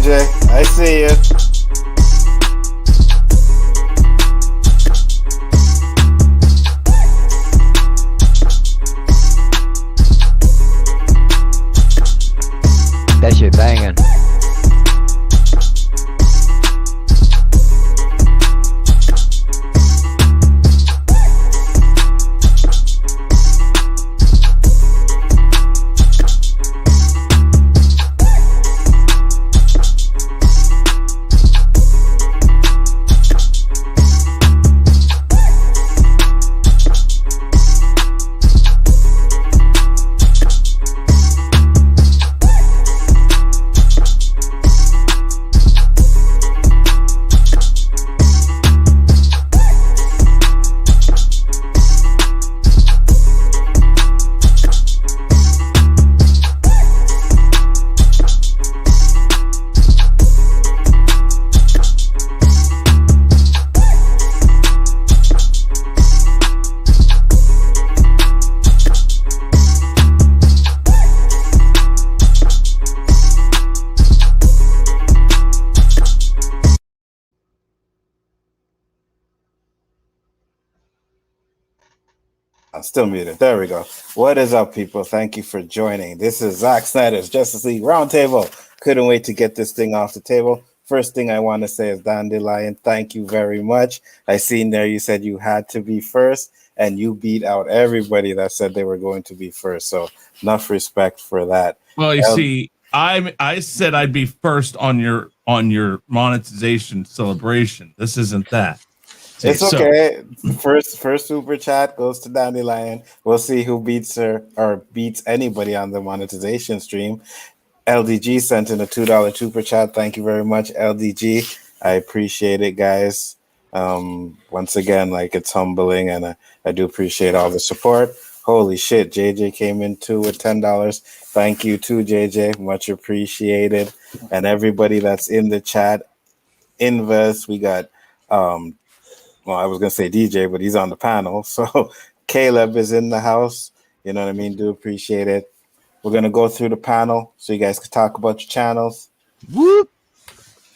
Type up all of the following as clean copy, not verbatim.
JJ. I see you. That shit banging. I'm still muted. There we go. What is up, people? Thank you for joining. This is Zack Snyder's Justice League Roundtable. Couldn't wait to get this thing off the table. First thing I want to say is Dandelion, thank you very much. I seen there you said you had to be first, and you beat out everybody that said they were going to be first. So enough respect for that. Well, you see, I said I'd be first on your monetization celebration. This isn't that. It's okay. First super chat goes to Dandelion. We'll see who beats her or beats anybody on the monetization stream. LDG sent in a $2 super chat. Thank you very much, LDG. I appreciate it, guys. Once again, like, it's humbling, and I do appreciate all the support. Holy shit, JJ came in too with $10. Thank you too, JJ. Much appreciated. And everybody that's in the chat, Invest. We got well, I was going to say DJ, but he's on the panel. So Caleb is in the house. You know what I mean? Do appreciate it. We're going to go through the panel so you guys can talk about your channels. Whoop.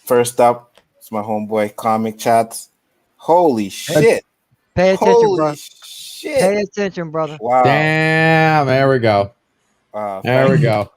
First up, it's my homeboy Comic Chats. Holy shit. Pay attention, Holy bro. shit. Pay attention, brother. Wow. Damn. There we go. There we go.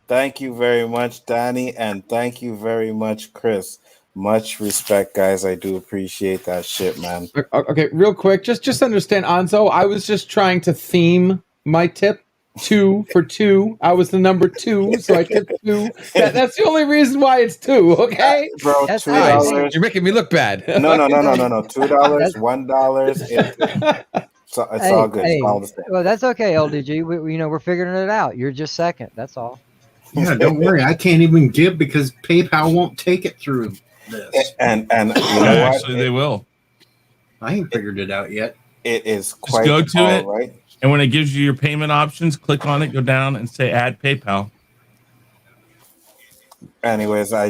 Thank you very much, Danny. And thank you very much, Chris. Much respect, guys. I do appreciate that shit, man. Okay, real quick, just understand, Anzo, I was just trying to theme my tip 2 for 2. I was the number 2, so I tipped 2. That's the only reason why it's 2, okay? Bro, That's $2. You're making me look bad. No. $2, $1. It's all good. Hey, It's all the same. well, that's okay, LDG. We're figuring it out. You're just second. That's all. Yeah, don't worry. I can't even give because PayPal won't take it through this. And you know what? Actually, they will. I ain't figured it out yet. It is quite go to all it. right. And when it gives you your payment options, click on it, go down, and say add PayPal. Anyways, I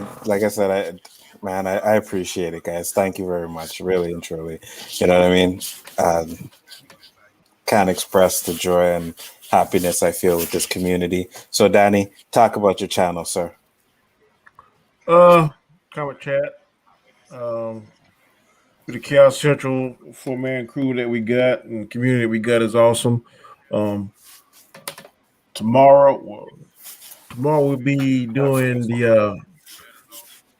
appreciate it, guys. Thank you very much, really and truly. You know what I mean? Can't express the joy and happiness I feel with this community. So, Danny, talk about your channel, sir. Comic chat. The Chaos Central 4-man crew that we got and the community that we got is awesome. Tomorrow we'll be doing the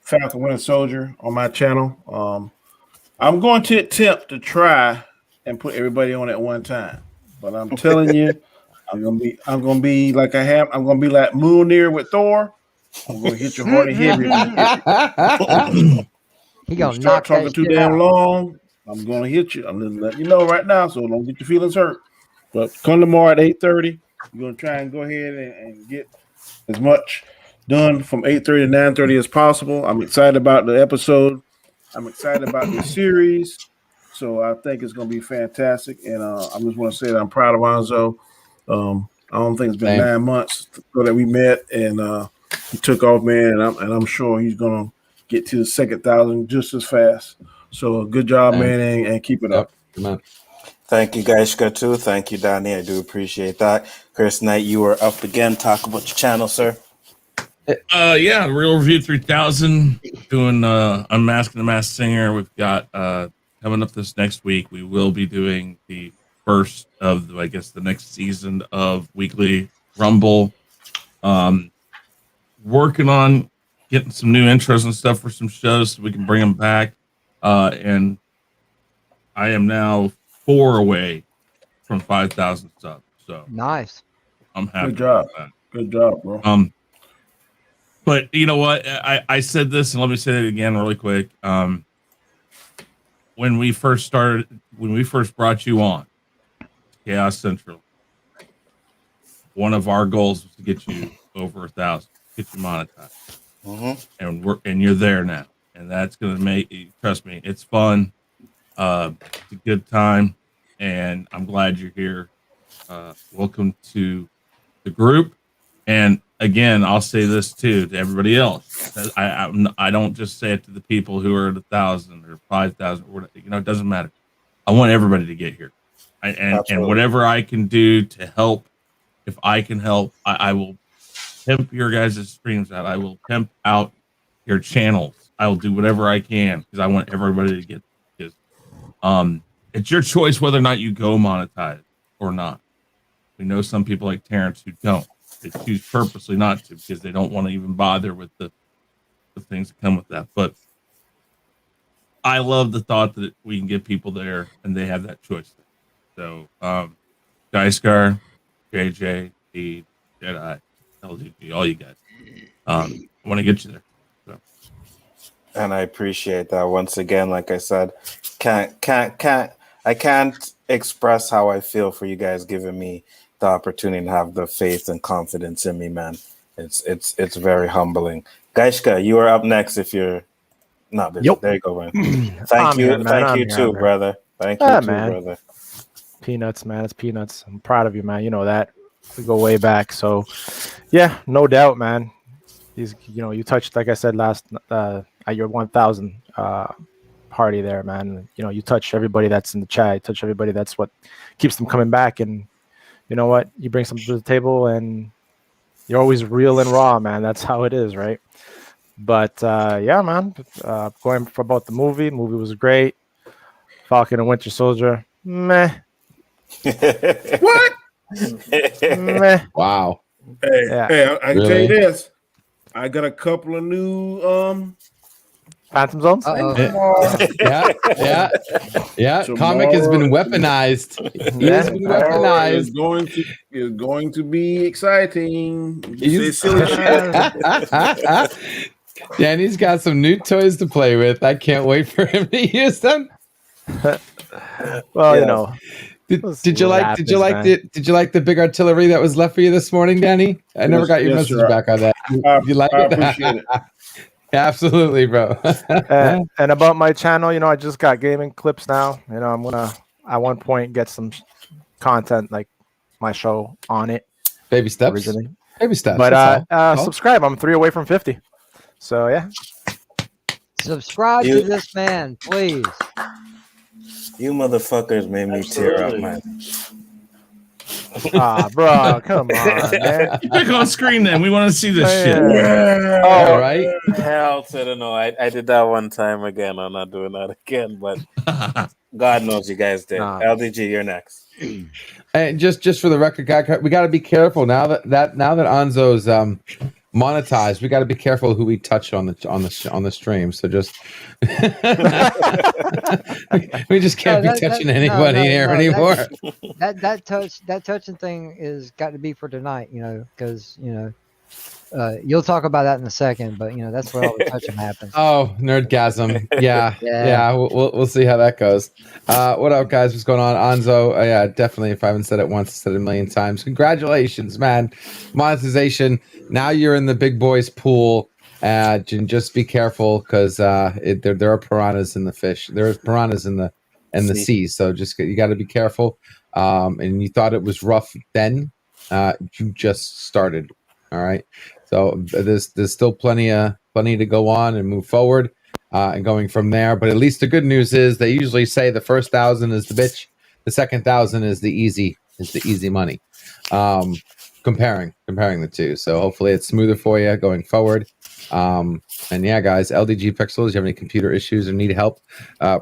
Falcon Winter Soldier on my channel. I'm going to attempt to try and put everybody on at one time, but I'm telling you, I'm gonna be like I'm gonna be like Mjolnir with Thor. I'm gonna hit you hard and heavy. He gonna Start knock talking that too shit damn out. long, I'm gonna hit you. I'm just letting you know right now, so don't get your feelings hurt. But come tomorrow at 8:30. We're gonna try and go ahead and get as much done from 8:30 to 9:30 as possible. I'm excited about the episode. I'm excited about the series. So I think it's gonna be fantastic. And I just want to say that I'm proud of Anzo. I don't think it's been 9 months that we met, and he took off, man. And I'm sure he's gonna get to the second 1,000 just as fast. So good job, man, and keep it up. Come on. Thank you, Gaishka, too. Thank you, Danny. I do appreciate that. Chris Knight, you are up again. Talk about your channel, sir. Yeah, Real Review 3000 doing Unmasking the Masked Singer. We've got coming up this next week. We will be doing the first of the next season of Weekly Rumble. Working on getting some new intros and stuff for some shows so we can bring them back. And I am now 4 away from 5,000 subs. So Nice. I'm happy. Good job. With that. Good job, bro. But you know what? I said this, and let me say it again really quick. When we first brought you on Chaos Central, one of our goals was to get you over 1,000, get you monetized, and you're there now, and that's gonna make. Trust me, it's fun. It's a good time, and I'm glad you're here. Welcome to the group, and again, I'll say this too to everybody else. I don't just say it to the people who are at 1,000 or 5,000 or whatever. It doesn't matter. I want everybody to get here, and whatever I can do to help, if I can help, I will pimp your guys' streams out. I will pimp out your channels. I will do whatever I can because I want everybody to get this. It's your choice whether or not you go monetize or not. We know some people like Terrence who don't. They choose purposely not to because they don't want to even bother with the things that come with that. But I love the thought that we can get people there and they have that choice. So, Skyscar, JJ, D, Jedi, LGG, all you guys. I want to get you there. So. And I appreciate that. Once again, like I said, I can't express how I feel for you guys giving me the opportunity to have the faith and confidence in me, man. It's very humbling. Gaishka, you are up next if you're not busy. Yep. There you go, man. Thank you too, brother. Thank you too, brother. Peanuts, man. It's peanuts. I'm proud of you, man. You know that. We go way back. So yeah, no doubt, man. You touched, like I said last at your 1,000 party there, man. You touch everybody that's in the chat. You touch everybody. That's what keeps them coming back. And you know what? You bring something to the table, and you're always real and raw, man. That's how it is, right? But yeah, man. Going for about the movie. The movie was great. Falcon and Winter Soldier, meh. What? Meh. Wow. Hey, I can tell you this. I got a couple of new Phantom Zones. Yeah. Comic has been weaponized. He has been weaponized. It's going to be exciting. You say silly shit. Danny's got some new toys to play with. I can't wait for him to use them. Well, Did you like the big artillery that was left for you this morning, Danny? I never got your message back on that. You like it? I appreciate it. Absolutely, bro. and about my channel, I just got gaming clips now. I'm gonna at one point get some content like my show on it. Baby steps. Originally. Baby steps. But subscribe. I'm 3 away from 50. So yeah. Subscribe to this man, please. You motherfuckers made me tear up, man. Bro, come on, man. Click on screen then. We want to see this shit. Yeah. All right. Hell to the no. I did that one time again. I'm not doing that again, but God knows you guys did. LDG, you're next. And just for the record, we got to be careful now that Anzo's monetized. We got to be careful who we touch on the stream. So just we just can't be touching anybody here anymore. That touching thing is got to be for tonight, because you'll talk about that in a second, but that's where all the touching happens. Oh, nerdgasm. Yeah. We'll see how that goes. What up, guys? What's going on? Anzo, yeah, definitely. If I haven't said it once, I said it a million times. Congratulations, man. Monetization. Now you're in the big boys pool. Just be careful because there are piranhas in the fish. There's piranhas in the sea. So you got to be careful. And you thought it was rough then. You just started. All right. So there's still plenty to go on and move forward and going from there. But at least the good news is they usually say the first 1,000 is the bitch, the second 1,000 is the easy money. comparing the two. So hopefully it's smoother for you going forward. And yeah, guys, LDG Pixels, you have any computer issues or need help,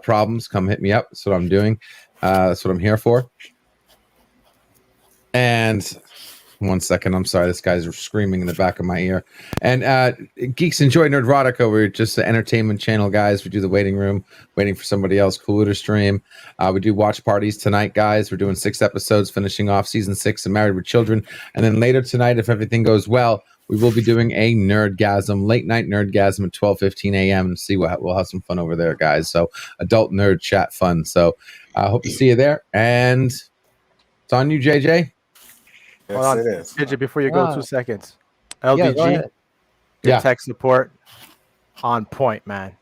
problems, come hit me up. That's what I'm doing. That's what I'm here for. And 1 second, I'm sorry, this guy's screaming in the back of my ear. And Geeks Enjoy Nerdrotica, we're just an entertainment channel, guys. We do the waiting room, waiting for somebody else cooler to stream. We do watch parties tonight, guys. We're doing 6 episodes, finishing off season 6 of Married with Children. And then later tonight, if everything goes well, we will be doing a Nerdgasm, late night Nerdgasm at 12:15 a.m. and see what we'll have some fun over there, guys. So adult nerd chat fun. So I hope to see you there. And it's on you, JJ. Yes, Hold on. it is. JJ, before you go, 2 seconds. Yeah, go LDG, ahead. your Yeah. tech support on point, man.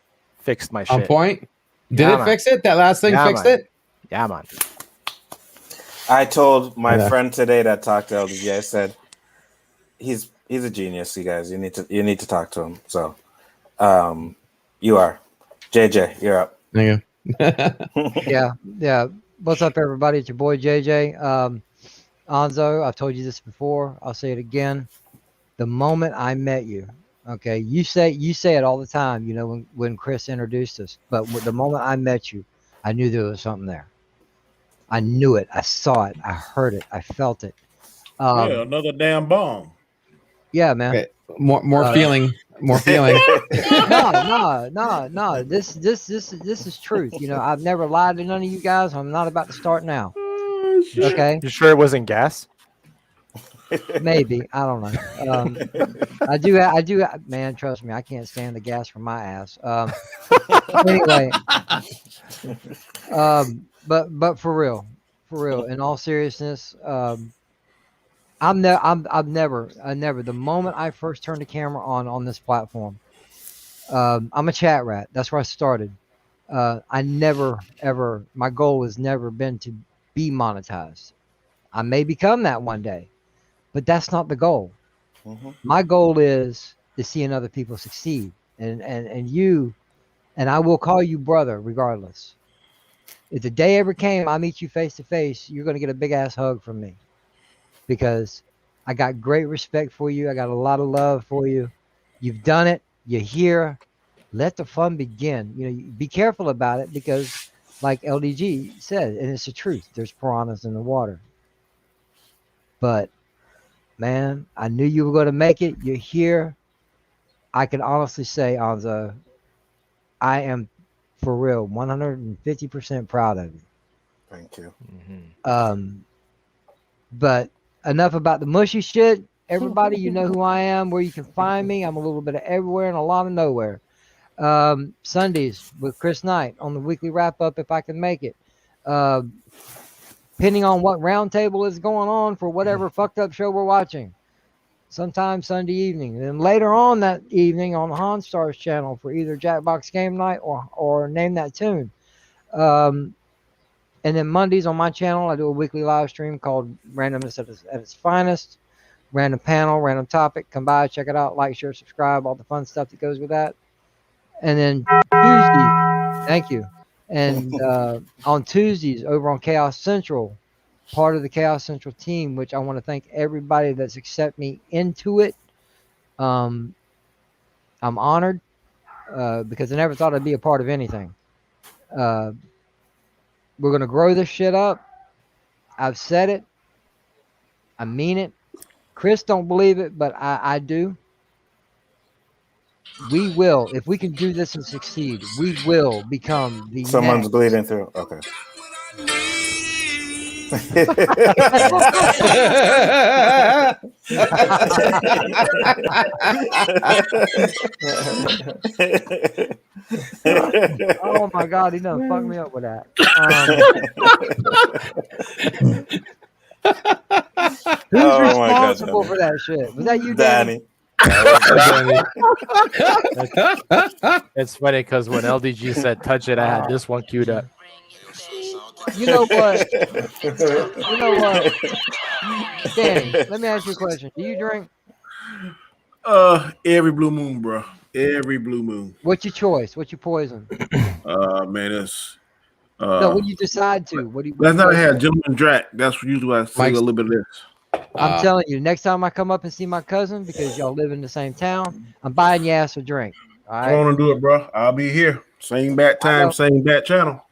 Fixed my shit. On point. Did Yeah, it man. fix it? That last thing Yeah, fixed man. it? Yeah, man. I told my Yeah. friend today that talked to LDG. I said he's a genius. You guys, you need to talk to him. So, you are JJ. You're up. Thank you. Yeah. What's up, everybody? It's your boy JJ. Anzo, I've told you this before. I'll say it again. The moment I met you, okay, you say it all the time. You know, when Chris introduced us, but the moment I met you, I knew there was something there. I knew it. I saw it. I heard it. I felt it. Yeah, another damn bomb. Yeah, man. Okay. More feeling. More feeling. No. This is truth. You know, I've never lied to none of you guys. I'm not about to start now. Okay. You sure it wasn't gas? Maybe, I don't know. I do. Man, trust me, I can't stand the gas from my ass. Anyway, but for real, in all seriousness, I've never. The moment I first turned the camera on this platform, I'm a chat rat. That's where I started. I never ever. My goal has never been to be monetized. I may become that one day, but that's not the goal. Mm-hmm. My goal is to see other people succeed, and you, and I will call you brother regardless. If the day ever came, I meet you face to face, you're gonna get a big ass hug from me, because I got great respect for you. I got a lot of love for you. You've done it. You're here. Let the fun begin. You know, be careful about it, because like LDG said, and it's the truth, there's piranhas in the water. But man, I knew you were going to make it. You're here. I can honestly say, Anzo, I am for real 150% proud of you. Thank you. But enough about the mushy shit. Everybody, you know who I am, where you can find me. I'm a little bit of everywhere and a lot of nowhere. Sundays with Chris Knight on the weekly wrap up, if I can make it. Depending on what Roundtable is going on for whatever fucked up show we're watching. Sometime Sunday evening. And then later on that evening on the Han Stars channel for either Jackbox Game Night or Name That Tune. And then Mondays on my channel, I do a weekly live stream called Randomness at its Finest. Random panel, random topic. Come by, check it out, like, share, subscribe, all the fun stuff that goes with that. And then Tuesday, thank you. And on Tuesdays over on Chaos Central, part of the Chaos Central team, which I want to thank everybody that's accepted me into it. I'm honored because I never thought I'd be a part of anything. We're going to grow this shit up. I've said it. I mean it. Chris don't believe it, but I do. We will, if we can do this and succeed, we will become the Someone's next. bleeding through. Okay. Oh my God, he done fucked me up with that. Who's responsible for that shit? Was that you, Danny? It's funny because when LDG said touch it, I had this one queued up. You know what? Danny, let me ask you a question. Do you drink? Every blue moon, bro. Every blue moon. What's your choice? What's your poison? Man, it's No, what do you decide to? What do you? last night I had Gentleman Drac. That's usually why I say a little bit of this. I'm telling you, next time I come up and see my cousin, because y'all live in the same town, I'm buying your ass a drink. All Come right. on and do it, bro. I'll be here. Same bat time, same bat channel.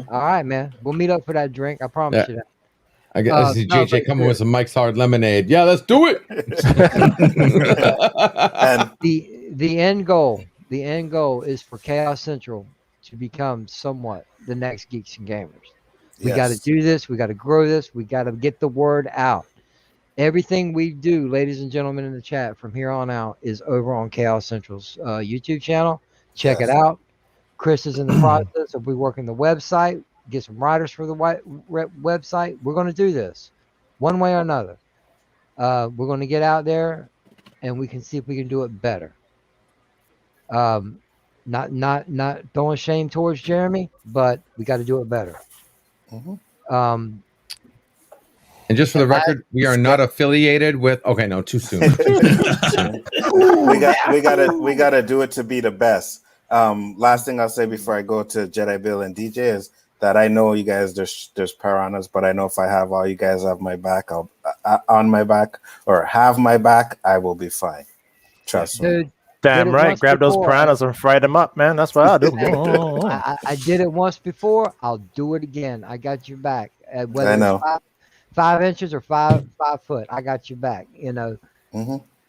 All right, man. We'll meet up for that drink. I promise you that. I see JJ coming with some Mike's Hard Lemonade. Yeah, let's do it. And The end goal is for Chaos Central to become somewhat the next Geeks and Gamers. We got to do this. We got to grow this. We got to get the word out. Everything we do, ladies and gentlemen in the chat, from here on out is over on Chaos Central's YouTube channel. Check it out. Chris is in the process of reworking the website, get some writers for the website. We're going to do this one way or another. We're going to get out there and we can see if we can do it better. Not throwing shame towards Jeremy, but we got to do it better. And just for the record, we are not affiliated with. Okay, no, too soon. we gotta do it to be the best. Last thing I'll say before I go to Jedi Bill and DJ is that I know you guys there's piranhas, but I know if I have all you guys have my back, I'll on my back or have my back, I will be fine. Trust me. Damn right. Grab those piranhas and fry them up, man. That's what I'll do. I did it once before. I'll do it again. I got your back. Whether I know. It's 5 inches or 5 foot, I got your back. You know,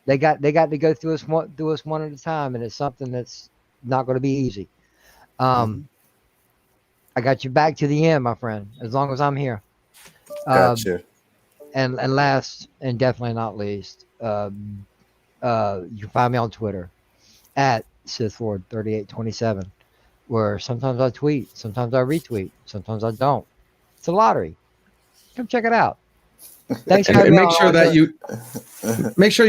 they got to go through us one at a time, and it's something that's not going to be easy. I got your back to the end, my friend. As long as I'm here. Gotcha. And last and definitely not least, you can find me on Twitter at SithLord3827, where sometimes I tweet, sometimes I retweet, sometimes I don't. It's a lottery. Come check it out. Thanks for make sure that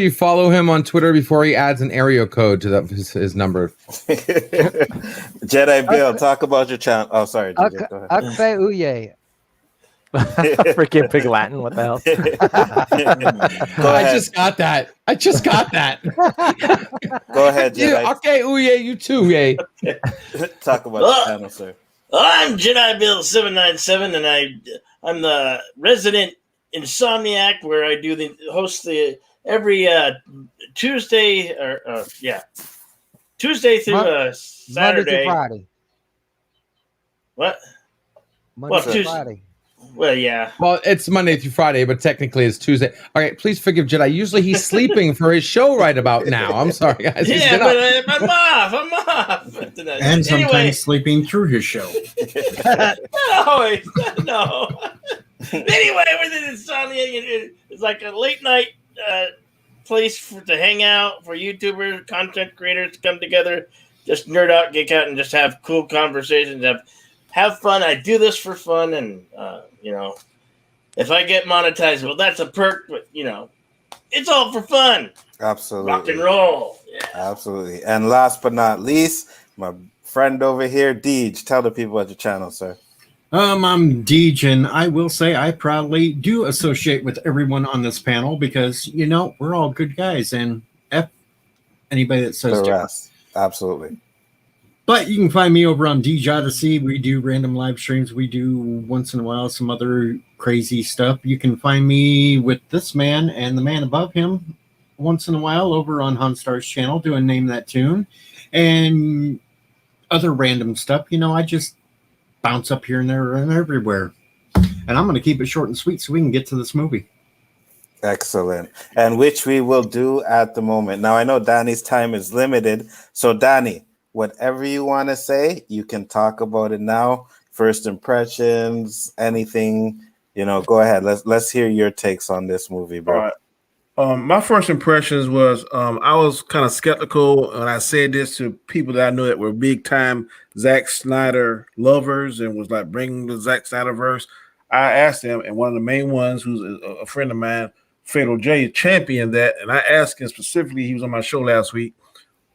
you follow him on Twitter before he adds an area code to his number. Jedi Bill, talk about your channel. Oh, sorry. DJ, go ahead. Akfe Uye. Freaking Pig Latin. What the hell? I just got that. Go ahead, Jedi. Okay, Uye, you too, yay. Talk about your channel, sir. I'm Jedi Bill 797, and I'm the resident insomniac where I host every Tuesday Tuesday through Saturday. Monday through Friday. What? Monday through Friday. Well, yeah. Well, it's Monday through Friday, but technically it's Tuesday. All right, please forgive Jedi. Usually he's sleeping for his show right about now. I'm sorry, guys. Yeah, but I'm off. And sometimes sleeping through his show. No. Anyway, with an insomnia, it's like a late night place to hang out for YouTubers, content creators to come together, just nerd out, geek out, and just have cool conversations. Have fun. I do this for fun, and if I get monetized, well, that's a perk. But it's all for fun. Absolutely, rock and roll. Yeah. Absolutely. And last but not least, my friend over here, Deej. Tell the people at your channel, sir. I'm Deej, and I will say I proudly do associate with everyone on this panel because we're all good guys, and F anybody that says different. Absolutely. But you can find me over on Deej Odyssey. We do random live streams. We do once in a while some other crazy stuff. You can find me with this man and the man above him once in a while over on Honstar's channel doing Name That Tune and other random stuff. I just bounce up here and there and everywhere. And I'm going to keep it short and sweet so we can get to this movie. Excellent. And which we will do at the moment. Now, I know Danny's time is limited. So, Danny, whatever you want to say, you can talk about it now. First impressions, anything, go ahead. Let's hear your takes on this movie, bro. All right. My first impressions was I was kind of skeptical, and I said this to people that I know that were big time Zack Snyder lovers and was like bringing the Zack Snyder verse. I asked him, and one of the main ones, who's a friend of mine, Fatal J, championed that, and I asked him specifically. He was on my show last week.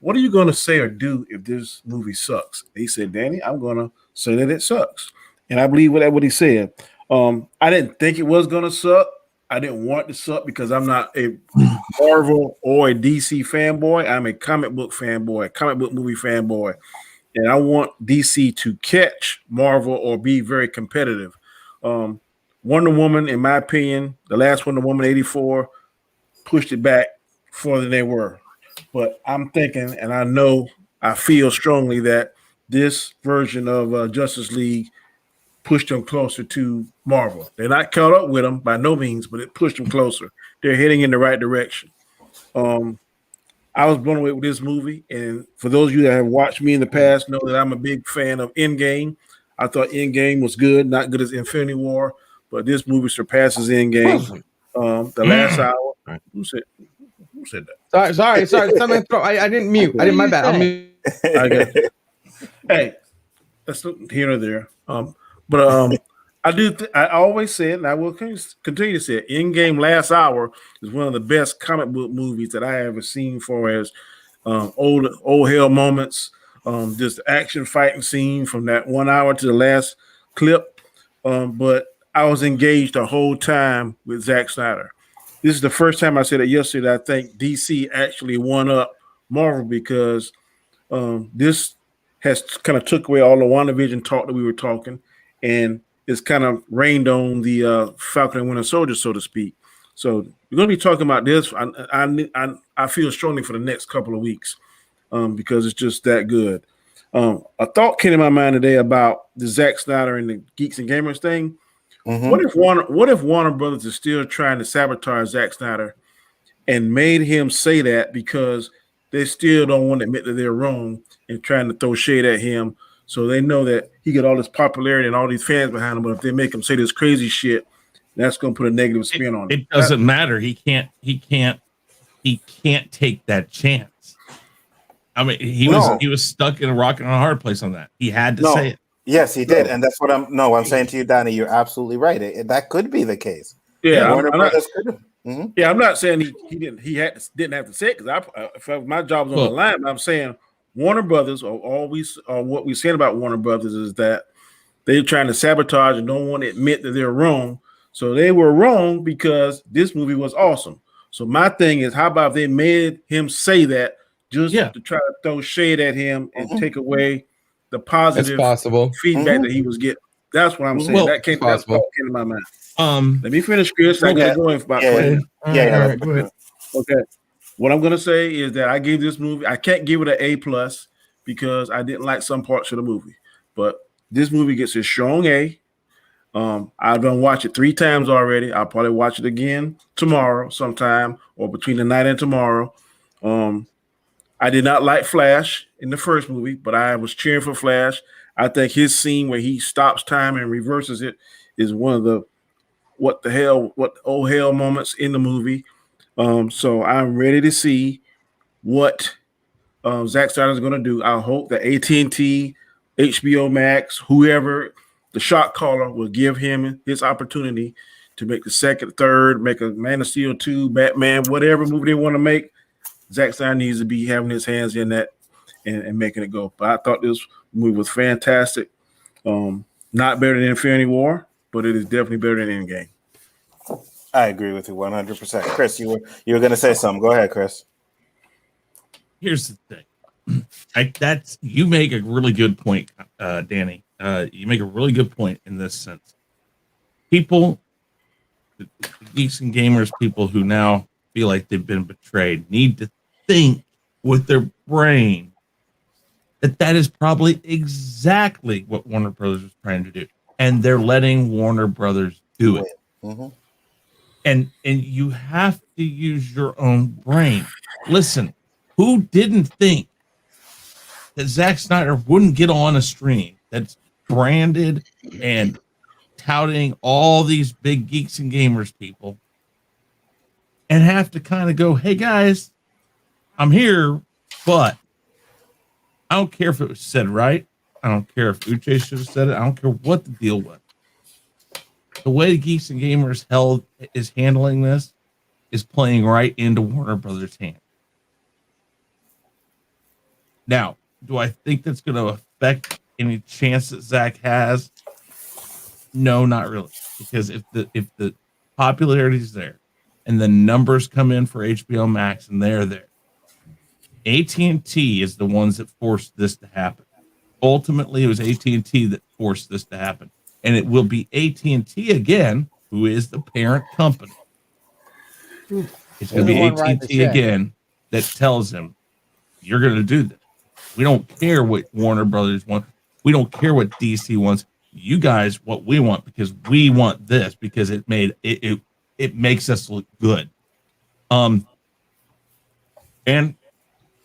What are you going to say or do if this movie sucks? He said, Danny, I'm going to say that it sucks. And I believe what he said. I didn't think it was going to suck. I didn't want it to suck because I'm not a Marvel or a DC fanboy. I'm a comic book fanboy, comic book movie fanboy. And I want DC to catch Marvel or be very competitive. Wonder Woman, in my opinion, the last Wonder Woman 84 pushed it back further than they were. But I'm thinking, and I feel strongly that this version of Justice League pushed them closer to Marvel. They're not caught up with them by no means, but it pushed them closer. They're heading in the right direction. I was blown away with this movie, and for those of you that have watched me in the past, know that I'm a big fan of Endgame. I thought Endgame was good, not good as Infinity War, but this movie surpasses Endgame. The last hour. Who said that? Sorry. Something. I didn't mute. I didn't. My bad. I'll mute. I got you. Hey, that's here or there. But I do. I always said, and I will continue to say, it, Endgame Last Hour is one of the best comic book movies that I ever seen. For as old hell moments, just action fighting scene from that 1 hour to the last clip. But I was engaged the whole time with Zack Snyder. This is the first time I said it yesterday. I think DC actually won up Marvel because this has kind of took away all the WandaVision talk that we were talking, and it's kind of rained on the Falcon and Winter Soldier, so to speak. So we're going to be talking about this. I feel strongly for the next couple of weeks because it's just that good. A thought came in my mind today about the Zack Snyder and the Geeks and Gamers thing. Mm-hmm. What if Warner Brothers is still trying to sabotage Zack Snyder and made him say that because they still don't want to admit that they're wrong and trying to throw shade at him, so they know that he got all this popularity and all these fans behind him. But if they make him say this crazy shit, that's going to put a negative spin on it. It doesn't matter. He can't take that chance. I mean, he was stuck in a rock and a hard place on that. He had to say it. Yes, he did, and that's what I'm saying to you, Donnie. You're absolutely right. That could be the case. Yeah, Warner Brothers could. Mm-hmm. Yeah, I'm not saying he didn't have to say it because if my job was on the line. I'm saying Warner Brothers, or what we're saying about Warner Brothers is that they're trying to sabotage and don't want to admit that they're wrong. So they were wrong because this movie was awesome. So my thing is, how about if they made him say that just to try to throw shade at him and take away the positive feedback that he was getting? That's what I'm saying. Well, that came in my mind. Let me finish, Chris. I gotta go in for about 20 minutes. All right, go ahead. Okay. What I'm gonna say is that I gave this movie, I can't give it an A+ because I didn't like some parts of the movie. But this movie gets a strong A. I've done watch it 3 times already. I'll probably watch it again tomorrow sometime or between the night and tomorrow. I did not like Flash in the first movie, but I was cheering for Flash. I think his scene where he stops time and reverses it is one of the what oh hell moments in the movie. So I'm ready to see what Zack Snyder is going to do. I hope that AT&T, HBO Max, whoever, the shot caller will give him his opportunity to make the second, third, make a Man of Steel 2, Batman, whatever movie they want to make. Zack Snyder needs to be having his hands in that and making it go. But I thought this movie was fantastic. Not better than Infinity War, but it is definitely better than Endgame. I agree with you 100%. Chris, you were going to say something. Go ahead, Chris. Here's the thing. You make a really good point, Danny. You make a really good point in this sense. People, the geeks and gamers, people who now feel like they've been betrayed, need to think with their brain that is probably exactly what Warner Brothers was trying to do. And they're letting Warner Brothers do it. Mm-hmm. And you have to use your own brain. Listen, who didn't think that Zack Snyder wouldn't get on a stream that's branded and touting all these big geeks and gamers people and have to kind of go, hey guys, I'm here, but I don't care if it was said right. I don't care if Uche should have said it. I don't care what the deal was. The way the Geeks and Gamers is handling this is playing right into Warner Brothers' hand. Now, do I think that's going to affect any chance that Zach has? No, not really. Because if the popularity is there and the numbers come in for HBO Max and they're there, AT&T is the ones that forced this to happen. Ultimately, it was AT&T that forced this to happen. and it will be AT&T again, who is the parent company. It's going to be Everyone write the AT&T check. again that tells him, you're going to do this. We don't care what Warner Brothers want. We don't care what DC wants. You guys, what we want, because we want this, because it makes us look good. And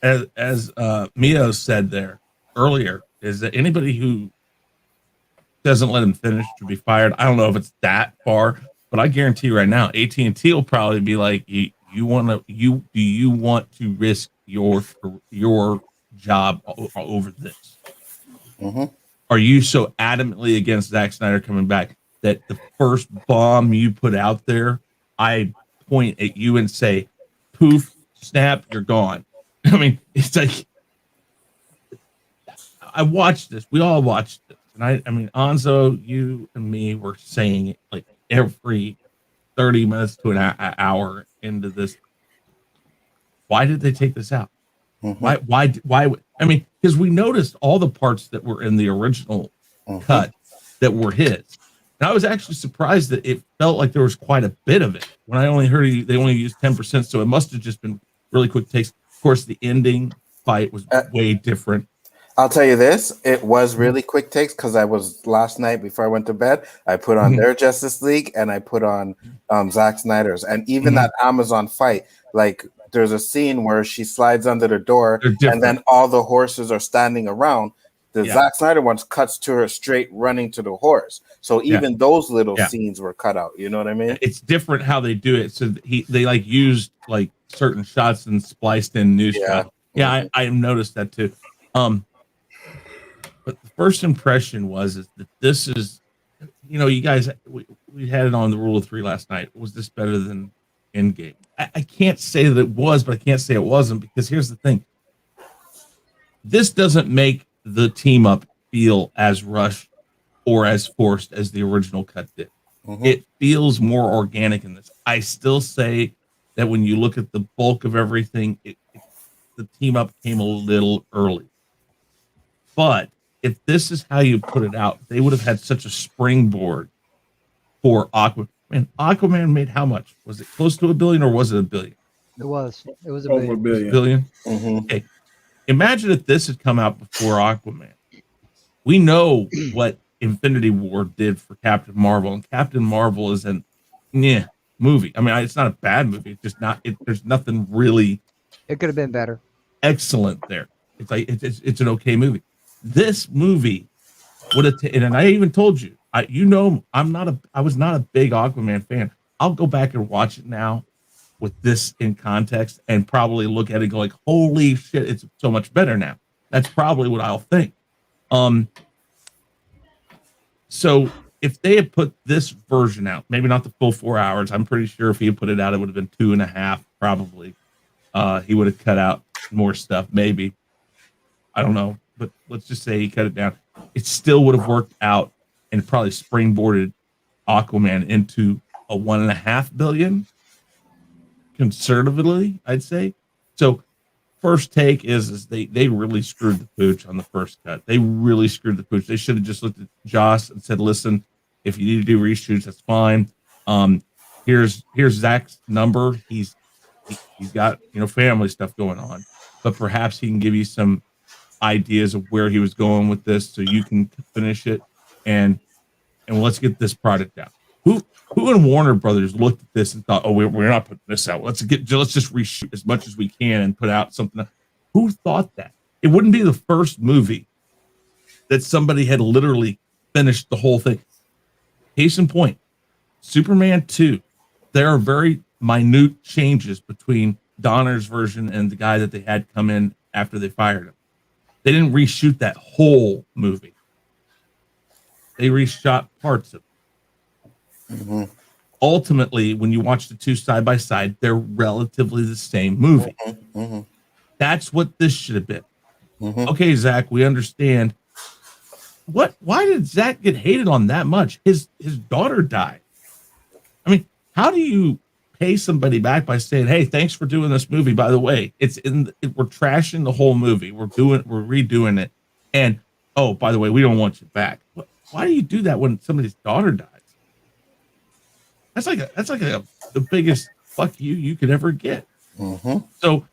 as Mio said there earlier, is that anybody who doesn't let him finish to be fired. I don't know if it's that far, but I guarantee you right now, AT&T will probably be like, do you want to risk your job over this? Mm-hmm. Are you so adamantly against Zack Snyder coming back that the first bomb you put out there, I point at you and say, poof, snap, you're gone? I mean, it's like, I watched this. We all watched this. And I mean, Anzo, you and me were saying it like every 30 minutes to an hour into this. Why did they take this out? Mm-hmm. Why? I mean, because we noticed all the parts that were in the original cut that were his. And I was actually surprised that it felt like there was quite a bit of it. When I only heard they only used 10%, so it must have just been really quick takes. Of course, the ending fight was way different. I'll tell you this, it was really quick takes because I was last night before I went to bed, I put on their Justice League and I put on Zack Snyder's. And even that Amazon fight, like there's a scene where she slides under the door and then all the horses are standing around. The Zack Snyder ones cuts to her straight running to the horse. So even those little scenes were cut out. You know what I mean? It's different how they do it. So they like used like certain shots and spliced in new stuff. Yeah, I noticed that too. But the first impression is that this is, you guys, we had it on the Rule of Three last night. Was this better than Endgame? I can't say that it was, but I can't say it wasn't, because here's the thing. This doesn't make the team up feel as rushed or as forced as the original cut did. It feels more organic in this. I still say that when you look at the bulk of everything, the team up came a little early. But if this is how you put it out, they would have had such a springboard for Aquaman. Man, Aquaman made how much? Was it close to $1 billion or was it $1 billion? It was a Over billion. $1 billion. Okay. Imagine if this had come out before Aquaman. We know what Infinity War did for Captain Marvel, and Captain Marvel is an movie. I mean, it's not a bad movie. It's just not. There's nothing really. It could have been better. Excellent there. It's like it's an okay movie. This movie would have, and I even told you, I was not a big Aquaman fan. I'll go back and watch it now with this in context and probably look at it and go like, holy shit, it's so much better now. That's probably what I'll think. So if they had put this version out, maybe not the full 4 hours, I'm pretty sure if he had put it out, it would have been 2.5, probably. He would have cut out more stuff, maybe. I don't know, but let's just say he cut it down. It still would have worked out and probably springboarded Aquaman into a $1.5 billion, conservatively, I'd say. So first take is they really screwed the pooch on the first cut. They really screwed the pooch. They should have just looked at Joss and said, listen, if you need to do reshoots, that's fine. Here's Zach's number. He's got family stuff going on, but perhaps he can give you some ideas of where he was going with this so you can finish it, and let's get this product out. Who in Warner Brothers looked at this and thought, oh, we're not putting this out, let's just reshoot as much as we can and put out something? Who thought that? It wouldn't be the first movie that somebody had literally finished the whole thing. Case in point, Superman 2, there are very minute changes between Donner's version and the guy that they had come in after they fired him. They didn't reshoot that whole movie. They reshot parts of it. Ultimately, when you watch the two side by side, they're relatively the same movie. That's what this should have been. Okay, Zach, we understand. Why did Zach get hated on that much? His daughter died. I mean, how do you pay somebody back by saying, hey, thanks for doing this movie, by the way, we're trashing the whole movie, we're redoing it, and oh, by the way, we don't want you back? why do you do that when somebody's daughter dies? That's like the biggest fuck you could ever get. So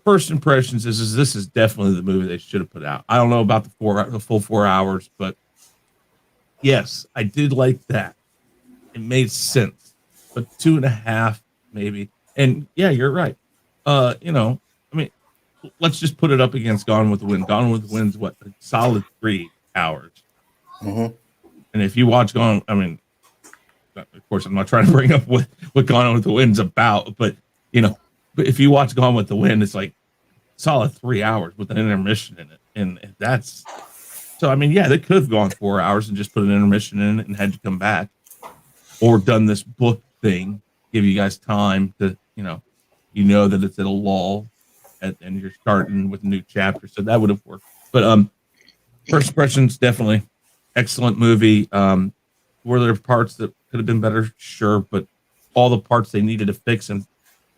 first impressions is this is definitely the movie they should have put out. I don't know about the full 4 hours, but yes, I did like that. It made sense, but 2.5 maybe. And yeah, you're right. You know, I mean, let's just put it up against Gone with the Wind. Gone with the Wind's what, a solid 3 hours. And if you watch Gone, I mean, of course, I'm not trying to bring up what Gone with the Wind's about, but you know, but if you watch Gone with the Wind, it's like solid 3 hours with an intermission in it, and that's so. I mean, yeah, they could have gone 4 hours and just put an intermission in it and had to come back, or done this book thing, give you guys time to, you know that it's at a lull, and you're starting with a new chapter, so that would have worked. But first impressions, definitely excellent movie. Were there parts that could have been better? Sure, but all the parts they needed to fix and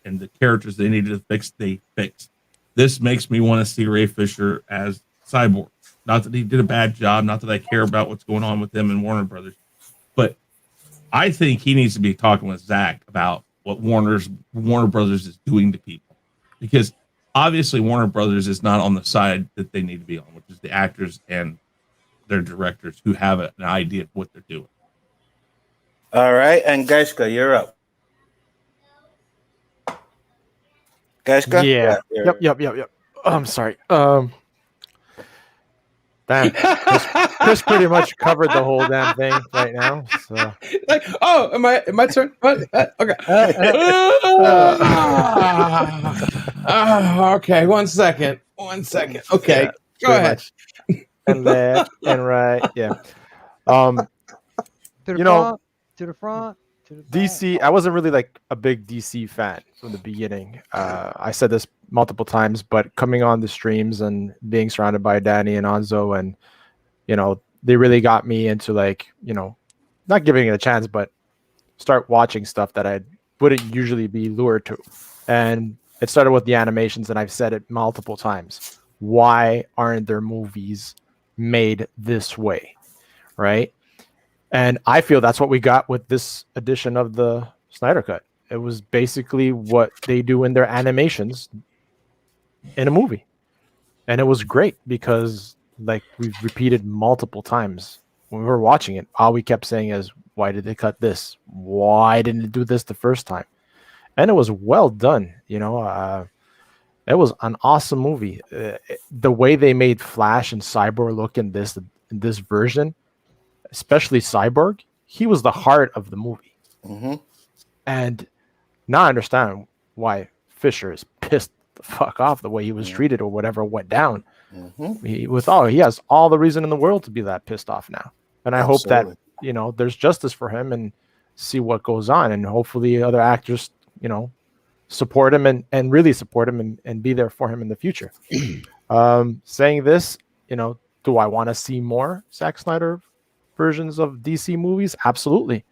the characters they needed to fix, they fixed. This makes me want to see Ray Fisher as Cyborg. Not that he did a bad job, not that I care about what's going on with him and Warner Brothers, but I think he needs to be talking with Zack about what Warner Brothers is doing to people, because obviously Warner Brothers is not on the side that they need to be on, which is the actors and their directors who have an idea of what they're doing. All right, and Gaishka, you're up. Gaishka? Yeah. Yep. I'm sorry. Damn. Chris pretty much covered the whole damn thing right now. So. Like, oh, my turn? What? Okay. Okay, 1 second. 1 second. Okay, yeah, go ahead. Much. And left and right. Yeah. To the front. DC, I wasn't really like a big DC fan from the beginning. I said this multiple times, but coming on the streams and being surrounded by Danny and Anzo, and they really got me into, like, not giving it a chance, but start watching stuff that I wouldn't usually be lured to. And it started with the animations, and I've said it multiple times. Why aren't there movies made this way? Right? And I feel that's what we got with this edition of the Snyder Cut. It was basically what they do in their animations in a movie. And it was great because, like we've repeated multiple times when we were watching it, all we kept saying is, why did they cut this? Why didn't they do this the first time? And it was well done. It was an awesome movie. The way they made Flash and Cyborg look in this version, especially Cyborg, he was the heart of the movie. And now I understand why Fisher is pissed the fuck off the way he was treated or whatever went down. He has all the reason in the world to be that pissed off now. And I hope that, there's justice for him and see what goes on. And hopefully other actors, support him and really support him and be there for him in the future. Saying this, do I want to see more Zack Snyder versions of DC movies? Absolutely.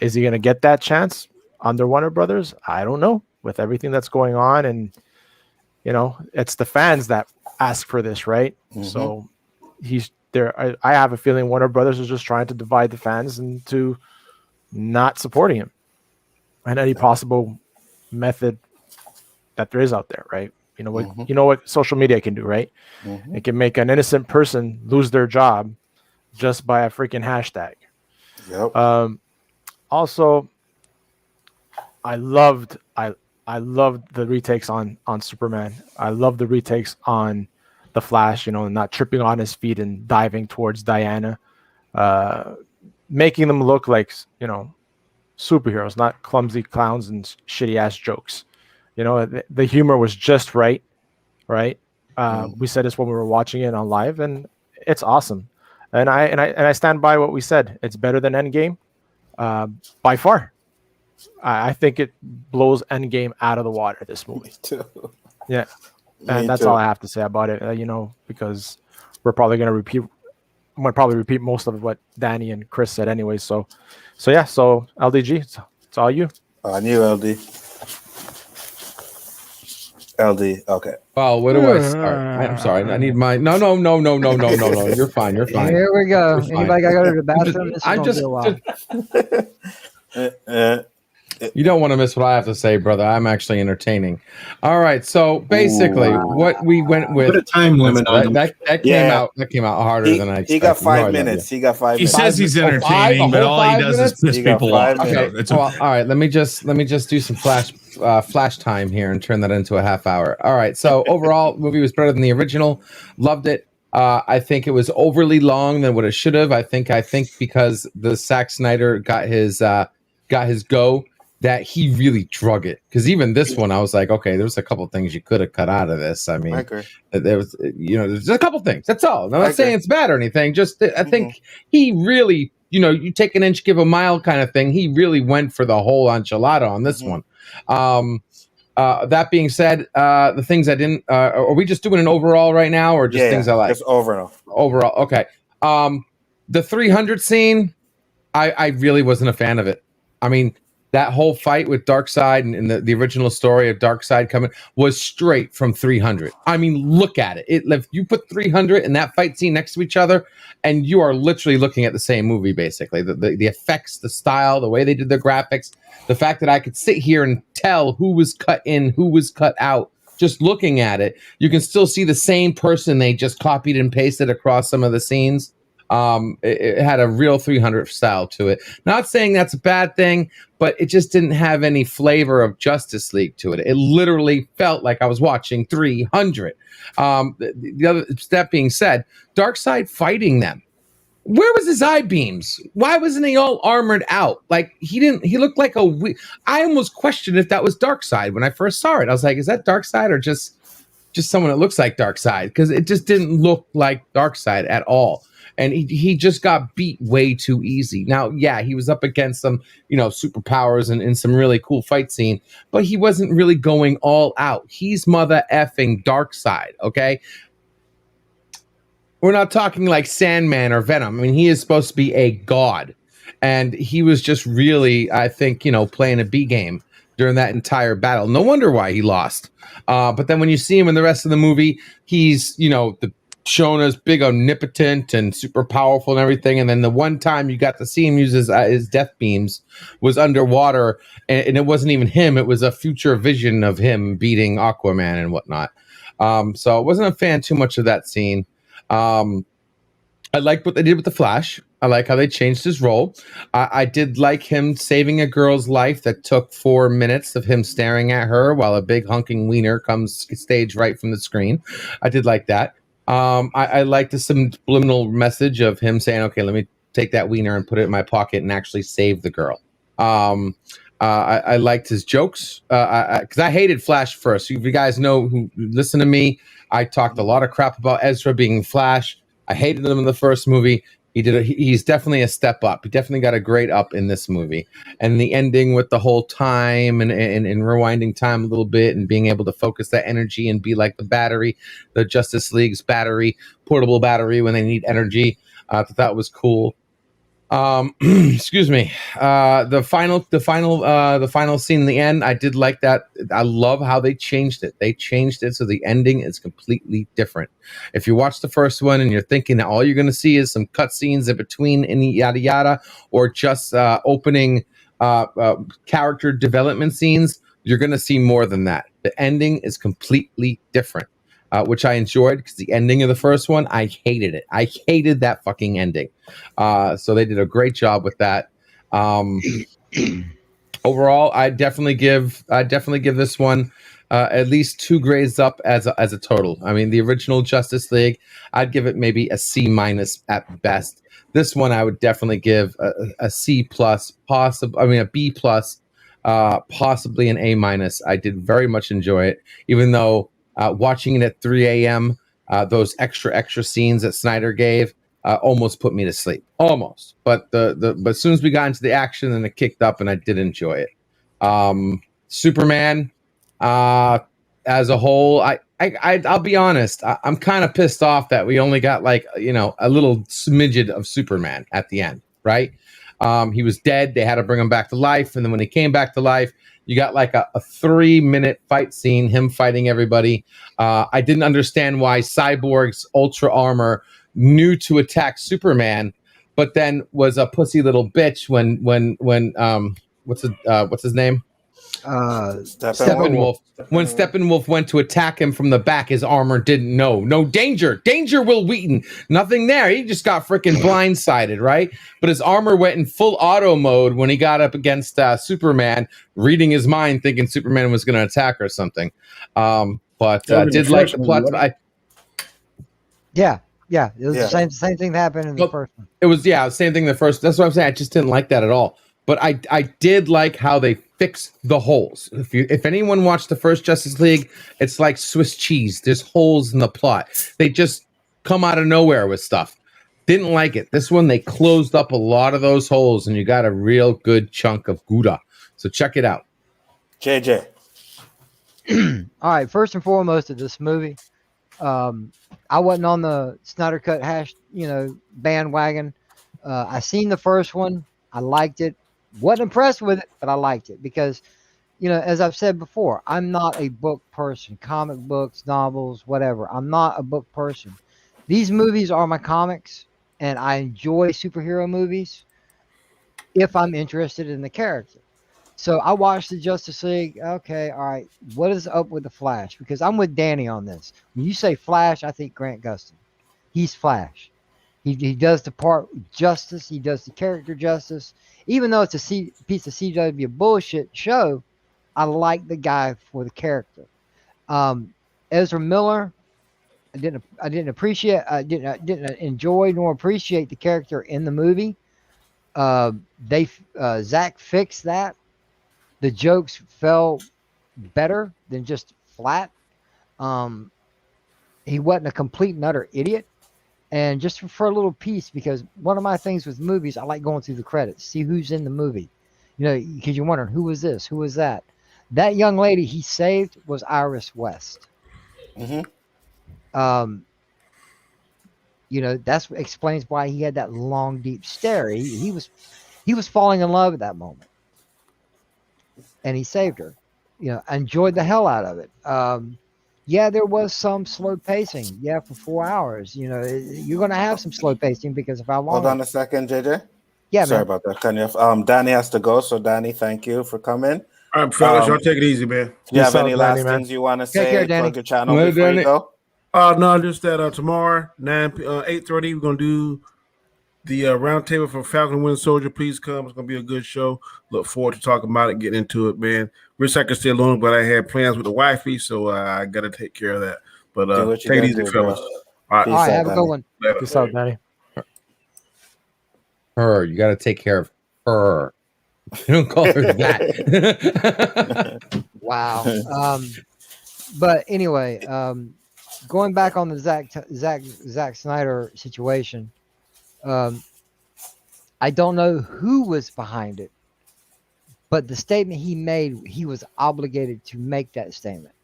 Is he going to get that chance under Warner Brothers? I don't know. With everything that's going on, and it's the fans that ask for this, right? So he's there. I have a feeling Warner Brothers is just trying to divide the fans into not supporting him in any possible method that there is out there, right? You know what social media can do, right? It can make an innocent person lose their job just by a freaking hashtag. Yep. Also, I loved the retakes on Superman. I love the retakes on the Flash, not tripping on his feet and diving towards Diana, making them look like, superheroes, not clumsy clowns and shitty ass jokes. The humor was just right. We said this when we were watching it on live, and it's awesome. And I stand by what we said. It's better than Endgame, by far. I think it blows Endgame out of the water, this movie. Yeah, and that's all I have to say about it. Because we're probably going to repeat most of what Danny and Chris said anyway. So LDG, it's all you. On you, LD. LD. Okay. Well, what do I start? I'm sorry. I need my no. You're fine. You're fine. Here we go. You're fine. Anybody got to go to the bathroom? This is I'm going to be a while. You don't want to miss what I have to say, brother. I'm actually entertaining. All right. So basically, what we went with. Put a time limit on that came out. That came out harder than I expected. He got 5 minutes. He got 5 He minutes. says he's entertaining, but all he does is piss people off. Okay. Well, all right. Let me just do some flash time here and turn that into a half hour. All right. So overall, movie was better than the original. Loved it. I think it was overly long than what it should have. I think because the Zack Snyder got his go, that he really drug it. Because even this one, I was like, okay, there's a couple of things you could have cut out of this. I mean, I agree. There was, there's a couple things. That's all. I'm not saying it's bad or anything. Just I think he really, you take an inch, give a mile kind of thing. He really went for the whole enchilada on this one. That being said, the things I didn't. Are we just doing an overall right now, or just things I like? Just overall. Overall, okay. The 300 scene, I really wasn't a fan of it. I mean, that whole fight with Darkseid and the original story of Darkseid coming was straight from 300. I mean, look at it. If you put 300 and that fight scene next to each other, and you are literally looking at the same movie, basically. The effects, the style, the way they did the graphics, the fact that I could sit here and tell who was cut in, who was cut out, just looking at it, you can still see the same person they just copied and pasted across some of the scenes. It had a real 300 style to it. Not saying that's a bad thing, but it just didn't have any flavor of Justice League to it. It literally felt like I was watching 300. That being said, Darkseid fighting them. Where was his eye beams? Why wasn't he all armored out? Like he looked like I almost questioned if that was Darkseid when I first saw it. I was like, is that Darkseid or just someone that looks like Darkseid? Because it just didn't look like Darkseid at all. And he just got beat way too easy. Now, yeah, he was up against some, superpowers and in some really cool fight scene, but he wasn't really going all out. He's mother effing Darkseid, okay? We're not talking like Sandman or Venom. I mean, he is supposed to be a god. And he was just really, I think, playing a B game during that entire battle. No wonder why he lost. But then when you see him in the rest of the movie, he's, shown as big, omnipotent, and super powerful and everything. And then the one time you got to see him use his death beams was underwater, and it wasn't even him. It was a future vision of him beating Aquaman and whatnot. So I wasn't a fan too much of that scene. I liked what they did with the Flash. I like how they changed his role. I did like him saving a girl's life that took 4 minutes of him staring at her while a big hunking wiener comes stage right from the screen. I did like that. I liked the subliminal message of him saying, okay, let me take that wiener and put it in my pocket and actually save the girl. I liked his jokes because I hated Flash first. If you guys know who listen to me, I talked a lot of crap about Ezra being Flash. I hated him in the first movie. He's definitely a step up. He definitely got a great up in this movie. And the ending with the whole time and rewinding time a little bit and being able to focus that energy and be like the battery, the Justice League's portable battery when they need energy. I thought that was cool. Excuse me. The final scene in the end, I did like that. I love how they changed it. They changed it so the ending is completely different. If you watch the first one and you're thinking that all you're going to see is some cutscenes in between any yada yada, or just opening character development scenes, you're going to see more than that. The ending is completely different. Which I enjoyed because the ending of the first one, I hated it. I hated that fucking ending. So they did a great job with that. Overall, I definitely give this one at least 2 grades up as a total. I mean, the original Justice League, I'd give it maybe a C- at best. This one, I would definitely give a C+, a B+, possibly an A-. I did very much enjoy it, even though. Watching it at 3 a.m., those extra scenes that Snyder gave almost put me to sleep. Almost. But but as soon as we got into the action, then it kicked up, and I did enjoy it. Superman, as a whole, I'll be honest. I'm kind of pissed off that we only got a little smidget of Superman at the end, right? He was dead. They had to bring him back to life. And then when he came back to life, you got like a 3-minute fight scene, him fighting everybody. I didn't understand why Cyborg's ultra armor knew to attack Superman, but then was a pussy little bitch when what's his name? Steppenwolf. When Steppenwolf went to attack him from the back, his armor didn't know. No danger. Danger, Will Wheaton. Nothing there. He just got freaking blindsided, right? But his armor went in full auto mode when he got up against Superman, reading his mind, thinking Superman was going to attack or something. But did like the plot. Yeah. It was the same thing that happened in the first one. It was, the same thing in the first. That's what I'm saying. I just didn't like that at all. But I did like how they fixed the holes. If anyone watched the first Justice League, it's like Swiss cheese. There's holes in the plot. They just come out of nowhere with stuff. Didn't like it. This one, they closed up a lot of those holes, and you got a real good chunk of Gouda. So check it out. JJ. All right. First and foremost of this movie, I wasn't on the Snyder Cut bandwagon. I seen the first one. I liked it. Wasn't impressed with it, but I liked it because, as I've said before, I'm not a book person. Comic books, novels, whatever. I'm not a book person. These movies are my comics, and I enjoy superhero movies if I'm interested in the character. So I watched the Justice League. Okay, all right. What is up with the Flash? Because I'm with Danny on this. When you say Flash, I think Grant Gustin. He's Flash. He does the part justice. He does the character justice. Even though it's a piece of CW bullshit show, I like the guy for the character. Ezra Miller, I didn't appreciate. I didn't enjoy nor appreciate the character in the movie. Zack fixed that. The jokes fell better than just flat. He wasn't a complete and utter idiot. And just for a little piece, because one of my things with movies, I like going through the credits, see who's in the movie. Because you're wondering, who was this? Who was that? That young lady he saved was Iris West. Mm-hmm. That's what explains why he had that long, deep stare. He was falling in love at that moment. And he saved her. I enjoyed the hell out of it. There was some slow pacing. Yeah, for 4 hours. You're going to have some slow pacing because of how long. Hold on a second, JJ. Yeah, sorry about that. Danny has to go. So, Danny, thank you for coming. All right, fellas, y'all take it easy, man. Do you have any last things you want to say? Take care, Danny. Plug your channel before you go. No, just that tomorrow, 8:30, we're gonna do the roundtable for Falcon and Winter Soldier. Please come. It's gonna be a good show. Look forward to talking about it, getting into it, man. Wish I could stay alone, but I had plans with the wifey, so I gotta take care of that. But take it easy, fellas. All right, have a good one. Peace out, Danny. Her, you got to take care of her. You don't call her that. Wow. But anyway, going back on the Zack Snyder situation, I don't know who was behind it, but the statement he made, he was obligated to make that statement.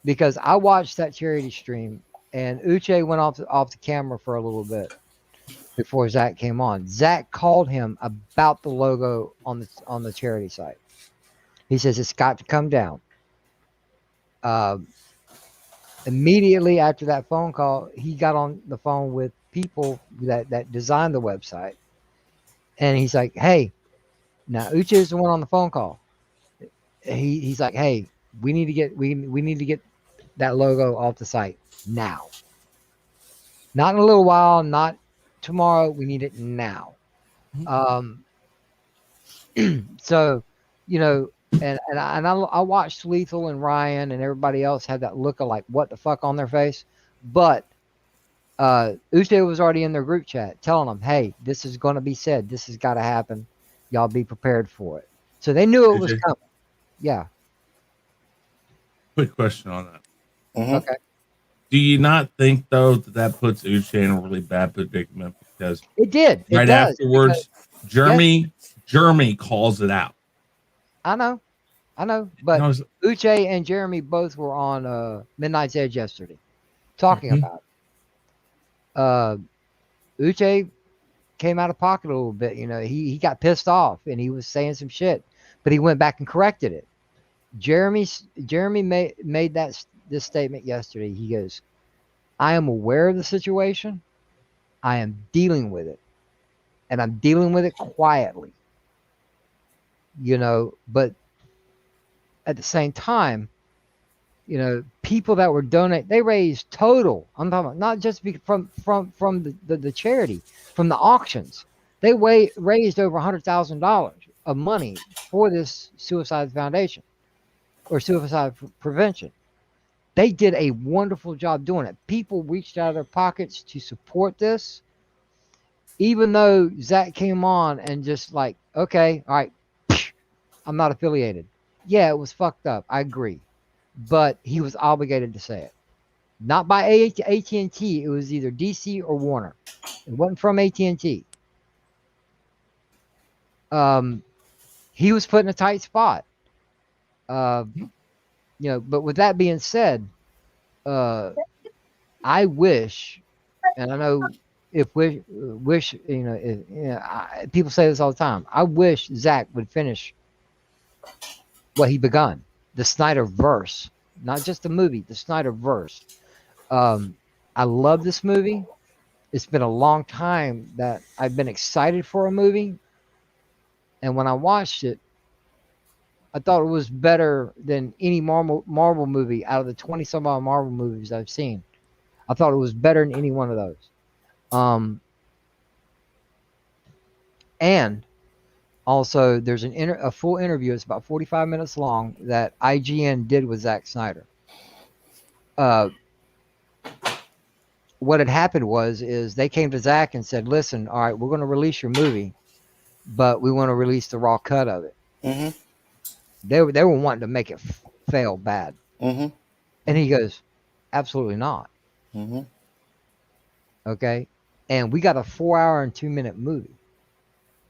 Because I watched that charity stream, and Uche went off the camera for a little bit before Zack came on. Zack called him about the logo on the charity site. He says it's got to come down. Immediately after that phone call, he got on the phone with people that designed the website, and he's like, "Hey, now Uche is the one on the phone call. He's like, hey, we need to get that logo off the site now. Not in a little while, not tomorrow. We need it now." So, and I watched Lethal and Ryan and everybody else have that look of like, what the fuck on their face. But Uche was already in their group chat telling them, hey, this is going to be said. This has got to happen. Y'all be prepared for it. So they knew it was coming. Yeah. Quick question on that. Mm-hmm. Okay. Do you not think, though, that puts Uche in a really bad predicament? Because it did. Right afterwards, Jeremy calls it out. I know. But Uche and Jeremy both were on Midnight's Edge yesterday talking about it. Uche came out of pocket a little bit. You know, he got pissed off and he was saying some shit, but he went back and corrected it. Jeremy made this statement yesterday. He goes, I am aware of the situation. I am dealing with it. And I'm dealing with it quietly. You know, but at the same time, you know, people that were donate, they raised total. I'm talking about not just from the charity, from the auctions. They raised over $100,000 of money for this suicide foundation or suicide prevention. They did a wonderful job doing it. People reached out of their pockets to support this, even though Zack came on and just like, okay, all right, I'm not affiliated. Yeah, it was fucked up. I agree. But he was obligated to say it. Not by AT&T. It was either DC or Warner. It wasn't from AT&T. He was put in a tight spot. You know, but with that being said, I wish, and I know if wish, you know, people say this all the time. I wish Zack would finish what he begun. The Snyder verse, not just the movie, the Snyder verse. I love this movie. It's been a long time that I've been excited for a movie. And when I watched it, I thought it was better than any Marvel movie out of the 20 some odd Marvel movies I've seen. I thought it was better than any one of those. And also, there's a full interview. It's about 45 minutes long that IGN did with Zack Snyder. What had happened is they came to Zack and said, "Listen, all right, we're going to release your movie, but we want to release the raw cut of it." Mm-hmm. They were wanting to make it fail bad, Mm-hmm. and he goes, "Absolutely not." Mm-hmm. Okay, and we got a 4-hour and 2-minute movie.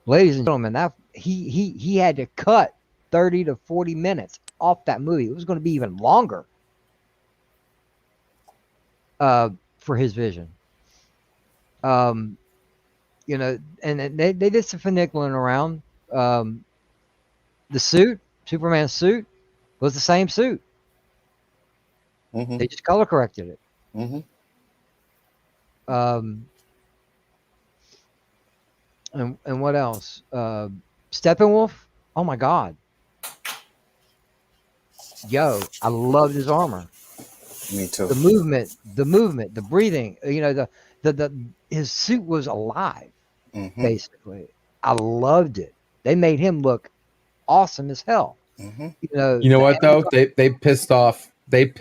Ladies and gentlemen, that he had to cut 30 to 40 minutes off that movie. It was going to be even longer for his vision. You know, and they did some finagling around. The suit, Superman's suit, was the same suit. Mm-hmm. They just color corrected it. Mm-hmm. And what else? Steppenwolf. Oh my God. Yo, I loved his armor. Me too. The movement, the breathing. You know, his suit was alive. Mm-hmm. Basically, I loved it. They made him look awesome as hell. Mm-hmm. You know what though? They pissed off the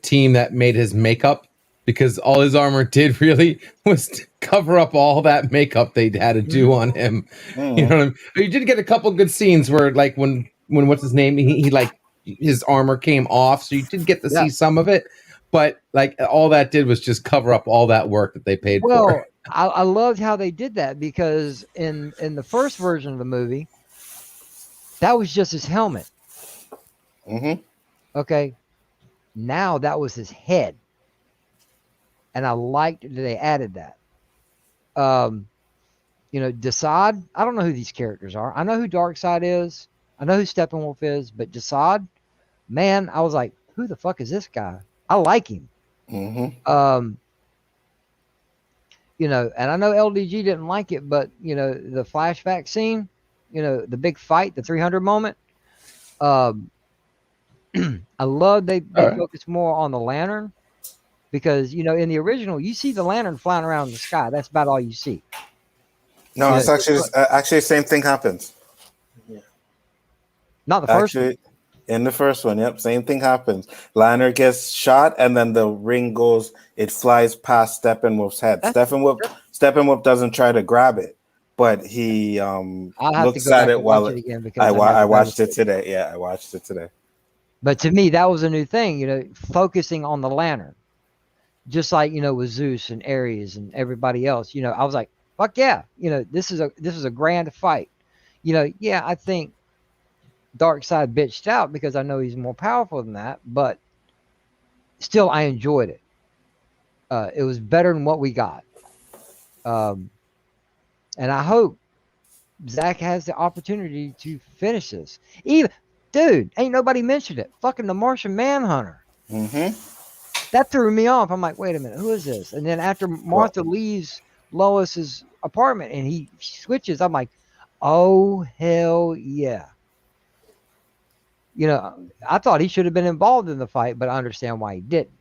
team that made his makeup, because all his armor did really was to cover up all that makeup they had to do on him. Mm-hmm. You know what I mean? You did get a couple good scenes where, like, when what's his name, he like his armor came off, so you did get to see some of it. But like all that did was just cover up all that work that they paid for. I loved how they did that, because in the first version of the movie, that was just his helmet. Mm-hmm. Okay. Now that was his head. And I liked that they added that. You know, Desaad, I don't know who these characters are. I know who Darkseid is. I know who Steppenwolf is, but Desaad, man, I was like, who the fuck is this guy? I like him. Mm-hmm. You know, and I know LDG didn't like it, but you know, the flashback scene, you know, the big fight, the 300 moment. I love they focus more on the lantern, because you know, in the original, you see the lantern flying around in the sky. That's about all you see. No, it's actually the same thing happens. Not the first one. In the first one, yep, same thing happens. Lantern gets shot, and then the ring goes. It flies past Steppenwolf's head. Steppenwolf doesn't try to grab it, but he looks at it while I watched it today. Yeah, I watched it today. But to me, that was a new thing. You know, focusing on the lantern, just like, you know, with Zeus and Ares and everybody else. You know, I was like, fuck yeah. You know, this is a grand fight. You know, yeah, I think Darkseid bitched out because I know he's more powerful than that, but still I enjoyed it. It was better than what we got. And I hope Zach has the opportunity to finish this. Even, dude, ain't nobody mentioned it. Fucking the Martian Manhunter. That threw me off. I'm like, wait a minute, who is this? And then after Martha leaves Lois's apartment and he switches, I'm like, oh hell yeah. You know, I thought he should have been involved in the fight, but I understand why he didn't.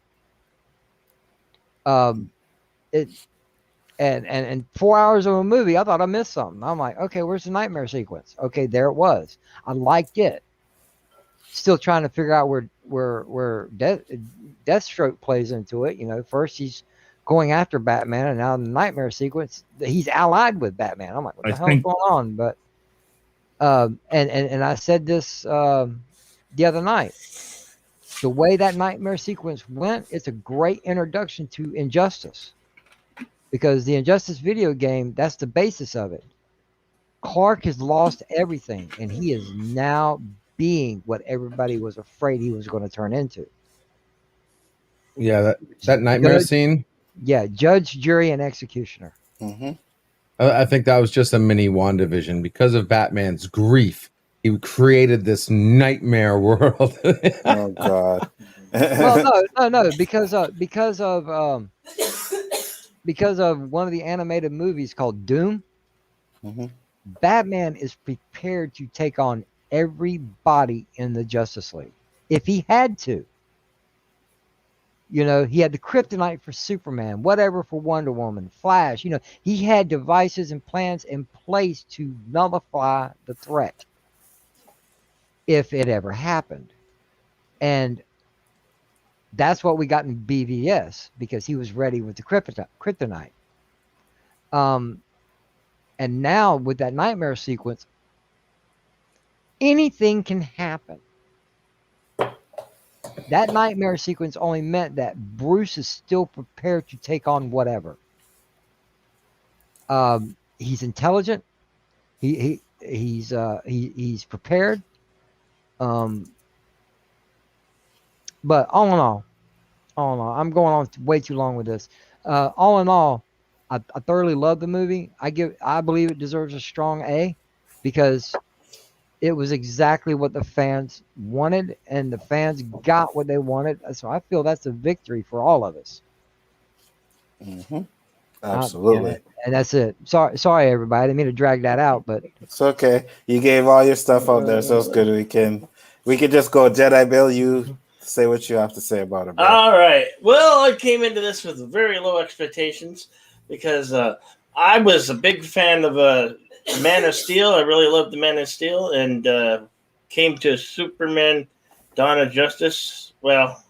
And 4 hours of a movie, I thought I missed something. I'm like, okay, where's the nightmare sequence? Okay, there it was. I liked it. Still trying to figure out where Deathstroke plays into it. You know, first he's going after Batman, and now in the nightmare sequence, he's allied with Batman. I'm like, what the hell's going on? But and I said this the other night. The way that nightmare sequence went, it's a great introduction to Injustice. Because the Injustice video game, that's the basis of it. Clark has lost everything, and he is now being what everybody was afraid he was going to turn into. Yeah, that nightmare scene. Yeah, judge, jury, and executioner. I think that was just a mini WandaVision. Because of Batman's grief, he created this nightmare world. Oh God. Well, no, because of one of the animated movies called Doom, Batman is prepared to take on everybody in the Justice League if he had to. You know, he had the kryptonite for Superman, whatever for Wonder Woman, Flash. You know, he had devices and plans in place to nullify the threat if it ever happened. And that's what we got in BVS, because he was ready with the kryptonite. And now with that nightmare sequence, anything can happen. That nightmare sequence only meant that Bruce is still prepared to take on whatever. He's intelligent. He's prepared. But all in all, I'm going on way too long with this. All in all, I thoroughly love the movie. I believe it deserves a strong A, because it was exactly what the fans wanted, and the fans got what they wanted. So I feel that's a victory for all of us. Absolutely. And that's it. Sorry, everybody. I didn't mean to drag that out, but it's okay. You gave all your stuff out there, so it's good. We can just go. Jedi Bill, you say what you have to say about it, bro. All right. Well, I came into this with very low expectations because I was a big fan of Man of Steel. I really loved the Man of Steel, and came to Superman Dawn of Justice. Well,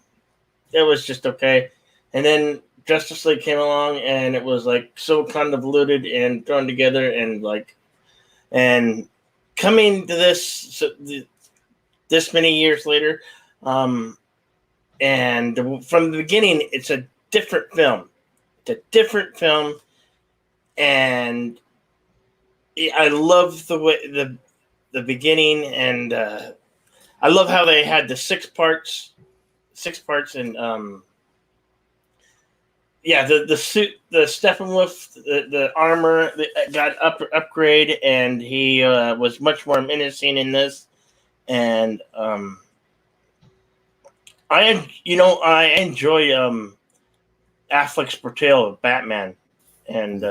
it was just okay. And then Justice League came along, and it was like so convoluted and thrown together, and coming to this this many years later, and from the beginning, it's a different film. And I love the way the beginning, and I love how they had the six parts, and the suit, the Steppenwolf, the armor got upgrade, and he was much more menacing in this, and I enjoy Affleck's portrayal of Batman, and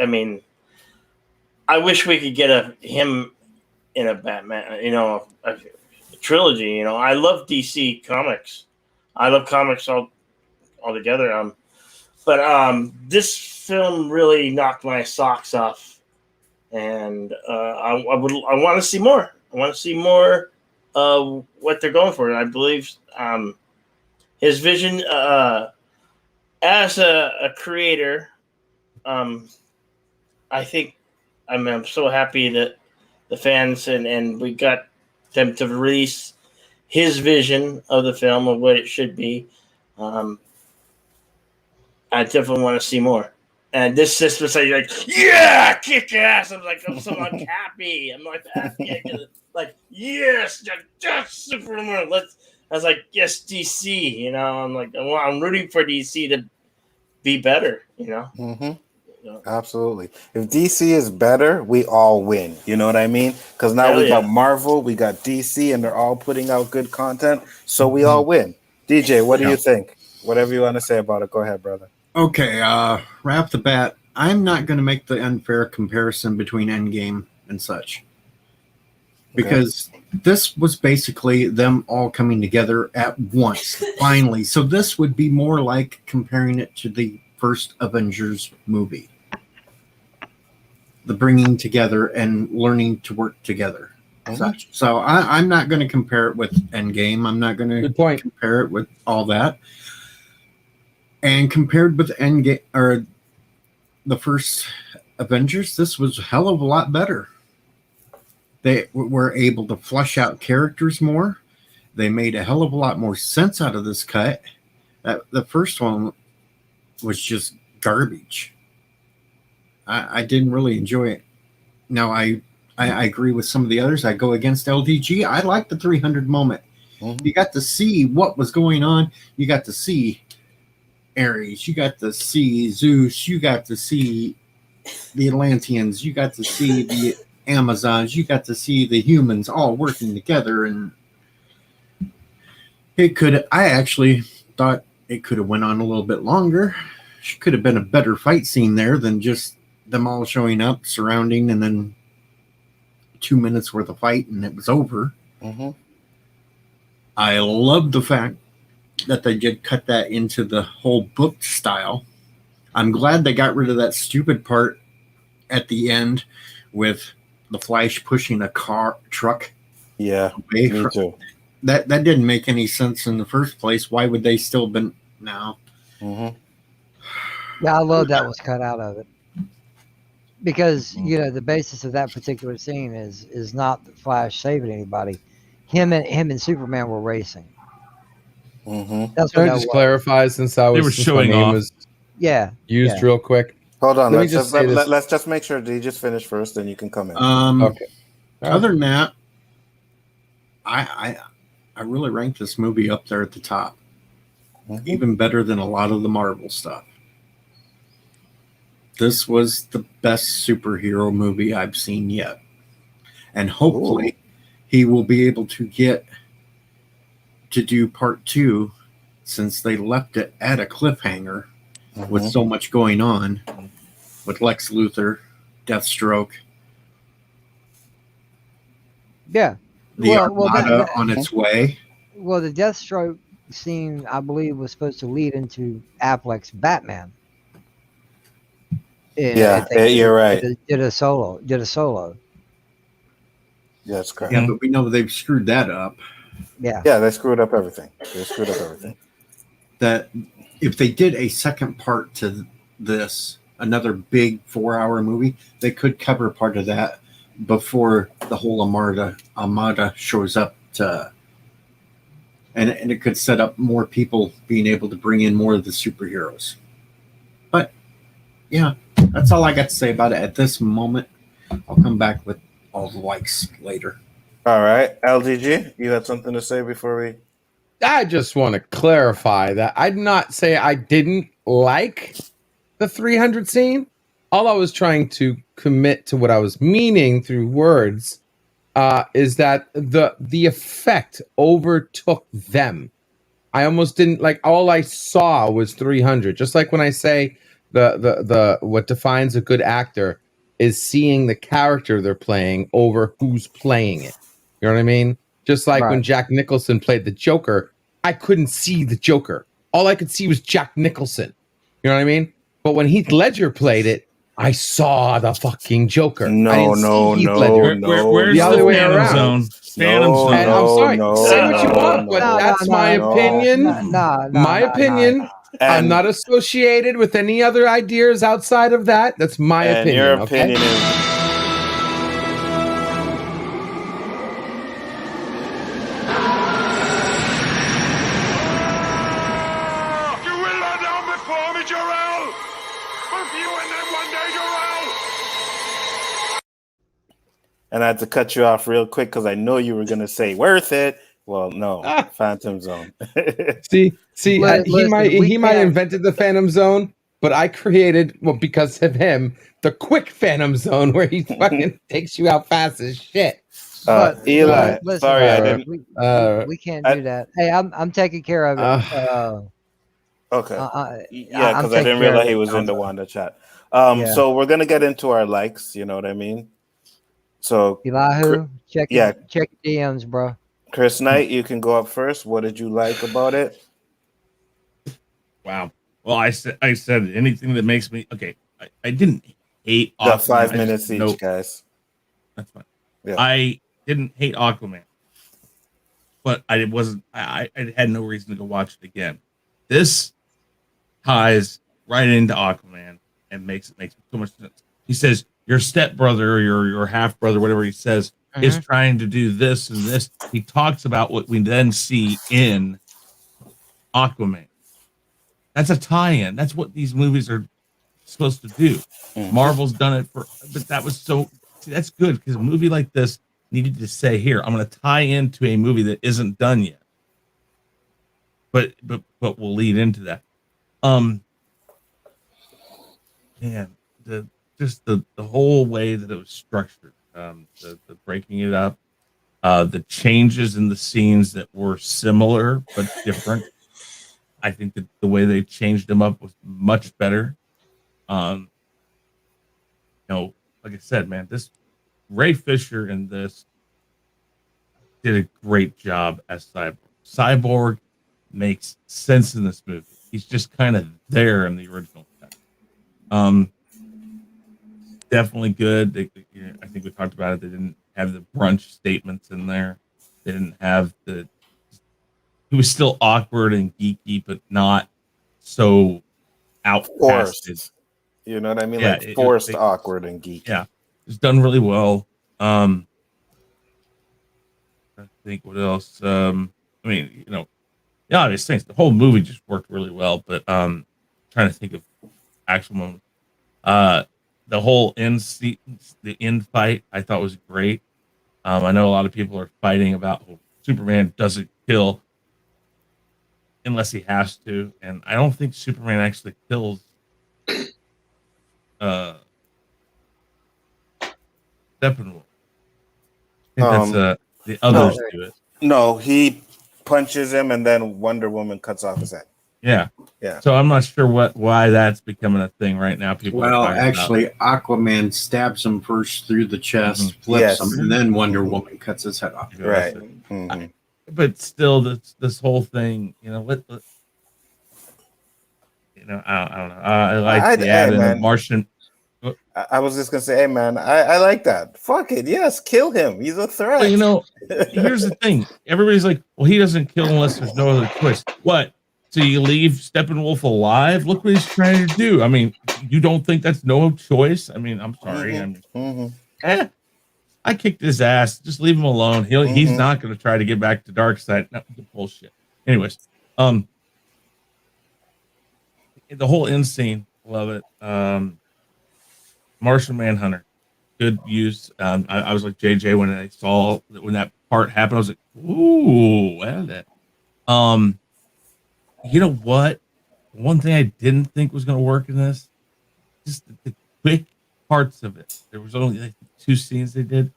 I mean, I wish we could get him in a Batman, a trilogy. I love DC comics. I love comics altogether. But this film really knocked my socks off, and I want to see more. I want to see more of what they're going for. I believe his vision as a creator. I think I'm so happy that the fans and we got them to release his vision of the film of what it should be. I definitely want to see more. And this was like, yeah, kick ass. I'm so happy. I'm like, like, yes, just Superman. I was like, yes, DC. I'm like, I'm rooting for DC to be better. Absolutely. If DC is better, we all win. You know what I mean? Because now Hell we got yeah. Marvel, we got DC, and they're all putting out good content, so we all win. DJ, what do you think? Whatever you want to say about it, go ahead, brother. Okay, right off the bat, I'm not going to make the unfair comparison between Endgame and such. Because this was basically them all coming together at once, finally. So this would be more like comparing it to the first Avengers movie. The bringing together and learning to work together. Such. So I'm not going to compare it with Endgame. I'm not going to compare it with all that. And compared with Endgame or the first Avengers, this was a hell of a lot better. They were able to flesh out characters more. They made a hell of a lot more sense out of this cut. The first one was just garbage. I didn't really enjoy it. Now, I agree with some of the others. I go against LDG. I like the 300 moment. You got to see what was going on. You got to see Ares. You got to see Zeus. You got to see the Atlanteans. You got to see the Amazons. You got to see the humans all working together, and I actually thought it could have went on a little bit longer. Could have been a better fight scene there than just them all showing up, surrounding, and then 2 minutes worth of fight, and it was over. I love the fact that they did cut that into the whole book style. I'm glad they got rid of that stupid part at the end with the Flash pushing a truck. Yeah, me too. That didn't make any sense in the first place. Why would they still been now? Yeah, I love that was cut out of it. Because, the basis of that particular scene is not the Flash saving anybody. Him and Superman were racing. That's Can what I just clarify since They were showing off. was used real quick? Hold on. Let Let's just make sure they just finish first, then you can come in. Okay. Other than that, I really rank this movie up there at the top. Even better than a lot of the Marvel stuff. This was the best superhero movie I've seen yet. And hopefully he will be able to get to do part 2, since they left it at a cliffhanger with so much going on with Lex Luthor, Deathstroke. Yeah. The Armada on its way. Well, the Deathstroke scene, I believe, was supposed to lead into Affleck's Batman. You're right. Did a solo. Yeah, that's correct. Yeah, but we know they've screwed that up. Yeah, they screwed up everything. That if they did a second part to this, another big 4-hour movie, they could cover part of that before the whole Armada shows up and it could set up more people being able to bring in more of the superheroes. But yeah, that's all I got to say about it at this moment. I'll come back with all the likes later. All right, LDG, you had something to say before we... I just want to clarify that I'd not say I didn't like the 300 scene. All I was trying to commit to what I was meaning through words is that the effect overtook them. I almost didn't like. All I saw was 300. Just like when I say the what defines a good actor is seeing the character they're playing over who's playing it. You know what I mean? Just like when Jack Nicholson played the Joker, I couldn't see the Joker. All I could see was Jack Nicholson. You know what I mean? But when Heath Ledger played it, I saw the fucking Joker. No. Where's the other way around? Zone? Phantom Zone. And I'm sorry, say what you want, but that's my opinion. My opinion. I'm not associated with any other ideas outside of that. That's my opinion. Your opinion is... And I had to cut you off real quick because I know you were going to say worth it. Well, no, Phantom Zone. See, he might have invented the Phantom Zone, but I created, well, because of him, the quick Phantom Zone where he fucking takes you out fast as shit. Eli, listen, sorry, I didn't. we can't do that. Hey, I'm taking care of it. Okay. Yeah, I'm because I taking didn't care of realize it, he was in the Alonzo. Wanda chat. Yeah. So we're gonna get into our likes. You know what I mean? So Elihu, check yeah. your DMs, bro. Chris Knight, you can go up first. What did you like about it? Wow. Well, I said anything that makes me okay. I didn't hate The Aquaman. 5 minutes each, guys. That's fine. Yeah. I didn't hate Aquaman, but I had no reason to go watch it again. This ties right into Aquaman and makes so much sense. He says your stepbrother or your half brother, whatever he says, is trying to do this and this. He talks about what we then see in Aquaman. That's a tie-in. That's what these movies are supposed to do. Marvel's done it but that was that's good because a movie like this needed to say, here, I'm going to tie into a movie that isn't done yet. But we'll lead into that. Man, the whole way that it was structured, the breaking it up, the changes in the scenes that were similar but different. I think that the way they changed them up was much better. Like I said, man, this Ray Fisher in this did a great job as Cyborg. Cyborg makes sense in this movie. He's just kind of there in the original cut. Definitely good. I think we talked about it. They didn't have the brunch statements in there. They didn't have he was still awkward and geeky, but not so outcasted. You know what I mean? Yeah, like forced, awkward, and geeky. Yeah, it's done really well. I think what else? I mean, obvious things. The whole movie just worked really well, but trying to think of actual moments. The whole end fight I thought was great. I know a lot of people are fighting about Superman doesn't kill unless he has to, and I don't think Superman actually kills Steppenwolf. I think that's the others do it. No, he punches him, and then Wonder Woman cuts off his head. Yeah. Yeah. So I'm not sure why that's becoming a thing right now. People. Well, actually, Aquaman stabs him first through the chest, flips him, and then Wonder Woman cuts his head off. Right. But still, this whole thing, I don't know. I like the add in the Martian. I was just gonna say, hey man, I like that. Fuck it, yes, kill him. He's a threat. Well, here's the thing. Everybody's like, well, he doesn't kill unless there's no other choice. What? So you leave Steppenwolf alive? Look what he's trying to do. I mean, you don't think that's no choice? I mean, I'm sorry. I kicked his ass. Just leave him alone. He's not going to try to get back to Darkseid. No, bullshit. Anyways, the whole end scene, love it. Martian Manhunter, good use. I was like JJ when I saw when that part happened. I was like, ooh, well, that. You know what? One thing I didn't think was going to work in this, just the quick parts of it. There was only like 2 scenes they did.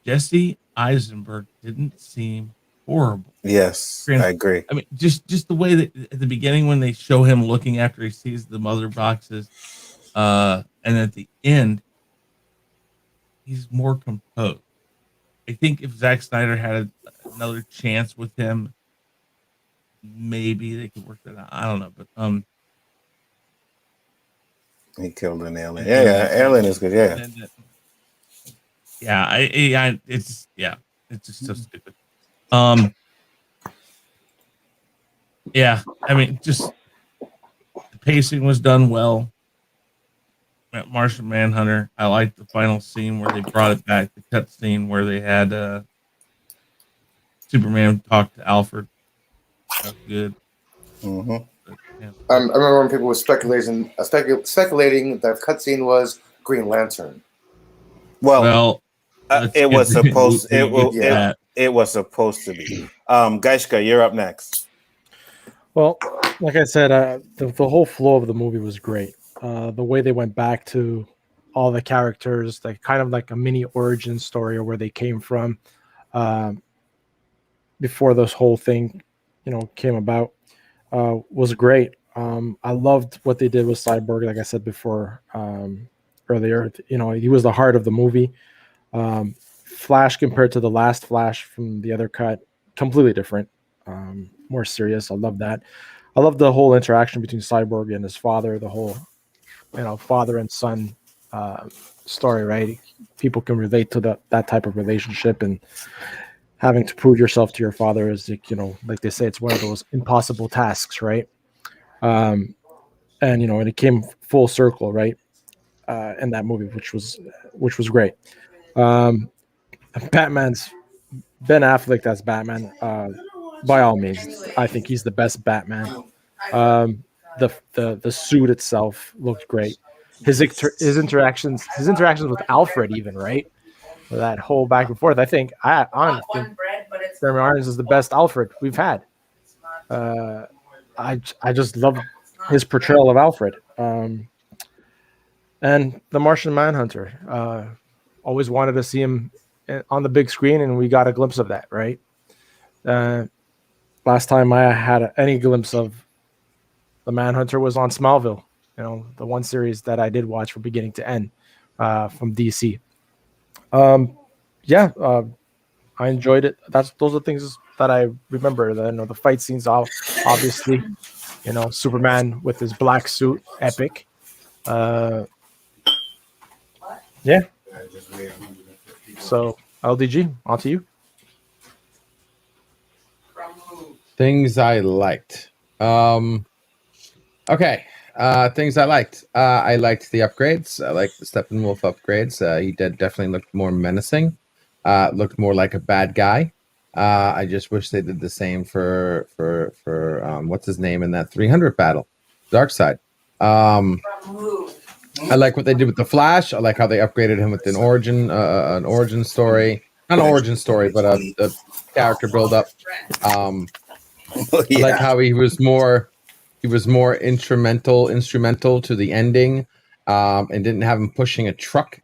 Jesse Eisenberg didn't seem horrible. Yes, I agree. I mean, just the way that at the beginning when they show him looking after he sees the mother boxes, and at the end, he's more composed. I think if Zack Snyder had another chance with him, maybe they could work that out. I don't know, but he killed an alien. Yeah, alien is good. Yeah, it's just so stupid. Yeah, I mean, just the pacing was done well. Martian Manhunter. I liked the final scene where they brought it back. The cut scene where they had Superman talk to Alfred. That's good. Mm-hmm. But, yeah. I remember when people were speculating that the cutscene was Green Lantern. Well, it was supposed. It was supposed to be. Gaishka, you're up next. Well, like I said, the whole flow of the movie was great. The way they went back to all the characters, like kind of like a mini origin story or where they came from before this whole thing, came about, was great. I loved what they did with Cyborg, like I said before earlier. He was the heart of the movie. Flash compared to the last Flash from the other cut, completely different, more serious. I love that. I love the whole interaction between Cyborg and his father, the whole, father and son story, right? People can relate to that type of relationship, and having to prove yourself to your father is, like they say, it's one of those impossible tasks, right? And it came full circle, right? In that movie, which was great. Batman's Ben Affleck, that's Batman. By all means, I think he's the best Batman. The suit itself looked great. His interactions with Alfred, even, right? That whole back and forth. I honestly think Jeremy Irons is the best Alfred we've had. I just love his portrayal of Alfred. And the Martian Manhunter. Always wanted to see him on the big screen, and we got a glimpse of that, right? Last time I had any glimpse of the Manhunter was on Smallville, the one series that I did watch from beginning to end from DC. I enjoyed it. Those are things that I remember. The fight scenes, obviously, Superman with his black suit, epic. Yeah. So LDG, on to you. Things I liked. Okay. Things I liked. I liked the upgrades. I liked the Steppenwolf upgrades. He definitely looked more menacing. Looked more like a bad guy. I just wish they did the same for what's his name in that 300 battle, Darkseid. I like what they did with the Flash. I like how they upgraded him with an origin story. Not an origin story, but a character build up. I like how he was more instrumental to the ending, and didn't have him pushing a truck.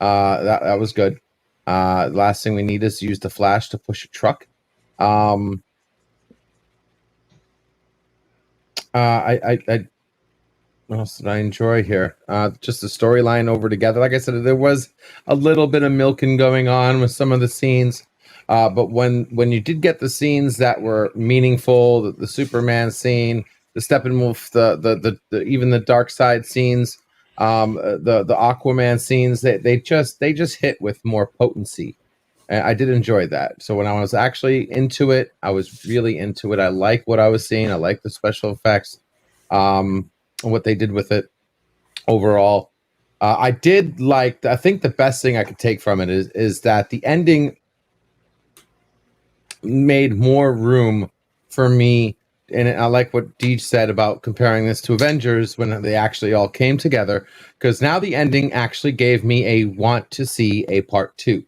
That was good. The last thing we need is to use the Flash to push a truck. What else did I enjoy here? Just the storyline over together. Like I said, there was a little bit of milking going on with some of the scenes. But when you did get the scenes that were meaningful, the Superman scene, the Steppenwolf, the even the Darkseid scenes, the Aquaman scenes, they just hit with more potency. And I did enjoy that. So when I was actually into it, I was really into it. I like what I was seeing. I like the special effects. What they did with it overall. I did like, I think the best thing I could take from it is that the ending made more room for me. And I like what Deej said about comparing this to Avengers when they actually all came together, because now the ending actually gave me a want to see a part 2.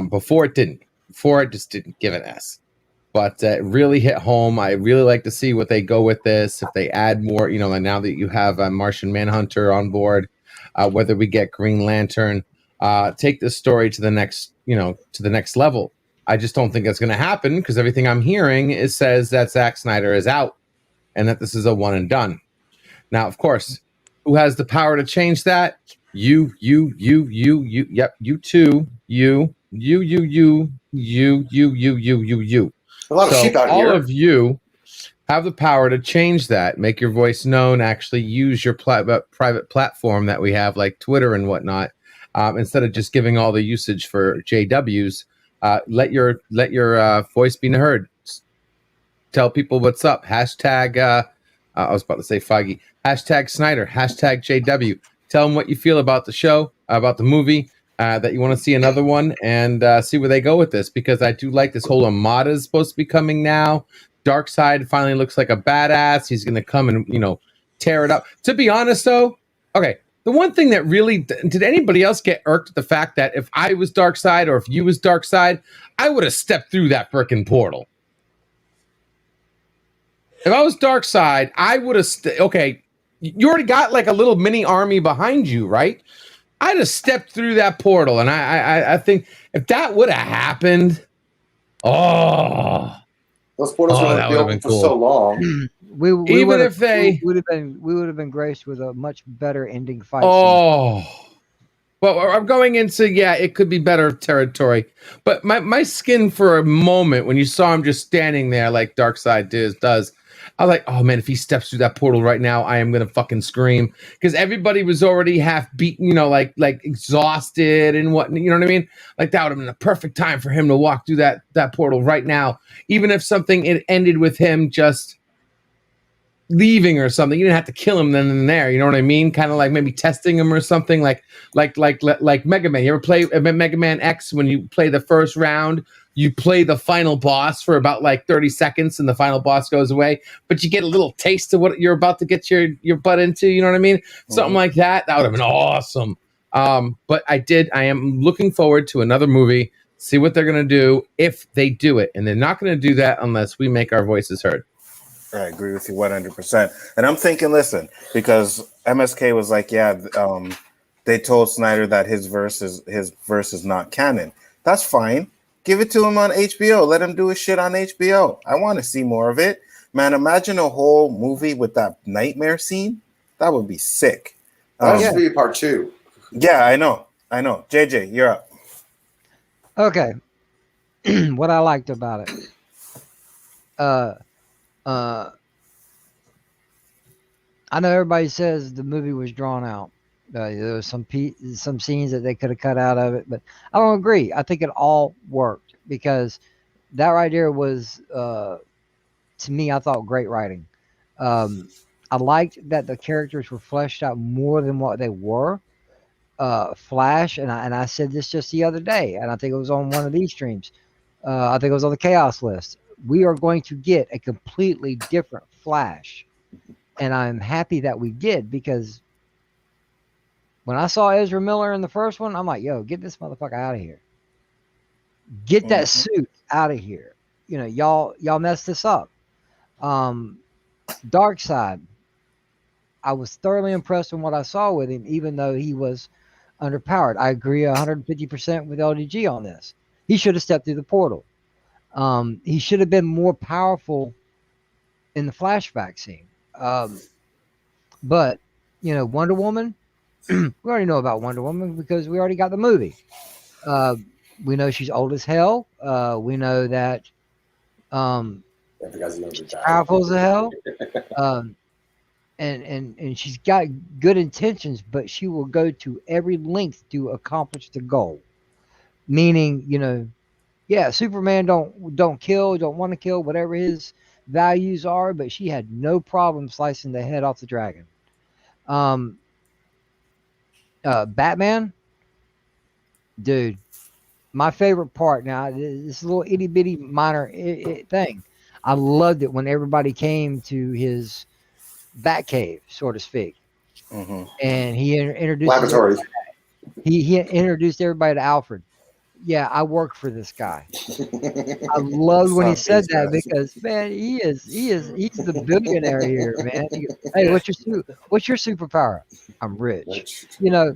Before it didn't. Before it just didn't give an S. But it really hit home. I really like to see what they go with this. If they add more, like now that you have a Martian Manhunter on board, whether we get Green Lantern, take this story to the next level. I just don't think that's going to happen, because everything I'm hearing says that Zack Snyder is out and that this is a one and done. Now, of course, who has the power to change that? You. Yep, you too. You. A lot of sheep out here. All of you have the power to change that, make your voice known, actually use your private platform that we have, like Twitter and whatnot, instead of just giving all the usage for JWs. Let your voice be heard. Tell people what's up. Hashtag, I was about to say Feige. Hashtag Snyder. Hashtag JW. Tell them what you feel about the show, about the movie, that you want to see another one, and see where they go with this, because I do like this whole Armada is supposed to be coming now. Darkseid finally looks like a badass. He's going to come and, tear it up. To be honest, though, okay, the one thing that really, did anybody else get irked at the fact that if I was Darkseid or if you was Darkseid, I would have stepped through that freaking portal? If I was Darkseid, I would have. Okay, you already got like a little mini army behind you, right? I'd have stepped through that portal, and I think if that would have happened, those portals were that would have been for cool. so long. we Even if they would have been graced with a much better ending fight. Well, I'm going into it could be better territory. But my skin for a moment when you saw him just standing there like Darkseid does, I was like, oh man, if he steps through that portal right now, I am gonna fucking scream because everybody was already half beaten, like exhausted and what, you know what I mean? Like that would have been the perfect time for him to walk through that portal right now. Even if it ended with him just leaving or something, you didn't have to kill him then and there. You know what I mean? Kind of like maybe testing him or something, like Mega Man. You ever play Mega Man X? When you play the first round, you play the final boss for about like 30 seconds, and the final boss goes away. But you get a little taste of what you're about to get your butt into. You know what I mean? Something like that. That would have been awesome. But I am looking forward to another movie. See what they're gonna do if they do it, and they're not gonna do that unless we make our voices heard. I agree with you 100%. And I'm thinking, listen, because MSK was like, they told Snyder that his verse is not canon. That's fine. Give it to him on HBO. Let him do his shit on HBO. I want to see more of it. Man, imagine a whole movie with that nightmare scene. That would be sick. That should be part 2. Yeah, I know. JJ, you're up. Okay. What I liked about it. I know everybody says the movie was drawn out. There was some scenes that they could have cut out of it, but I don't agree. I think it all worked because that right there was, to me, I thought great writing. I liked that the characters were fleshed out more than what they were. Flash, and I said this just the other day, and I think it was on one of these streams. I think it was on the Chaos list. We are going to get a completely different Flash. And I'm happy that we did, because when I saw Ezra Miller in the first one, I'm like, yo, get this motherfucker out of here. Get that suit out of here. You know, y'all messed this up. Darkseid, I was thoroughly impressed with what I saw with him, even though he was underpowered. I agree 150% with LDG on this. He should have stepped through the portal. He should have been more powerful in the flashback scene. But, you know, Wonder Woman, we already know about Wonder Woman because we already got the movie. We know she's old as hell. We know that she's powerful as hell. And she's got good intentions, but she will go to every length to accomplish the goal. Meaning, you know, yeah, Superman don't kill, don't want to kill, whatever his values are, but she had no problem slicing the head off the dragon. Batman, dude, my favorite part. Now, this little itty bitty minor thing, I loved it when everybody came to his Batcave, so to speak, and he introduced laboratory. He introduced everybody to Alfred. Yeah, I work for this guy. I loved when he said that because, man, he's the billionaire here, man. Hey, what's your superpower? I'm rich. You know,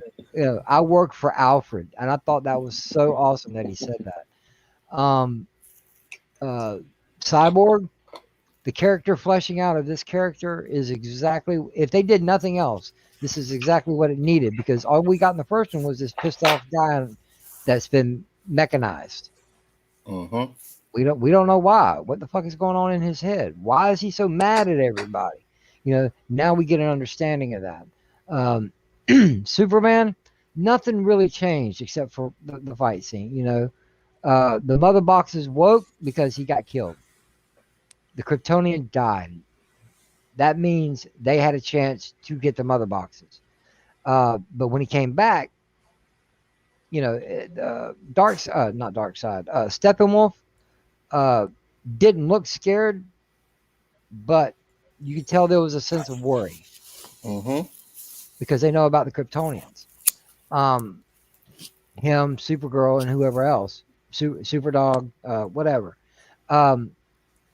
I work for Alfred, and I thought that was so awesome that he said that. Cyborg, the character fleshing out of this character is exactly, if they did nothing else, this is exactly what it needed, because all we got in the first one was this pissed off guy that's been mechanized. We don't know why. What the fuck is going on in his head? Why is he so mad at everybody? You know, now we get an understanding of that. Superman, nothing really changed except for the fight scene. You know, the mother boxes woke because he got killed. The Kryptonian died. That means they had a chance to get the mother boxes. But when he came back, you know, not Darkseid, Steppenwolf didn't look scared, but you could tell there was a sense of worry because they know about the Kryptonians. Him, Supergirl, and whoever else, Superdog, whatever.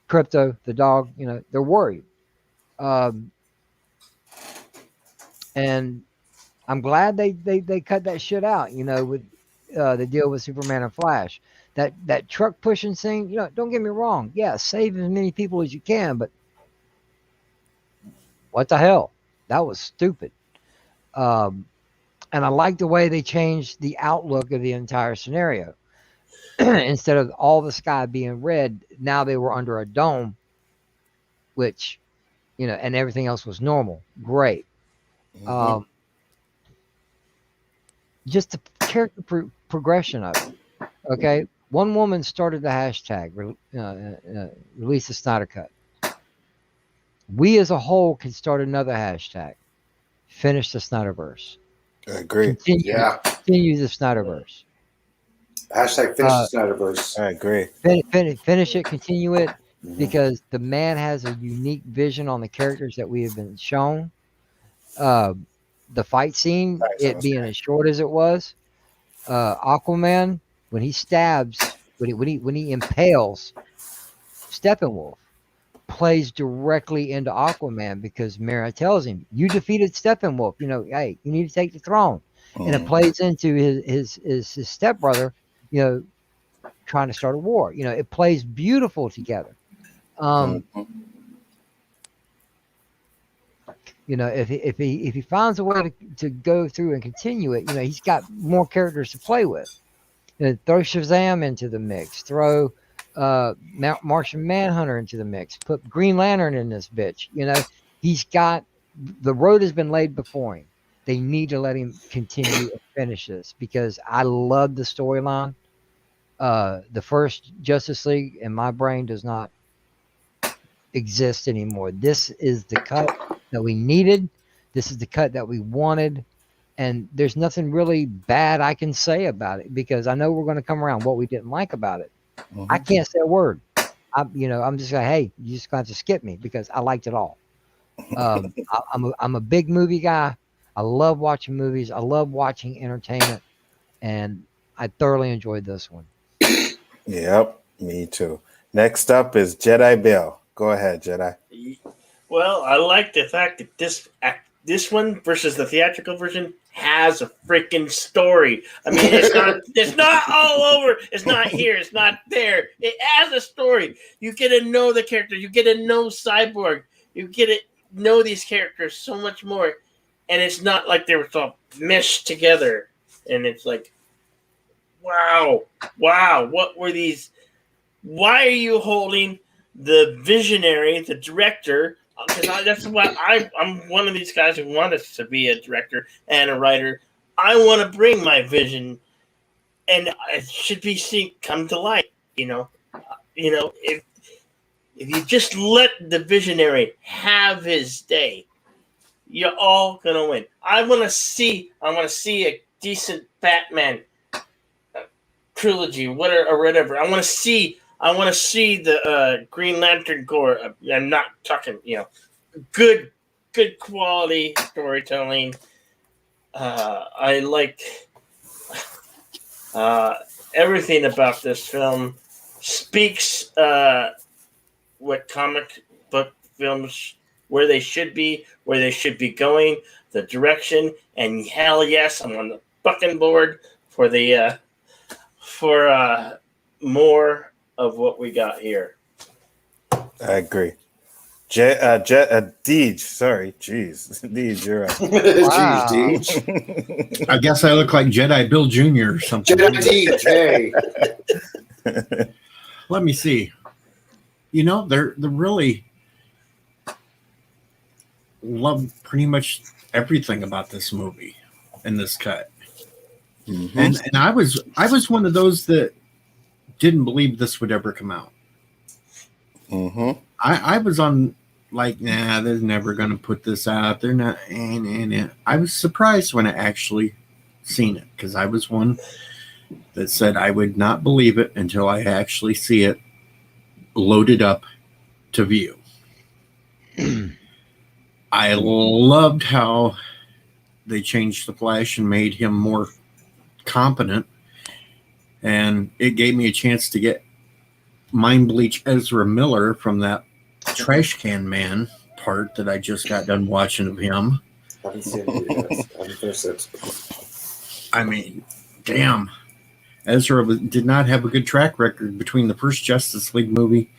Crypto, the dog, they're worried. And I'm glad they cut that shit out, with the deal with Superman and Flash. That truck pushing scene, don't get me wrong. Yeah, save as many people as you can, but what the hell? That was stupid. And I like the way they changed the outlook of the entire scenario. Instead of all the sky being red, now they were under a dome, which, and everything else was normal. Great. Just the character progression of it. Okay. One woman started the hashtag, release the Snyder Cut. We as a whole can start another hashtag, finish the Snyderverse. I agree. Continue the Snyderverse. Hashtag finish the Snyderverse. I agree. Finish it, continue it, because the man has a unique vision on the characters that we have been shown. The fight scene, it being as short as it was, Aquaman, when he stabs, when he impales Steppenwolf, plays directly into Aquaman, because Mera tells him, "You defeated Steppenwolf. Hey, you need to take the throne." And it plays into his stepbrother, trying to start a war. It plays beautiful together. If he finds a way to go through and continue it, he's got more characters to play with. Throw Shazam into the mix. Throw Martian Manhunter into the mix. Put Green Lantern in this bitch. He's got the road has been laid before him. They need to let him continue and finish this, because I love the storyline. The first Justice League in my brain does not exist anymore. This is the cut that we needed. This is the cut that we wanted. And there's nothing really bad I can say about it, because I know we're going to come around what we didn't like about it. I can't say a word. I'm just like, hey, you just got to skip me, because I liked it all. I'm a big movie guy. I love watching movies. I love watching entertainment, and I thoroughly enjoyed this one. Yep, me too. Next up is Jedi Bill. Go ahead, Jedi. Well, I like the fact that this one versus the theatrical version has a freaking story. I mean, it's not all over. It's not here. It's not there. It has a story. You get to know the character. You get to know Cyborg. You get to know these characters so much more. And it's not like they were all meshed together. And it's like, wow, what were these? Why are you holding the visionary, the director? Because that's what I'm one of these guys who wanted to be a director and a writer. I want to bring my vision, and it should be seen come to light. If you just let the visionary have his day, you're all gonna win. I want to see a decent Batman trilogy, whatever. I want to see the Green Lantern Corps. I'm not talking, good quality storytelling. I like everything about this film. Speaks what comic book films, where they should be going, the direction, and hell yes, I'm on the fucking board for the more of what we got here. I agree. Deej, sorry, jeez, Deej, you're up. Wow. Jeez, Deej. I guess I look like Jedi Bill Jr. or something. Jedi Deej, hey. Let me see. They're really love pretty much everything about this movie and this cut. And I was one of those that didn't believe this would ever come out. I was on like, nah, they're never going to put this out. They're not. I was surprised when I actually seen it, because I was one that said I would not believe it until I actually see it loaded up to view. I loved how they changed the Flash and made him more competent, and it gave me a chance to get mind bleach Ezra Miller from that trash can man part that I just got done watching of him. I haven't seen it yet. I haven't finished it. I mean, damn. Ezra did not have a good track record between the first Justice League movie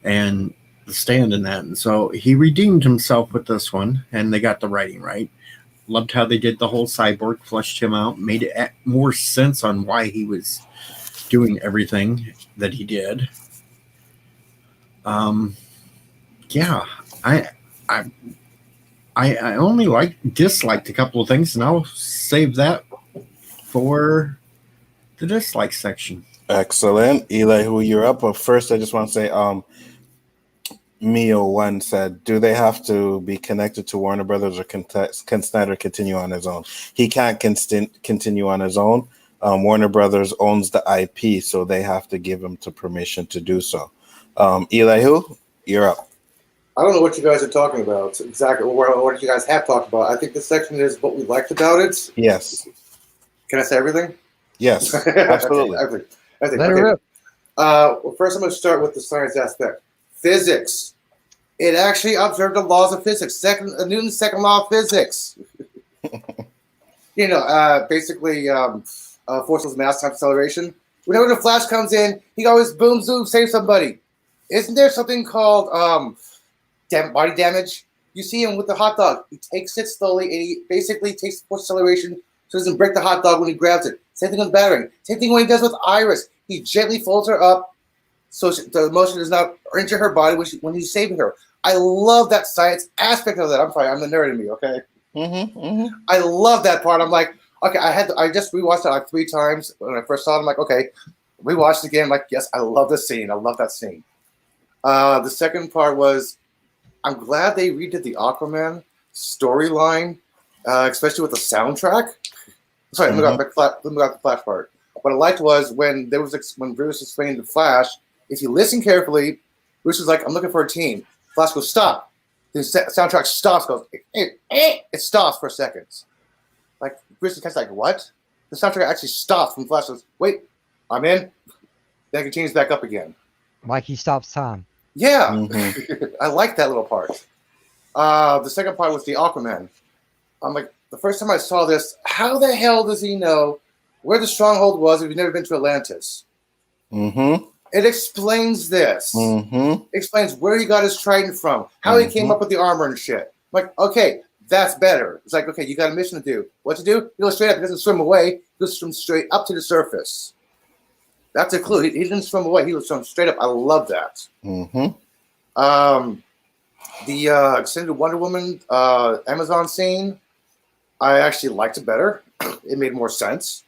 and The Stand in that. And so he redeemed himself with this one, and they got the writing right. Loved how they did the whole cyborg, fleshed him out, made it more sense on why he was doing everything that he did. Yeah, I only disliked a couple of things, and I'll save that for the dislike section. Excellent. Eli, who you're up. But first, I just want to say, Mio1 said, do they have to be connected to Warner Brothers, or can Snyder continue on his own? He can't continue on his own. Warner Brothers owns the IP, so they have to give him permission to do so. Eli, who you're up. I don't know what you guys are talking about exactly, or what you guys have talked about. I think this section is what we liked about it. Yes. Can I say everything? Yes, absolutely. Everything. Let it rip. Well, first I'm going to start with the science aspect. Physics. It actually observed the laws of physics. Newton's second law of physics. Basically, forceless mass times acceleration. Whenever the Flash comes in, he always boom, zoom, save somebody. Isn't there something called body damage? You see him with the hot dog. He takes it slowly, and he basically takes the force acceleration so he doesn't break the hot dog when he grabs it. Same thing with battering. Same thing when he does with Iris. He gently folds her up so the motion does not injure her body when he's saving her. I love that science aspect of that. I'm sorry, I'm the nerd in me, okay? I love that part. I'm like, okay, I just rewatched it like 3 times when I first saw it. I'm like, okay, we watched it again. I'm like, yes, I love this scene. I love that scene. The second part was, I'm glad they redid the Aquaman storyline, especially with the soundtrack. Sorry, let me go back to the Flash part. What I liked was when Bruce was explaining the Flash, if you listen carefully, Bruce was like, I'm looking for a team. Flash goes, stop. The soundtrack stops, goes, it stops for a second. Like, Bruce is kind of like, what? The soundtrack actually stops when Flash goes, wait, I'm in. Then it continues back up again. Like he stops time. Yeah. I like that little part. The second part was the Aquaman. I'm like, the first time I saw this, how the hell does he know where the stronghold was if you've never been to Atlantis? It explains this. It explains where he got his trident from, how he came up with the armor and shit. I'm like, okay, that's better. It's like, okay, you got a mission to do. What to do? He goes straight up. He doesn't swim away. He goes swim straight up to the surface. That's a clue. He didn't swim away. He was swim straight up. I love that. The extended Wonder Woman Amazon scene, I actually liked it better. It made more sense.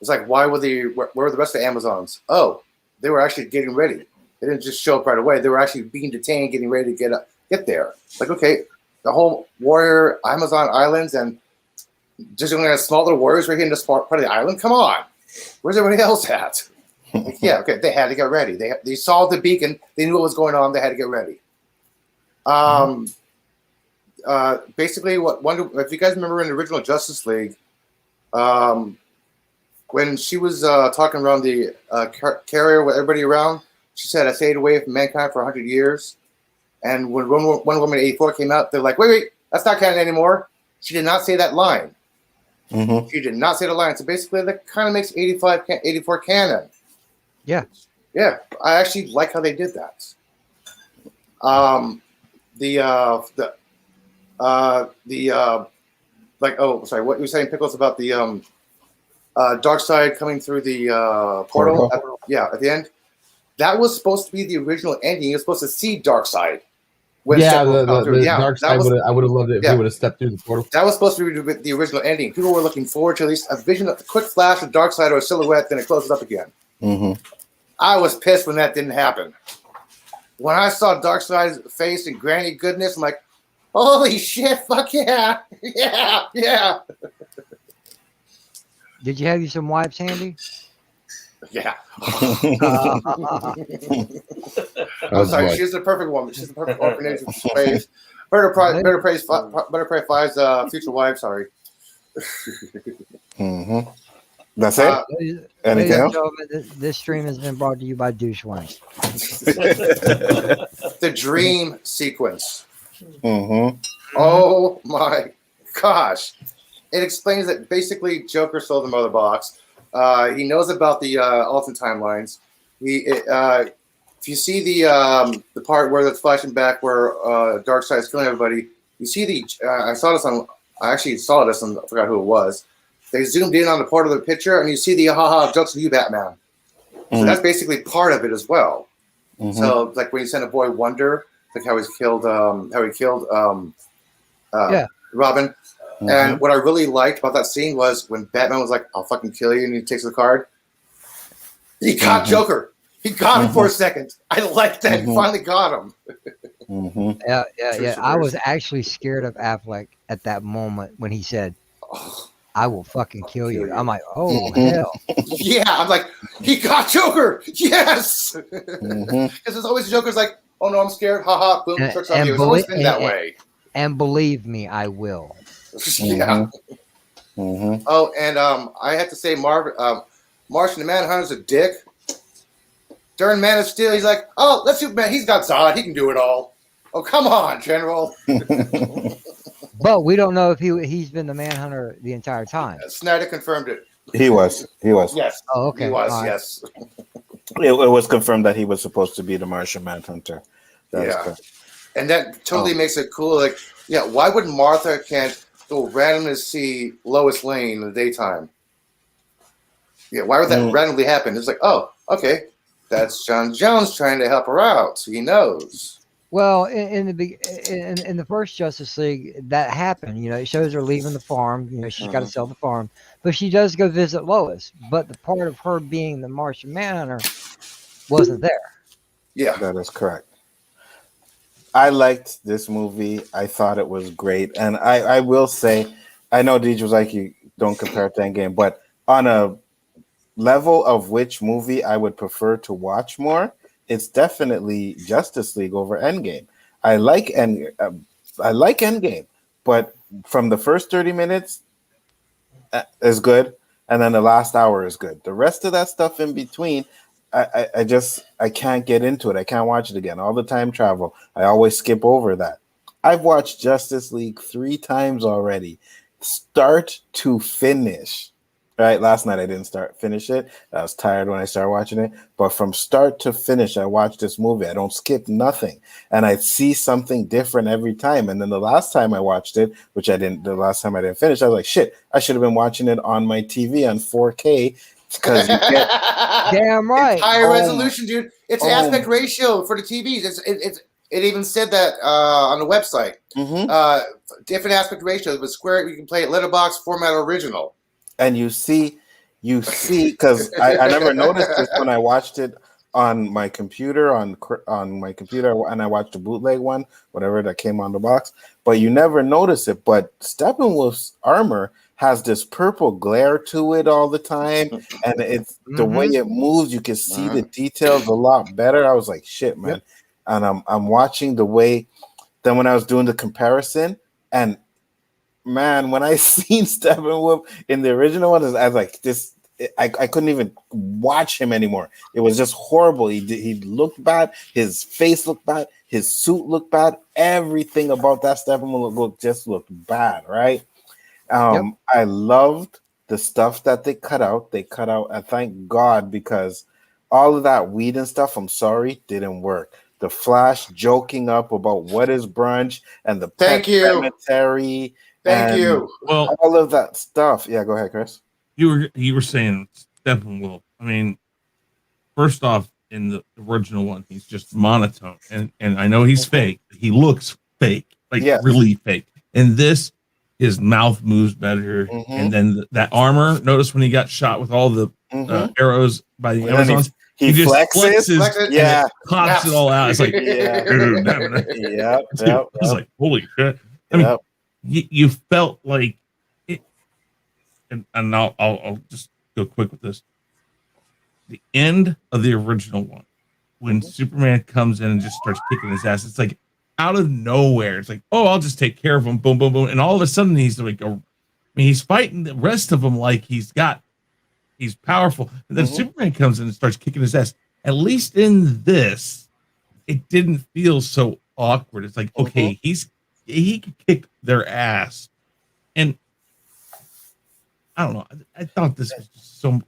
It's like, where were the rest of the Amazons? Oh, they were actually getting ready. They didn't just show up right away. They were actually being detained, getting ready to get there. Like, okay, the whole warrior Amazon islands and just only a small little warriors right here in this part of the island. Come on, where's everybody else at? Like, yeah, okay, they had to get ready. They saw the beacon. They knew what was going on. They had to get ready. Basically, if you guys remember in the original Justice League, when she was talking around the carrier with everybody around, she said, I stayed away from mankind for 100 years. And when Wonder Woman 84 came out, they're like, wait, that's not canon anymore. She did not say that line. She did not say the line. So basically, that kind of makes 84 canon. Yeah. Yeah, I actually like how they did that. Sorry, what you were saying, Pickles, about the Darkseid coming through the portal? At the end. That was supposed to be the original ending. You're supposed to see Darkseid. Yeah, the Darkseid. I would have loved it if he would have stepped through the portal. That was supposed to be the original ending. People were looking forward to at least a quick flash of Darkseid or a silhouette, then it closes up again. I was pissed when that didn't happen. When I saw Darkseid's face and granny goodness, I'm like, holy shit, fuck yeah. Yeah. Did you have you some wipes handy? Yeah. I'm sorry, she's the perfect woman. She's the perfect orphanage of praise. Better praise 5's future wife, sorry. That's it. Anything Ladies and else? gentlemen, this stream has been brought to you by Douche Wings. The dream sequence. Mm-hmm. Oh my gosh. It explains that basically Joker stole the mother box. He knows about the alternate timelines. If you see the part where that's flashing back where Darkseid is killing everybody, you see I actually saw this on, I forgot who it was. They zoomed in on the part of the picture and you see the haha jokes of you, Batman. So that's basically part of it as well. Mm-hmm. So like when you send a boy Wonder, like how he killed Robin. Mm-hmm. And what I really liked about that scene was when Batman was like, I'll fucking kill you, and he takes the card. He got Joker. He got him for a second. I like that. He finally got him. Yeah. I was actually scared of Affleck at that moment when he said, I will fucking kill you. I'm like, oh, hell. Yeah, I'm like, he got Joker. Yes. Because there's always Joker's like, oh no, I'm scared. Haha, boom, tricks on you. It's always been that way. And believe me, I will. Yeah. Oh, and I have to say, Martian the Manhunter's a dick. During Man of Steel, he's like, oh, let's Superman. He's got Zod. He can do it all. Oh, come on, General. But we don't know if he's been the Manhunter the entire time. Snyder confirmed it. He was. Yes. Oh, okay. He was, right. yes. It was confirmed that he was supposed to be the Martian Manhunter. And that totally makes it cool. Like, yeah, why would Martha can't go randomly see Lois Lane in the daytime? Yeah, why would that randomly happen? It's like, oh, okay, that's John Jones trying to help her out, so he knows. Well, in the first Justice League, that happened. You know, it shows her leaving the farm. You know, she's got to sell the farm, but she does go visit Lois. But the part of her being the Martian Manhunter wasn't there. Yeah, that is correct. I liked this movie. I thought it was great, and I will say, I know Deej was like, you don't compare it to Endgame, but on a level of which movie I would prefer to watch more, it's definitely Justice League over Endgame. I like Endgame, but from the first 30 minutes is good, and then the last hour is good. The rest of that stuff in between, I can't get into it. I can't watch it again. All the time travel, I always skip over that. I've watched Justice League 3 times already, start to finish. Right, last night I didn't finish it. I was tired when I started watching it. But from start to finish, I watched this movie. I don't skip nothing, and I see something different every time. And then the last time I watched it, which I didn't, the last time I didn't finish, I was like, shit, I should have been watching it on my TV on 4K because you get damn right, it's higher resolution, dude. It's aspect ratio for the TVs. It even said that on the website. Different aspect ratios, but Square, you can play it letterbox format original. And you see, because I never noticed this when I watched it on my computer, and I watched the bootleg one, whatever that came on the box. But you never notice it. But Steppenwolf's armor has this purple glare to it all the time, and it's the way it moves. You can see the details a lot better. I was like, shit, man. And I'm watching the way. Then when I was doing the comparison, and man, when I seen Steppenwolf in the original one, I was like, this. I couldn't even watch him anymore. It was just horrible. He looked bad. His face looked bad. His suit looked bad. Everything about that Steppenwolf just looked bad, right? I loved the stuff that they cut out. And thank God, because all of that weed and stuff, I'm sorry, didn't work. The Flash joking up about what is brunch and the cemetery. Thank you. Well, all of that stuff. Yeah, go ahead, Chris. You were saying Steppenwolf. I mean, first off, in the original one, he's just monotone, and I know he's fake. He looks fake, really fake. In this, his mouth moves better, and then that armor. Notice when he got shot with all the arrows by the Amazons. He just flexes and pops it all out. It's like, it's like, holy shit. I mean, you felt like it, and I'll just go quick with this. The end of the original one, when Superman comes in and just starts kicking his ass, it's like out of nowhere. It's like, oh, I'll just take care of him. Boom, boom, boom. And all of a sudden he's like, he's fighting the rest of them like he's got he's powerful. And then Mhm. Superman comes in and starts kicking his ass. At least in this, it didn't feel so awkward. It's like, okay, he could kick their ass. And I don't know. I thought this was just so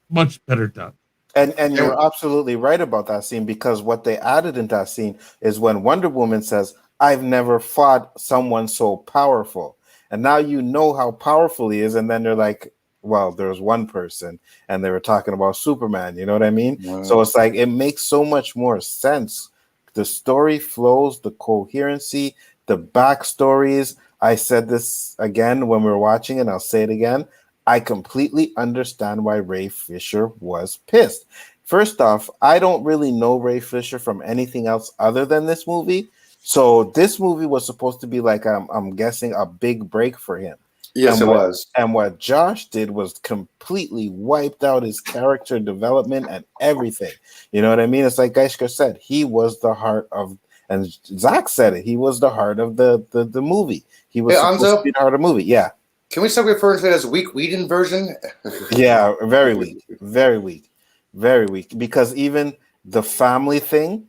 much better done. And you're absolutely right about that scene, because what they added in that scene is when Wonder Woman says, "I've never fought someone so powerful," and now you know how powerful he is, and then they're like, "Well, there's one person," and they were talking about Superman. You know what I mean? Wow. So it's like it makes so much more sense. The story flows, the coherency, the backstories. I said this again when we were watching it, and I'll say it again. I completely understand why Ray Fisher was pissed. First off, I don't really know Ray Fisher from anything else other than this movie. So this movie was supposed to be like, I'm guessing, a big break for him. Yes, And it what- was. And what Josh did was completely wiped out his character development and everything. You know what I mean? It's like Geishka said, he was the heart of, and Zach said it, he was the heart of the movie. He was Hey, supposed Anzo? to be the heart of the movie. Yeah. Can we start referring to it as weak Whedon version? Yeah, very weak, very weak, very weak. Because even the family thing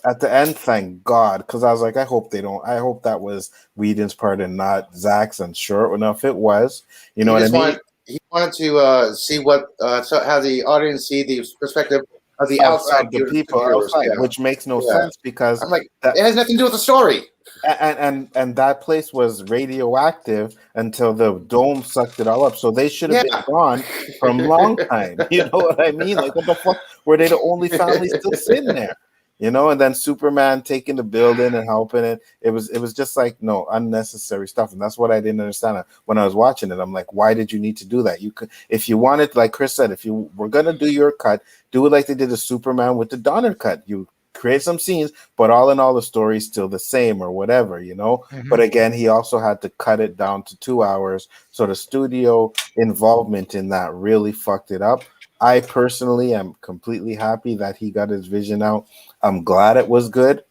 at the end, thank God, because I was like, I hope they don't. I hope that was Whedon's part and not Zach's. And sure enough, it was. You know what I mean? He wanted to see what how the audience see the perspective of the outside Of the people viewers, outside, yeah. which makes no Yeah. sense because I'm like, that, it has nothing to do with the story. and that place was radioactive until the dome sucked it all up. So they should have been gone from long time. You know what I mean? Like, what the fuck? Were they the only family still sitting there? You know, and then Superman taking the building and helping it. It was just like, no, unnecessary stuff. And that's what I didn't understand when I was watching it. I'm like, why did you need to do that? You could, if you wanted, like Chris said, if you were gonna do your cut, do it like they did the Superman with the Donner cut. You create some scenes, but all in all, the story's still the same or whatever, you know. Mhm. But again, he also had to cut it down to 2 hours. So the studio involvement in that really fucked it up. I personally am completely happy that he got his vision out. I'm glad it was good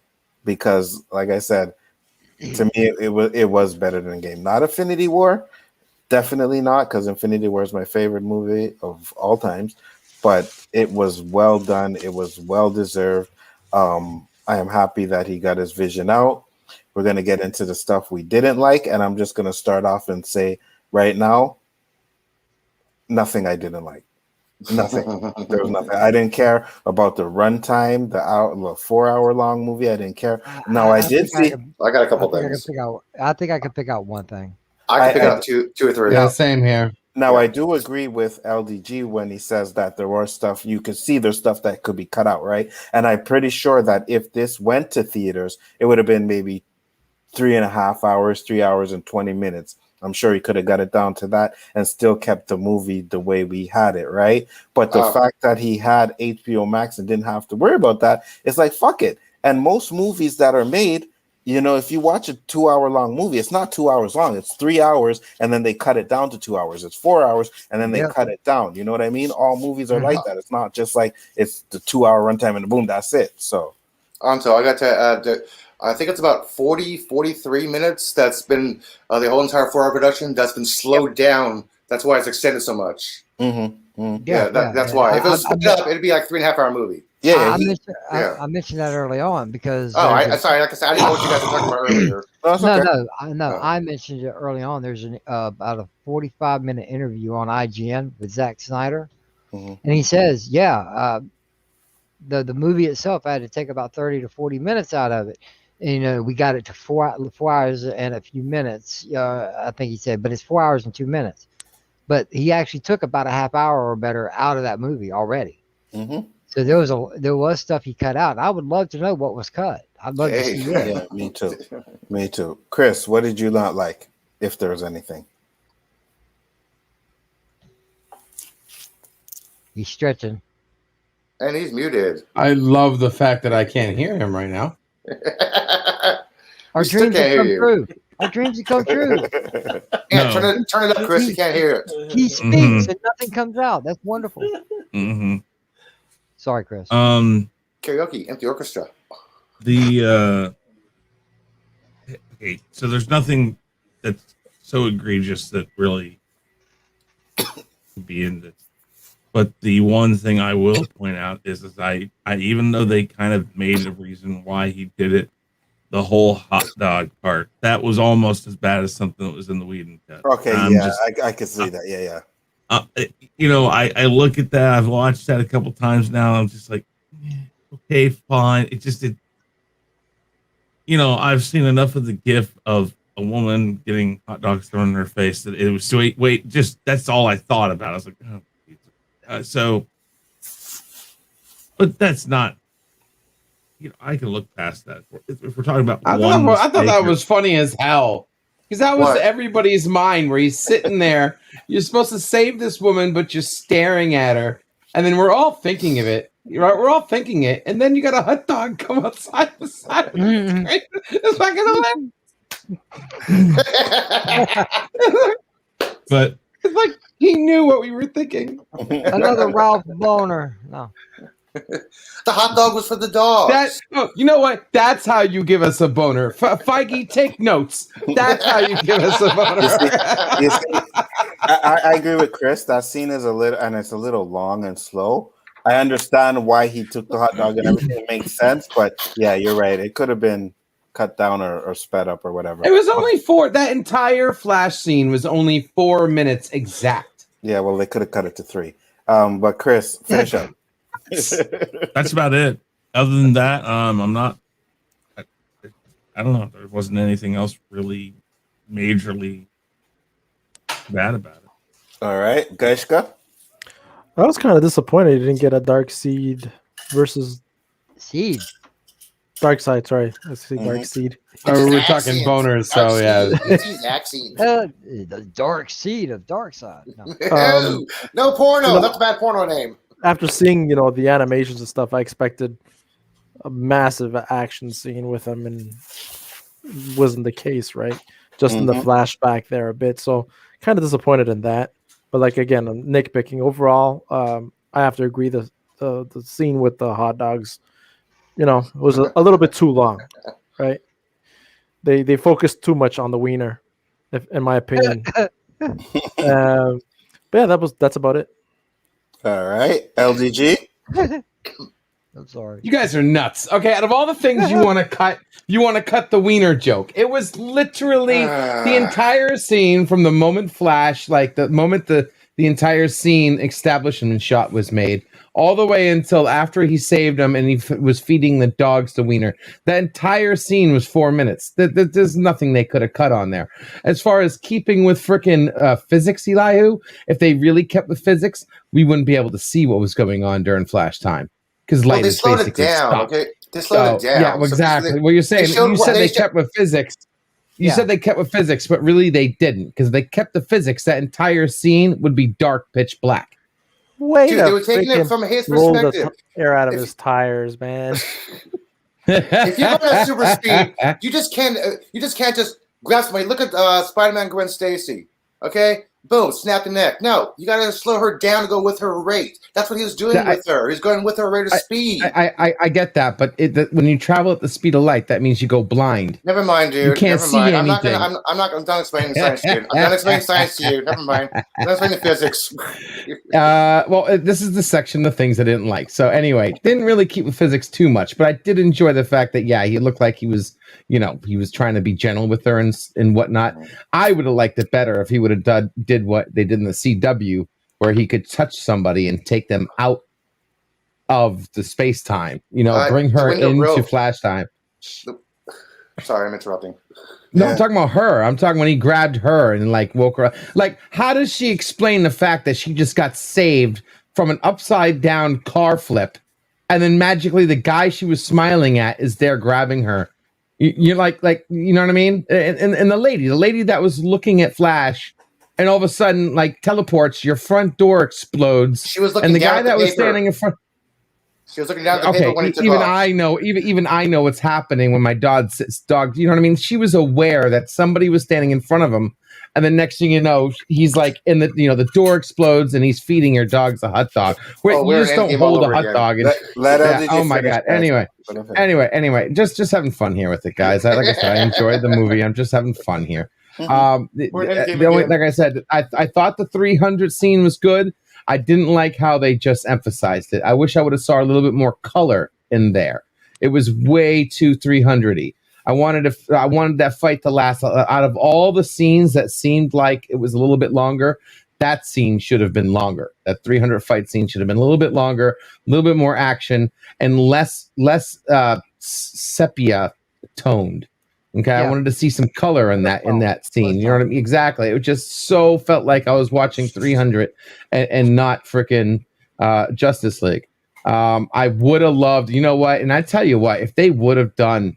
because, like I said, to me it was better than Game. Not Infinity War, definitely not, because Infinity War is my favorite movie of all times. But it was well done. It was well deserved. I am happy that he got his vision out. We're gonna get into the stuff we didn't like, and I'm just gonna start off and say right now, nothing I didn't like. Nothing. There was nothing. I didn't care about the runtime, the 4-hour long movie. I didn't care. Now I did see. I got a couple things. I think I could pick out one thing. I can pick out two or three. Yeah, same here. Now I do agree with LDG when he says that there was stuff you could see. There's stuff that could be cut out, right? And I'm pretty sure that if this went to theaters, it would have been maybe 3.5 hours, 3 hours and 20 minutes. I'm sure he could have got it down to that and still kept the movie the way we had it, right? But the fact that he had HBO Max and didn't have to worry about that, it's like, fuck it. And most movies that are made, you know, if you watch a 2-hour long movie, it's not 2 hours long. It's 3 hours, and then they cut it down to 2 hours. It's 4 hours, and then they cut it down. You know what I mean? All movies are like that. It's not just like it's the 2-hour runtime and boom, that's it. So, so I got to I think it's about 43 minutes. That's been the whole entire 4-hour production. That's been slowed down. That's why it's extended so much. That's why. If it was split up, it'd be like 3.5 hour movie. I mentioned that early on because. Sorry. Like I said, I didn't know what you guys were talking about earlier. No. I mentioned it early on. There's about a 45-minute interview on IGN with Zack Snyder, and he says, the movie itself, I had to take about 30 to 40 minutes out of it. And, you know, we got it to 4 hours and a few minutes. I think he said, but it's 4 hours and 2 minutes. But he actually took about a half hour or better out of that movie already. So there was stuff he cut out. I would love to know what was cut. I'd love to see it. Yeah, me too. Me too. Chris, what did you not like, if there was anything? He's stretching. And he's muted. I love the fact that I can't hear him right now. Our dreams have come true. Our dreams have come true. Yeah, turn it up, Chris. You can't hear it. He speaks and nothing comes out. That's wonderful. Sorry, Chris. Karaoke, empty orchestra. Okay, so there's nothing that's so egregious that really could be in But the one thing I will point out is I even though they kind of made a reason why he did it, the whole hot dog part, that was almost as bad as something that was in the Whedon cut. Okay, I can see that. Yeah. I look at that. I've watched that a couple times now. I'm just like, okay, fine. I've seen enough of the gif of a woman getting hot dogs thrown in her face that it was sweet. Wait, just that's all I thought about. I was like, oh, but that's not. I can look past that. If we're talking about, I thought that was funny as hell. Because that was everybody's mind where he's sitting there. You're supposed to save this woman, but you're staring at her. And then we're all thinking of it. Right? We're all thinking it. And then you got a hot dog come outside the side. It's fucking hilarious. But it's like he knew what we were thinking. Another Ralph Boner. No. The hot dog was for the dog. You know what? That's how you give us a boner. Feige, take notes. That's how you give us a boner. You see, I agree with Chris. That scene is a little long and slow. I understand why he took the hot dog and everything. It makes sense, but yeah, you're right. It could have been cut down or sped up or whatever. It was only that entire Flash scene was only 4 minutes exact. Yeah, well, they could have cut it to 3. But Chris, finish up. That's about it. Other than that, I'm not. I don't know. There wasn't anything else really majorly bad about it. All right, Gaishka. I was kind of disappointed you didn't get a Dark Seed versus Seed. Dark Side. Sorry, I see Dark Seed. Oh, we're talking boners, so yeah. The Dark Seed of Dark Side. No, no porno. That's a bad porno name. After seeing, the animations and stuff, I expected a massive action scene with him, and it wasn't the case, right? Just in the flashback there a bit. So kind of disappointed in that. But like again, I'm nitpicking overall. I have to agree the scene with the hot dogs, was a little bit too long, right? They focused too much on the wiener, in my opinion. But yeah, that's about it. All right, LDG. I'm sorry. You guys are nuts. Okay, out of all the things you want to cut the wiener joke. It was literally the entire scene from the moment Flash, like the moment the entire scene establishment shot was made, all the way until after he saved him and he was feeding the dogs the wiener. That entire scene was 4 minutes. There's nothing they could have cut on there. As far as keeping with frickin' physics, Elihu, if they really kept with physics, we wouldn't be able to see what was going on during Flash time. Because light is basically stopped. Okay, they slowed it down. Yeah, well, exactly. What you're saying, you said they kept with physics. You said they kept with physics, but really they didn't. Because they kept the physics, that entire scene would be dark, pitch black. Wait, dude, they were taking it from his perspective. Air out of his tires, man. If you're going at super speed, you just can't just grab somebody. Look at Spider-Man Gwen Stacy. Okay, boom, snap the neck. No, you got to slow her down to go with her rate. That's what he was doing with her. He's going with her rate of speed. I get that, but when you travel at the speed of light, that means you go blind. Never mind, dude. You can't see anything. I'm done explaining science to you. I'm done explaining science to you. Never mind. I'm done explaining physics. Well, this is the section of things I didn't like. So anyway, didn't really keep with physics too much, but I did enjoy the fact that, he looked like he was, he was trying to be gentle with her and whatnot. I would have liked it better if he would have did what they did in the CW, where he could touch somebody and take them out of the space time, bring her into Flash time. Sorry, I'm interrupting. No, I'm talking about her. I'm talking when he grabbed her and woke her up. How does she explain the fact that she just got saved from an upside down car flip, and then magically the guy she was smiling at is there grabbing her? You're like, you know what I mean? And the lady that was looking at Flash, and all of a sudden, teleports, your front door explodes. She was looking and the down guy at the that was paper. standing in front. She was looking down at the paper when he took even off. I know, even I know what's happening when my dog sits. You know what I mean? She was aware that somebody was standing in front of him, and the next thing you know, he's in the the door explodes, and he's feeding your dogs a hot dog. Wait, you just don't hold a hot dog. Oh my god! Anyway, just having fun here with it, guys. Like I said, I enjoyed the movie. I'm just having fun here. The only, like I said, I thought the 300 scene was good. I didn't like how they just emphasized it. I wish I would have saw a little bit more color in there. It was way too 300-y. I wanted that fight to last. Out of all the scenes that seemed like it was a little bit longer, that scene should have been longer. That 300 fight scene should have been a little bit longer, a little bit more action, and less sepia toned. Okay, I wanted to see some color in that scene. You know what I mean? Exactly. It just so felt like I was watching 300 and not freaking Justice League. I would have loved, you know what? And I tell you what, if they would have done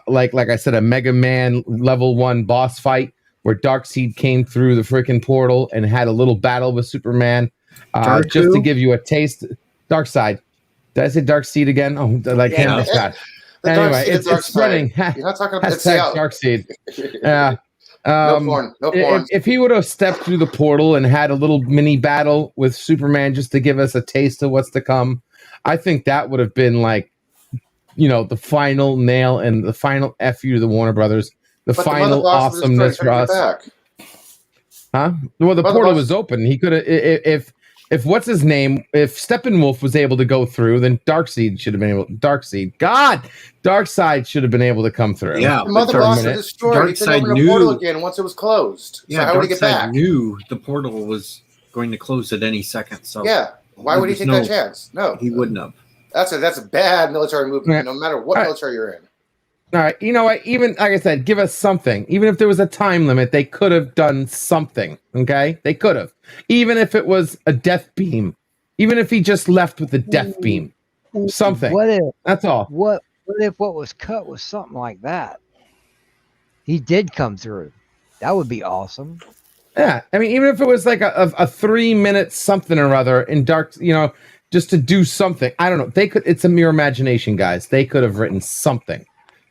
like I said, a Mega Man level 1 boss fight where Darkseid came through the freaking portal and had a little battle with Superman, just to give you a taste. Darkseid. Did I say Darkseid again? Oh, like him. It's bad. Anyway, it's running. You're not talking about Darkseid. Yeah. No porn. If he would have stepped through the portal and had a little mini battle with Superman just to give us a taste of what's to come, I think that would have been like, the final nail and the final FU to the Warner Brothers, the final awesomeness for us. Huh? Well, the portal was open. He could have, if what's his name, if Steppenwolf was able to go through, then Darkseid should have been able. Darkseid should have been able to come through. Yeah, the mother boss was destroyed. He couldn't open the portal again once it was closed. Yeah, so how would he get back? Darkseid knew the portal was going to close at any second. So yeah, why would he take that chance? No, he wouldn't have. That's a bad military move. Yeah. No matter what military you're in. All right, you know what? Even like I said, give us something. Even if there was a time limit, they could have done something. Okay, they could have. Even if it was a death beam. Even if he just left with a death beam. Something. What if? That's all. What if what was cut was something like that? He did come through. That would be awesome. Yeah, I mean, even if it was like a 3-minute something or other in dark, just to do something. I don't know. They could. It's a mere imagination, guys. They could have written something.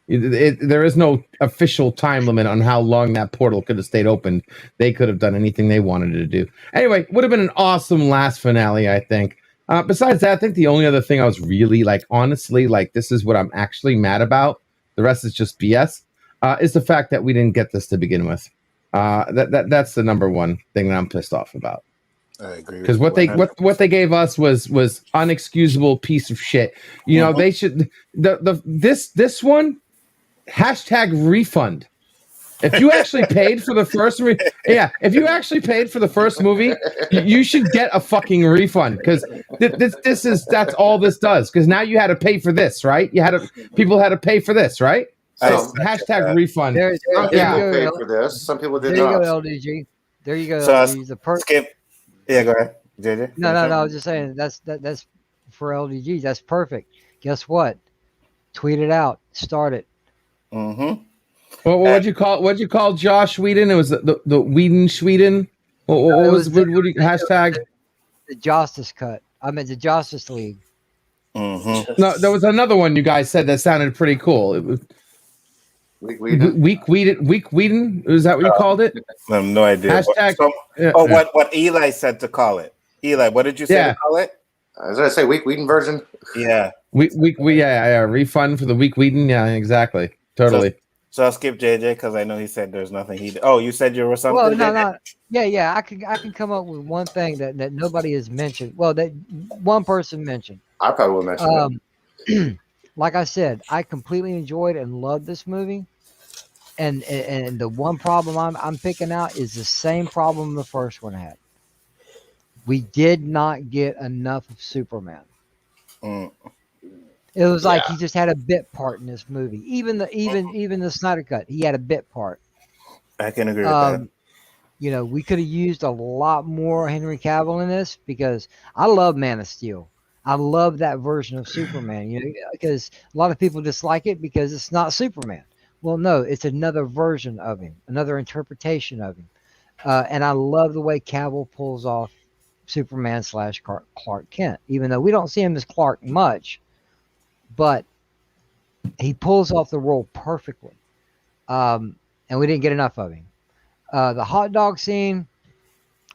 There is no official time limit on how long that portal could have stayed open. They could have done anything they wanted to do. Anyway, would have been an awesome last finale, I think. Besides that, I think the only other thing I was really honestly, this is what I'm actually mad about. The rest is just BS. Is the fact that we didn't get this to begin with. That's the number one thing that I'm pissed off about. I agree. Because what they gave us was unexcusable piece of shit. They should this one. #refund. If you actually paid for the first if you actually paid for the first movie, you should get a fucking refund, because that's all this does. Because now you had to pay for this, right? People had to pay for this, right? So #refund. Some people paid for this. Some people did not. There you go, LDG. There you go. So skip. Yeah, go ahead, JJ. No. I was just saying that's for LDG. That's perfect. Guess what? Tweet it out. Start it. Mm-hmm. Well, what'd you call Josh Whedon? It was the Whedon Sweden. What was hashtag? The Justice Cut. I meant the Justice League. Mm-hmm. No, there was another one you guys said that sounded pretty cool. It was Weak Whedon. Is that what you called it? I have no idea. Hashtag. What Eli said to call it. Eli, what did you say to call it? I was gonna say Weak Whedon version. Yeah. Refund for the Weak Whedon. Yeah, exactly. Totally. So I'll skip JJ because I know he said there's nothing he did. Oh, you said you were something. Well, no. Yeah. I can come up with one thing that nobody has mentioned. Well, that one person mentioned. I probably will mention it. Like I said, I completely enjoyed and loved this movie. And the one problem I'm picking out is the same problem the first one had. We did not get enough of Superman. It was like he just had a bit part in this movie. Even the Snyder Cut, he had a bit part. I can agree with that. We could have used a lot more Henry Cavill in this, because I love Man of Steel. I love that version of Superman, because a lot of people dislike it because it's not Superman. Well, no, it's another version of him, another interpretation of him. And I love the way Cavill pulls off Superman / Clark Kent, even though we don't see him as Clark much. But he pulls off the role perfectly. And we didn't get enough of him. The hot dog scene,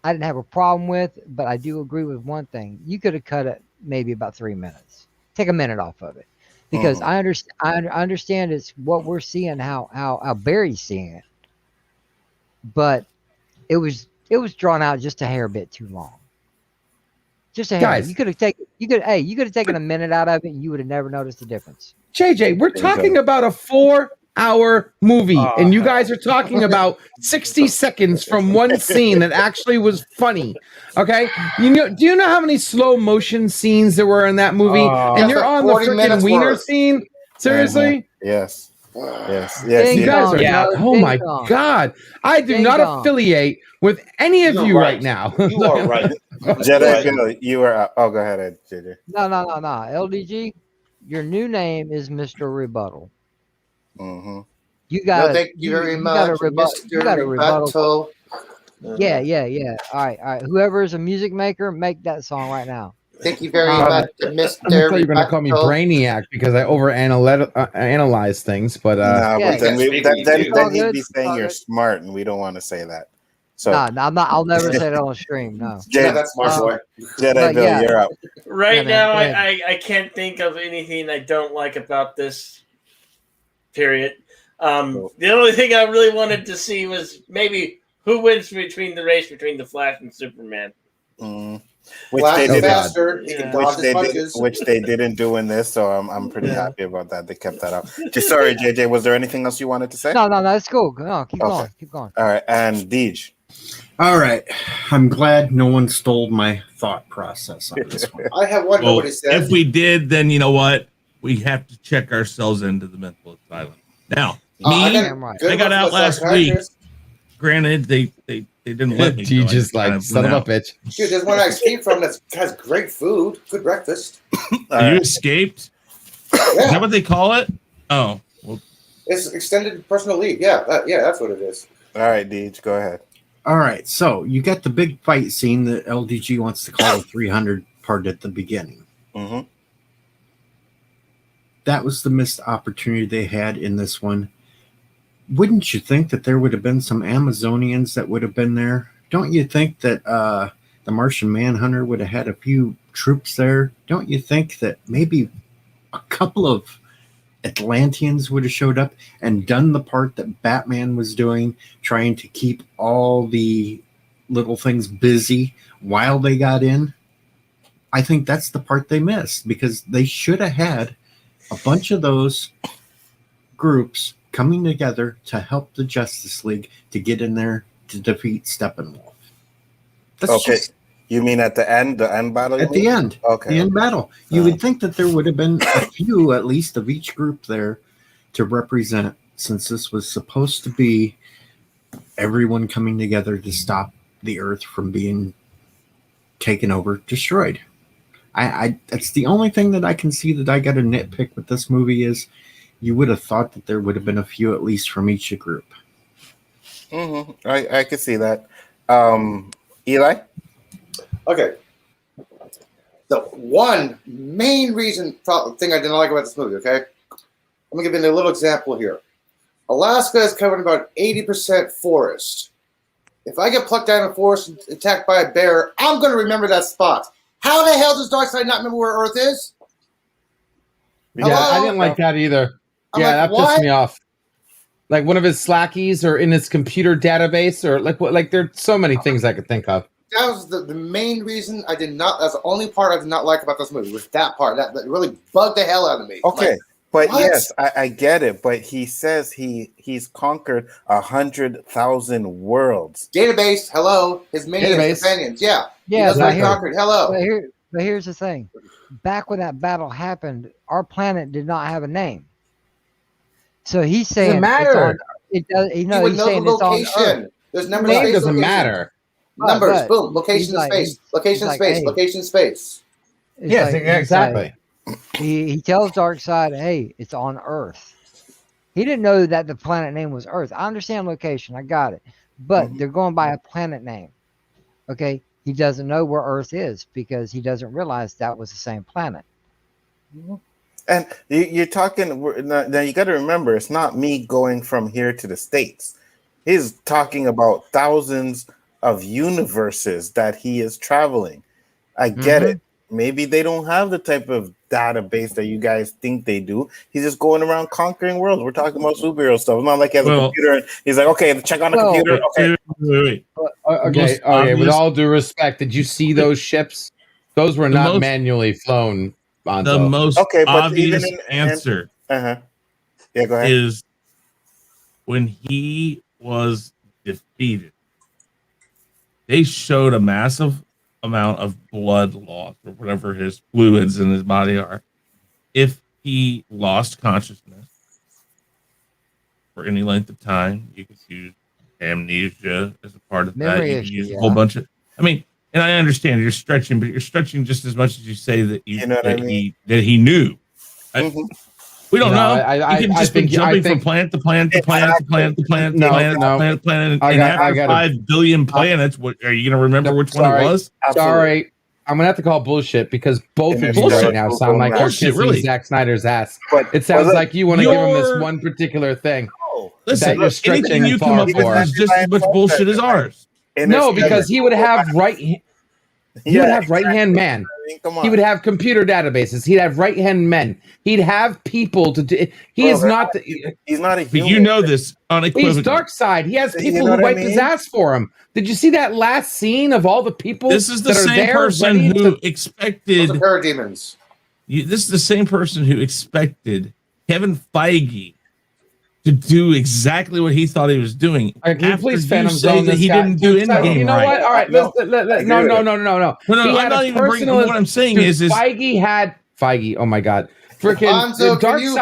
I didn't have a problem with, but I do agree with one thing. You could have cut it maybe about 3 minutes. Take a minute off of it. Because I understand it's what we're seeing, how Barry's seeing it. But it was drawn out just a hair bit too long. Just a hair. Guys. You could have taken a minute out of it, and you would have never noticed the difference. JJ, we're talking about a 4-hour movie, and you guys are talking about 60 seconds from one scene that actually was funny. Okay, do you know how many slow motion scenes there were in that movie? And you're on the 40 freaking minutes wiener worth. scene? Seriously? Yes. Ding You guys are dong, not. bro. Oh Ding my dong. God! I do Ding not dong. affiliate with any of You're you right. right now. You are right. Jedi Bill, you were. Oh, go ahead, JJ. No. LDG, your new name is Mr. Rebuttal. Mm-hmm. You got No, thank you very much, got a rebuttal. You got a Mr. rebuttal. Rebuttal. Yeah. All right. Whoever is a music maker, make that song right now. Thank you very Um, much, I Mr. thought you were going to call me Rebuttal. Brainiac because I analyze things, but No, Yeah, but then, yeah, then it's all he'd good. be It's saying all you're good. smart, and we don't want to say that. So, No, I'm not. I'll never say that on stream. No. Yeah, that's smart boy. Jedi but Bill, yeah. you're up. Right Yeah, man, now, go ahead. I can't think of anything I don't like about this period. The only thing I really wanted to see was maybe who wins between the race between the Flash and Superman. Mm. Which Flash they is didn't. faster. He can Yeah. dodge Which his they, punches. which they didn't do in this, so I'm pretty happy about that. They kept that out. Just sorry, JJ. Was there anything else you wanted to say? No, it's cool. No, keep Okay. going. All right, and Deej. All right. I'm glad no one stole my thought process on this one. I have one. Well, Nobody said. if we did, then you know what? We have to check ourselves into the mental asylum. Now, I me, got right. good I got ones out with last psychiatrists. granted, they didn't let me. you go. I just like kind of son went of out. a bitch. Dude, there's one I escaped from that has great food, good breakfast. You escaped? Is that Yeah, what they call it? Oh, well, it's extended personal leave. Yeah, that's what it is. All right, Deej, go ahead. All right. So you got the big fight scene that LDG wants to call the 300 part at the beginning. Mm-hmm. That was the missed opportunity they had in this one. Wouldn't you think that there would have been some Amazonians that would have been there? Don't you think that the Martian Manhunter would have had a few troops there? Don't you think that maybe a couple of Atlanteans would have showed up and done the part that Batman was doing, trying to keep all the little things busy while they got in? I think that's the part they missed, because they should have had a bunch of those groups coming together to help the Justice League to get in there to defeat Steppenwolf. That's Okay. just You mean at the end battle? you at the mean? end. Okay. The end battle. You would think that there would have been a few, at least, of each group there to represent, since this was supposed to be everyone coming together to stop the Earth from being taken over, destroyed. I that's the only thing that I can see that I got to nitpick with this movie is you would have thought that there would have been a few at least from each group. Mm-hmm. I could see that. Eli? Okay. The one main thing I didn't like about this movie, okay? I'm going to give you a little example here. Alaska is covered in about 80% forest. If I get plucked out of a forest and attacked by a bear, I'm going to remember that spot. How the hell does Darkseid not remember where Earth is? Yeah, Hello? I didn't like that either. I'm Yeah, like, that what? pissed me off. Like one of his slackies or in his computer database or like there's so many things I could think of. That was the main reason I did not. That's the only part I did not like about this movie. Was that part that really bugged the hell out of me. Okay. Like, But what? yes, I get it. But he says he's conquered 100,000 worlds. database. Hello, his minions, Database. companions. Yeah, Yeah, that's what he exactly. conquered. Hello. But here's the thing. Back when that battle happened, our planet did not have a name. So he's saying matter. It does. You would He's know saying the it's on Earth. location. There's numbers. Name space, doesn't location. matter. Numbers. But Boom. Location, he's like- space. Location, he's like, space. hey. Location, space. It's Yes, like- exactly. He tells Darkseid, "Hey, it's on Earth." He didn't know that the planet name was Earth. I understand location. I got it, but they're going by a planet name. Okay, he doesn't know where Earth is because he doesn't realize that was the same planet. And you're talking now. You got to remember, it's not me going from here to the States. He's talking about thousands of universes that he is traveling. I get it. Maybe they don't have the type of database that you guys think they do. He's just going around conquering worlds. We're talking about superhero stuff. It's not like he has a computer and he's like, okay, check on the computer. Okay. Wait. Okay. With all due respect, did you see those ships? Those were The not most- manually flown. Bonzo. The most Okay, but obvious even answer Yeah, go ahead. is when he was defeated, they showed a massive amount of blood loss or whatever his fluids in his body are. If he lost consciousness for any length of time, you could use amnesia as a part of Memory that. You could issue, use a yeah. whole bunch of. I mean, and I understand you're stretching, but you're stretching just as much as you say that You know what I mean? he knew. Mhm. We don't No, know. I He can just be jumping from planet to planet to planet to planet to planet to No, planet to no. planet to planet. I And got- I after gotta- 5 billion planets, what are you going to remember No, which one sorry. it was? Sorry, I'm gonna have to call bullshit because both of you Bullshit. right now sound like you're Bullshit, kissing really. Zack Snyder's ass. But It sounds look, like you want to give him this you're- one particular thing. Listen, that you're stretching anything you come far up with for. is just as much bullshit as ours. No, because he would have he would have right hand man. Come on. He would have computer databases. He'd have right hand men. He'd have people to do. He is not. He's not a But human. you know this unequivocally. He's dark side. He has You people know who what I wipe his mean? ass for him. Did you see that last scene of all the people? This is the that are same there person ready who to- expected. Those are parademons. This is the same person who expected Kevin Feige to do exactly what he thought he was doing. All right, can you after please you Phantom say Zone that this he guy? didn't do Dude, Endgame you know right. what? All right, No, no. No, He I'm had not a even bringing. personal- What I'm saying Dude, is Feige had Feige. Oh my god, freaking Bonzo, can Dark you-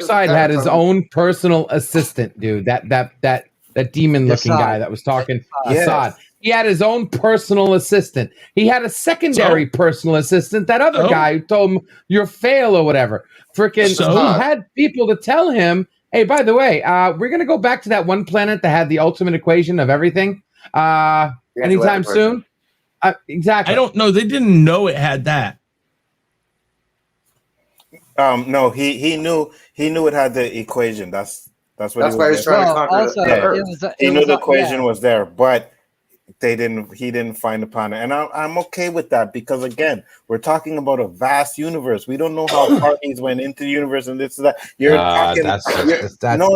Side had his own personal assistant, dude. That demon looking Assad. guy that was talking. Yes. Assad. He had his own personal assistant. He had a secondary personal assistant. That other So? guy who told him you're fail or whatever. Freaking, So? he had people to tell him, hey, by the way, we're gonna go back to that one planet that had the ultimate equation of everything. Anytime soon. Exactly. I don't know. They didn't know it had that. No, he knew it had the equation. That's what That's he why was he's there. trying to Well, conquer also, the Earth. He knew the equation yeah. was there, but he didn't find the planet. And I'm okay with that because again, we're talking about a vast universe. We don't know how parties went into the universe and this and that. You're talking. that's No.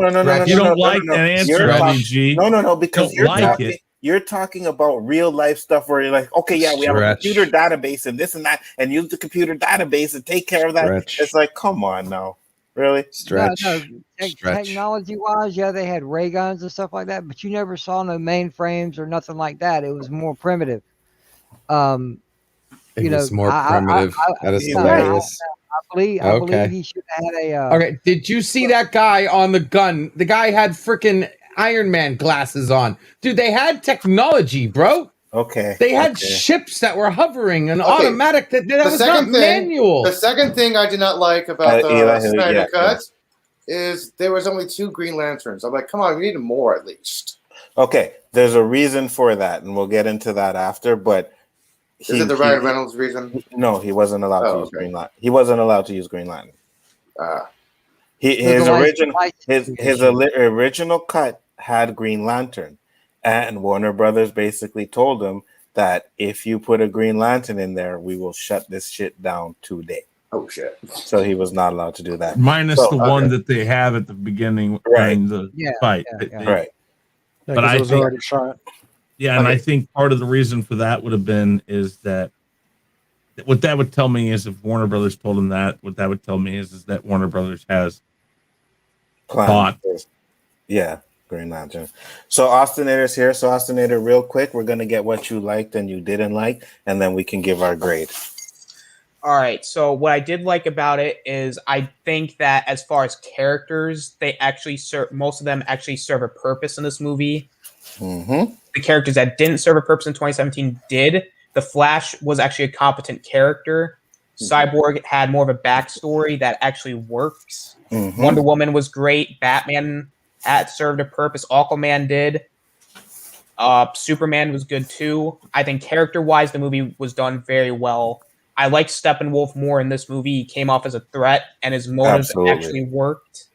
You don't like no. that answer, You're talking- LDG. No, because Don't like it. you're talking about real life stuff where you're like, okay, yeah, we have a Stretch. computer database and this and that, and use the computer database and take care of that. Stretch. It's like, come on now, really? Stretch. No, Stretch. technology-wise, yeah, they had ray guns and stuff like that, but you never saw no mainframes or nothing like that. It was more primitive. It You was know, more primitive. That is Yeah. hilarious. I believe Okay. he should have had a. Okay, did you see that guy on the gun? The guy had freaking Iron Man glasses on. Dude, they had technology, bro. Okay. They had okay. ships that were hovering and Okay. automatic. That was not manual. The second thing I did not like about the Eli, Snyder yeah, Cut is there was only 2 Green Lanterns. I'm like, come on, we need more at least. Okay, there's a reason for that, and we'll get into that after. But Is it the Ryan Reynolds reason? No, he wasn't allowed to use okay. Green Lantern. He wasn't allowed to use Green Lantern. His the original license his issue. original cut had Green Lantern, and Warner Brothers basically told him that if you put a Green Lantern in there, we will shut this shit down today. Oh shit! So he was not allowed to do that. Minus So, the one that they have at the beginning during the fight. Right. But I it was think- already shot. Yeah, and I think part of the reason for that would have been is that what that would tell me is if Warner Brothers told him that, what that would tell me is that Warner Brothers has thought. Yeah, Green Lantern. So Austinator's here. So Austinator, real quick, we're gonna get what you liked and you didn't like, and then we can give our grade. All right. So what I did like about it is I think that as far as characters, they actually serve, most of them actually serve a purpose in this movie. Mm-hmm. The characters that didn't serve a purpose in 2017 did. The Flash was actually a competent character. Cyborg had more of a backstory that actually works. Mm-hmm. Wonder Woman was great. Batman had served a purpose. Aquaman did. Superman was good too. I think character-wise, the movie was done very well. I like Steppenwolf more in this movie. He came off as a threat, and his motives Absolutely. actually worked.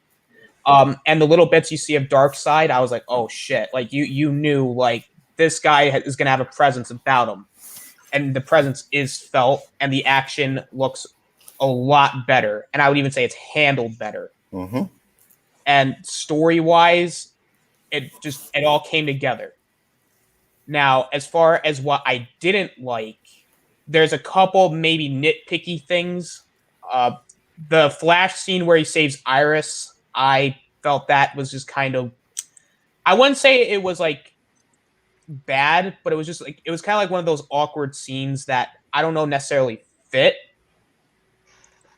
And the little bits you see of Darkseid, I was like, oh shit! Like you knew like this guy is gonna have a presence about him, and the presence is felt, and the action looks a lot better. And I would even say it's handled better. Mm-hmm. And story-wise, it all came together. Now, as far as what I didn't like, there's a couple maybe nitpicky things. The Flash scene where he saves Iris, I felt that was just kind of, I wouldn't say it was like bad, but it was just like, it was kind of like one of those awkward scenes that I don't know necessarily fit,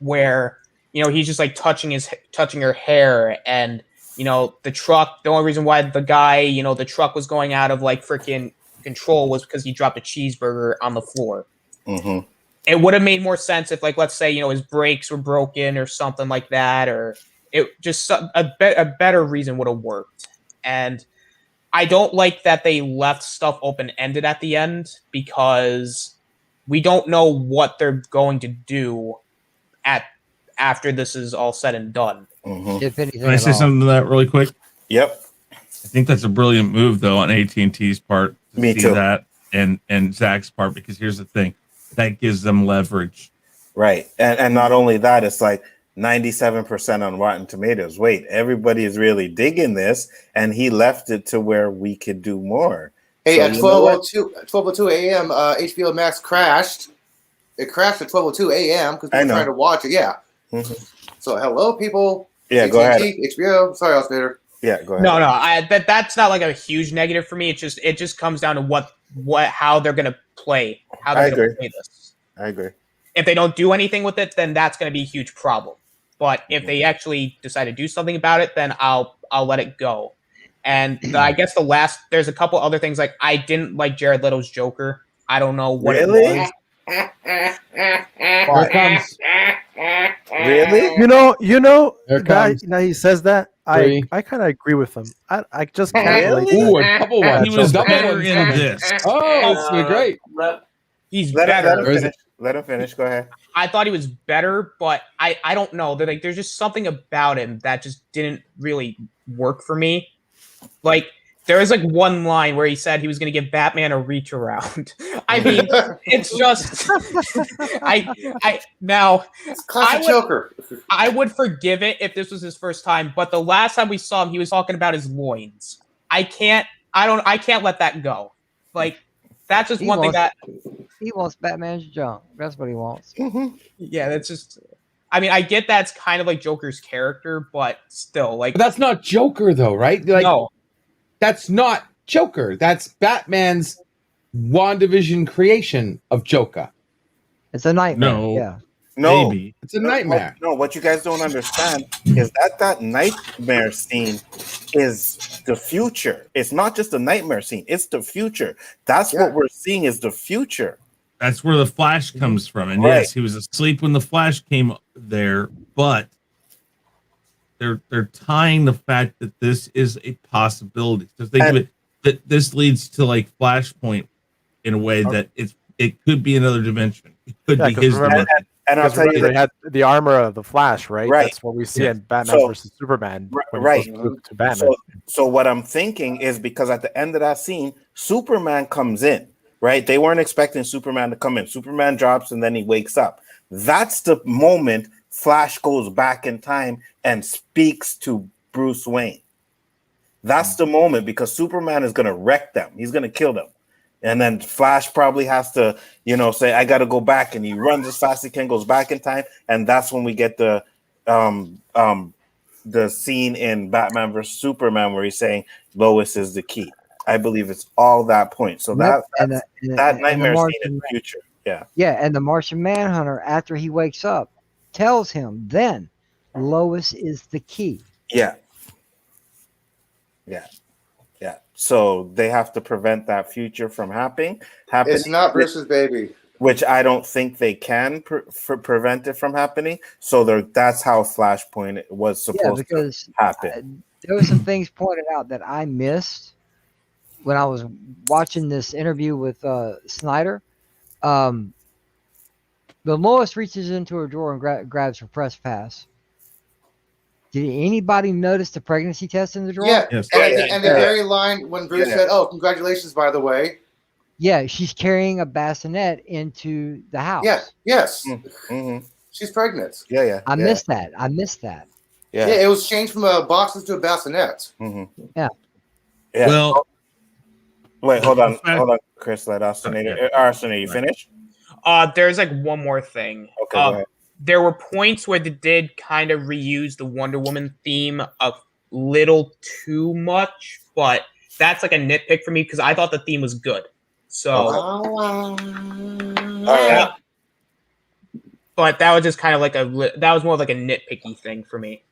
where, you know, he's just like touching her hair, and, you know, the truck, the only reason why the guy, you know, the truck was going out of like freaking control was because he dropped a cheeseburger on the floor. Mm-hmm. It would have made more sense if, like, let's say, you know, his brakes were broken or something like that, or it just a better reason would have worked. And I don't like that they left stuff open-ended at the end, because we don't know what they're going to do after this is all said and done. Mm-hmm. If anything Can I at say all. something to that really quick? Yep. I think that's a brilliant move, though, on AT&T's part to Me see too. that, and Zach's part, because here's the thing, that gives them leverage. Right. And not only that, it's like 97% on Rotten Tomatoes. Wait, everybody is really digging this, and he left it to where we could do more. Hey, So at you know what? 12:02 a.m., HBO Max crashed. It crashed at 12:02 a.m. because I people know. were trying to watch it. Yeah. Mhm. So, hello, people. Yeah, go ahead. HBO. Sorry, Oscar. Yeah, go ahead. No, that's not like a huge negative for me. It just comes down to how they're gonna play, how they're gonna play this. I agree. If they don't do anything with it, then that's gonna be a huge problem. But if they actually decide to do something about it, then I'll let it go. And I guess there's a couple other things, like I didn't like Jared Leto's Joker. I don't know what it Really? was. Here it comes. Really? You know Here it that comes. now he says that. Three. I kind of agree with him. I just can't Really? relate. Ooh, a double one. He was Double better one's in coming. this. Oh, it's gonna be great. He's Let better. him Or is finish. Let him finish. Go ahead. I thought he was better, but I don't know. Like, there's just something about him that just didn't really work for me. Like, there was like one line where he said he was going to give Batman a reach around. I mean, it's just now Classic Joker. I would forgive it if this was his first time, but the last time we saw him, he was talking about his loins. I can't let that go. Like, that's just one thing that He wants Batman's junk. That's what he wants. yeah, that's just. I mean, I get that's kind of like Joker's character, but still, like, But that's not Joker, though, right? Like, no. that's not Joker. That's Batman's WandaVision creation of Joker. It's a nightmare. No. Yeah. No. Maybe. It's a nightmare. No, what you guys don't understand is that nightmare scene is the future. It's not just a nightmare scene. It's the future. That's what we're seeing is the future. That's where the Flash comes from. And Right. yes, he was asleep when the Flash came there, but they're tying the fact that this is a possibility. So think of it that this leads to like Flashpoint in a way that it could be another dimension. It could be 'cause his remember- dimension. And I'll tell you they that had the armor of the Flash, right? Right. That's what we see Yeah. in Batman So- versus Superman. when he right. goes to Batman. So what I'm thinking is because at the end of that scene, Superman comes in, right? They weren't expecting Superman to come in. Superman drops and then he wakes up. That's the moment Flash goes back in time and speaks to Bruce Wayne. That's the moment because Superman is going to wreck them. He's going to kill them. And then Flash probably has to, say, I got to go back. And he runs as fast as he can, goes back in time. And that's when we get the scene in Batman vs. Superman where he's saying Lois is the key. I believe it's all that point. So Yep, that nightmare scene in Martian, the future. Yeah. yeah, and the Martian Manhunter, after he wakes up, tells him then Lois is the key. Yeah. Yeah. Yeah. So they have to prevent that future from happening. It's not Bruce's baby. Which I don't think they can prevent it from happening. So that's how Flashpoint was supposed to happen. There were some things pointed out that I missed when I was watching this interview with Snyder. The Lois reaches into her drawer and grabs her press pass. Did anybody notice the pregnancy test in the drawer? Yeah, Yes. and the very line when Bruce said, "Oh, congratulations, by the way." Yeah, she's carrying a bassinet into the house. Yeah, yes, Mm-hmm. she's pregnant. Yeah. I missed that. Yeah, it was changed from a boxes to a bassinet. Mm-hmm. Yeah. Well, wait, hold on, Chris. Let Austin. Austin, you finish? There's like one more thing. Okay, go ahead. There were points where they did kind of reuse the Wonder Woman theme a little too much, but that's like a nitpick for me because I thought the theme was good. So, All right. but that was just kind of like that was more like a nitpicky thing for me.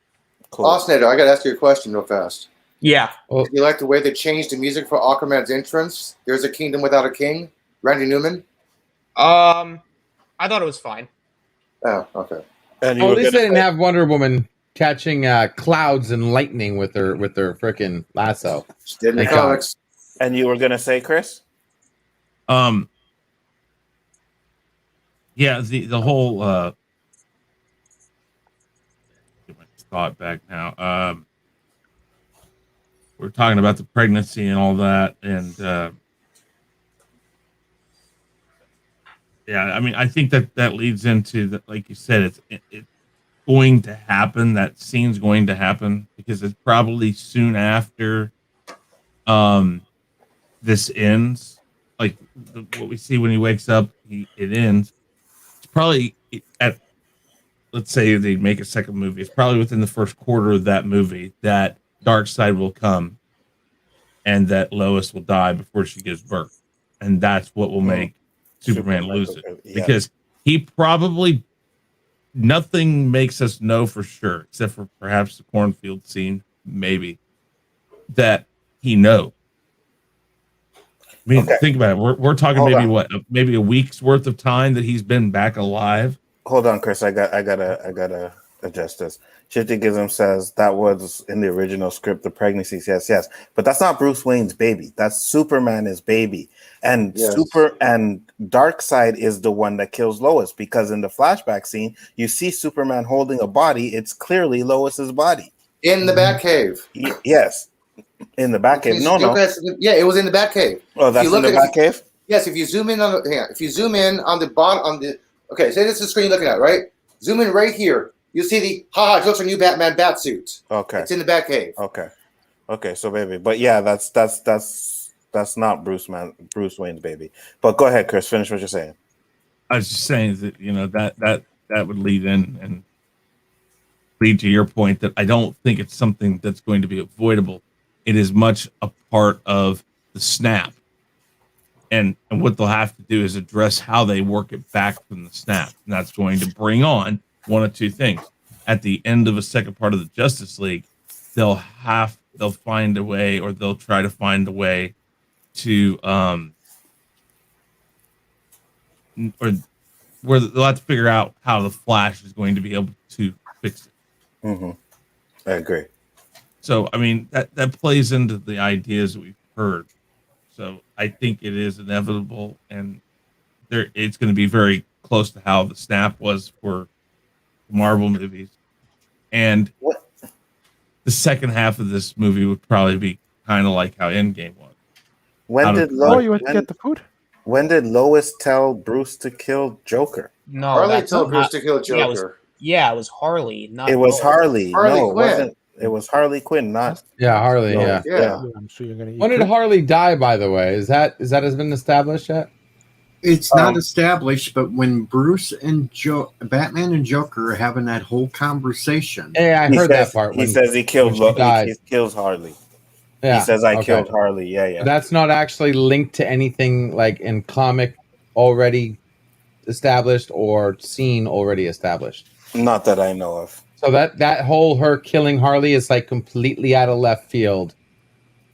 Cool. Austin, I got to ask you a question real fast. Yeah. Do you like the way they changed the music for Aquaman's entrance? There's a kingdom without a king. Randy Newman. I thought it was fine. Oh, okay. And you Oh, were at least they gonna didn't say- have Wonder Woman catching clouds and lightning with her freaking lasso. She did in the Thank God. comics. And you were gonna say, Chris? Yeah, the whole get my thought back now. We're talking about the pregnancy and all that, and yeah, I mean, I think that leads into that, like you said, it's going to happen. That scene's going to happen because it's probably soon after this ends. Like what we see when he wakes up, it ends. It's probably at, let's say they make a second movie. It's probably within the first quarter of that movie that Darkseid will come, and that Lois will die before she gives birth, and that's what will make Superman lose it, because he probably, nothing makes us know for sure, except for perhaps the cornfield scene, maybe, that he knows. I mean, think about it. We're talking maybe a week's worth of time that he's been back alive. Hold on, Chris. I gotta adjust this. Shifty Gizm says that was in the original script, the pregnancies. Yes, but that's not Bruce Wayne's baby. That's Superman's baby, and Darkseid is the one that kills Lois, because in the flashback scene you see Superman holding a body. It's clearly Lois's body In the Batcave. Yes, in the Batcave. No. Yeah, it was in the Batcave. Oh, that's in the Batcave. Yes, if you zoom in on the bottom on the okay, say this is the screen you're looking at, right? Zoom in right here. You'll see the jokes on new Batman bat suit. Okay. It's in the Batcave. Okay, so baby. But yeah, that's not Bruce Wayne's baby. But go ahead, Chris, finish what you're saying. I was just saying that, you know, that would lead in and lead to your point that I don't think it's something that's going to be avoidable. It is much a part of the snap. And what they'll have to do is address how they work it back from the snap. And that's going to bring on one of two things. At the end of a second part of the Justice League, they'll find a way, or they'll try to find a way to or where they'll have to figure out how the Flash is going to be able to fix it. Mm-hmm. I agree. So I mean that plays into the ideas that we've heard. So I think it is inevitable, and it's going to be very close to how the snap was for Marvel movies, and the second half of this movie would probably be kind of like how Endgame was. When did Lois tell Bruce to kill Joker? No, Harley told Bruce to kill Joker. It was Harley. Not it was Lois. Harley. Harley No, it Quinn. wasn't. It was Harley Quinn, not Harley. Lois. Yeah. I'm sure you're gonna eat When did Harley die? By the way, has that been established yet? It's not established, but when Bruce and Batman and Joker are having that whole conversation, Yeah, I heard that part. He says he killed. He kills Harley. Yeah, he says I killed Harley. Yeah. That's not actually linked to anything like in comic already established or scene already established. Not that I know of. So that whole her killing Harley is like completely out of left field.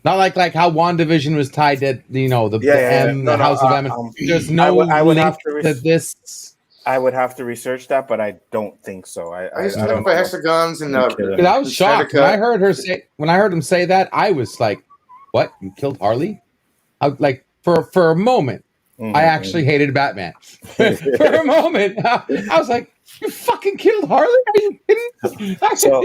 Not like how WandaVision was tied to the House of M. There's no link to this. I would have to research that, but I don't think so. I used to look for hexagons and Because I was shocked when I heard him say that. I was like, "What? You killed Harley?" For a moment, I actually hated Batman. For a moment, I was like, "You fucking killed Harley? Are you kidding?" So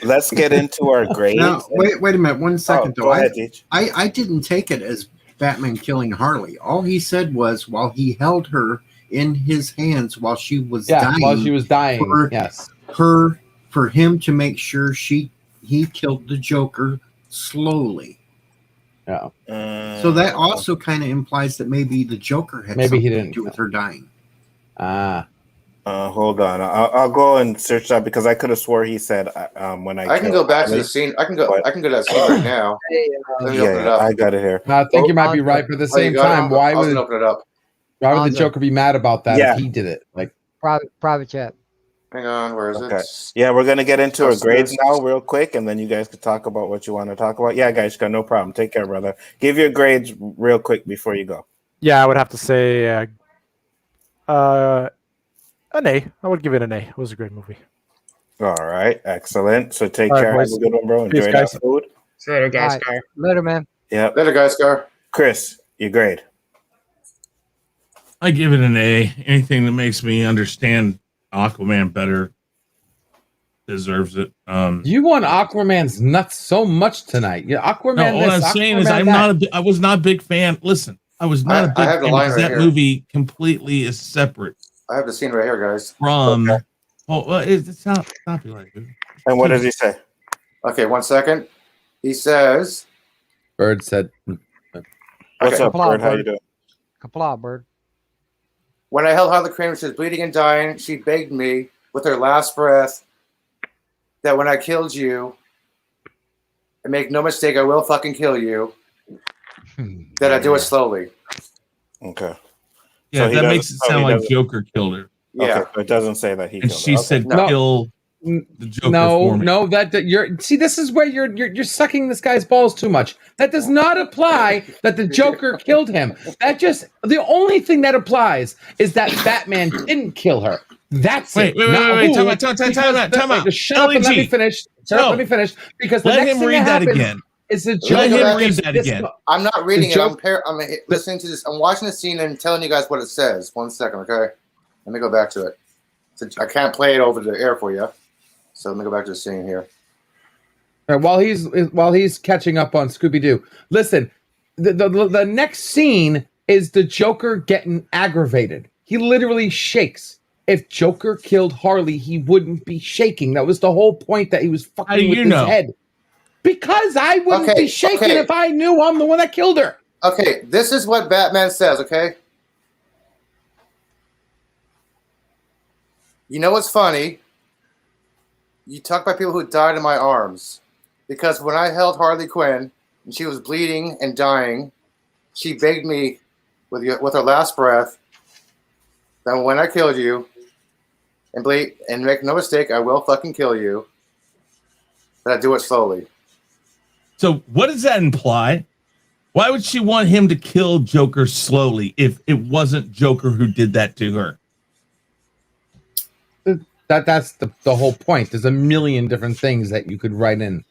let's get into our grades. Now, wait a minute, 1 second though. Go ahead, Deej. I didn't take it as Batman killing Harley. All he said was while he held her in his hands while she was dying. While she was dying. For him to make sure he killed the Joker slowly. Yeah. So that also kind of implies that maybe the Joker had something to do with her dying. Hold on. I'll go and search that because I could have swore he said when I can go back to the scene. I can go to that scene right now. Let me open it up. I got it here. I think you might be right, but at the same time, why would open it up? Why would the Joker be mad about that if he did it? Like private chat. Hang on, where is it? Yeah, we're gonna get into our grades now, real quick, and then you guys can talk about what you want to talk about. Yeah, guys, got no problem. Take care, brother. Give your grades real quick before you go. Yeah, I would have to say an A. I would give it an A. It was a great movie. All right, excellent. So take All right, care. boys. Have a good one, bro. Enjoy Peace, that guys. food. See you later, guys. All right. Later, man. Yep. Later, guys. Scar. Chris, your grade. I give it an A. Anything that makes me understand Aquaman better deserves it. you want Aquaman's nuts so much tonight. Yeah, Aquaman. No, what I'm saying is, I was not a big fan. Listen, I was not a big fan because that movie completely is separate. I have the scene right here, guys. From it's not be like it. And what does he say? Okay, 1 second. He says, Bird said, "What's up, Kapla, Bird? How you doing?" Kapla, Bird. when I held Harley Quinn, when she was bleeding and dying, she begged me with her last breath that when I killed you, and make no mistake, I will fucking kill you, that I do it slowly." Okay. Yeah, So that makes it sound like Joker killed her. Yeah. Okay, so it doesn't say that he And killed she her. said, Okay. "Kill the Joker for me." No, that you're see. This is where you're sucking this guy's balls too much. That does not apply. That the Joker killed him. That just the only thing that applies is that Batman didn't kill her. That's Wait, it. wait, Not wait, who, time out. because- Just shut up and let me finish. Let me finish. Because the Let next him thing read that happens again. is the Let Joker. him read that again. I'm not reading The it. I'm listening to this. I'm watching the scene and telling you guys what it says. 1 second, okay? Let me go back to it. So I can't play it over the air for you. So let me go back to the scene here. While he's catching up on Scooby Doo, listen. The next scene is the Joker getting aggravated. He literally shakes. If Joker killed Harley, he wouldn't be shaking. That was the whole point, that he was fucking with his head. Because I wouldn't be shaking if I knew I'm the one that killed her. Okay, this is what Batman says, okay? You know what's funny? You talk about people who died in my arms. Because when I held Harley Quinn and she was bleeding and dying, she begged me with her last breath that when I killed you and bleed and make no mistake, I will fucking kill you, that I do it slowly. So what does that imply? Why would she want him to kill Joker slowly if it wasn't Joker who did that to her? That's the whole point. There's a million different things that you could write in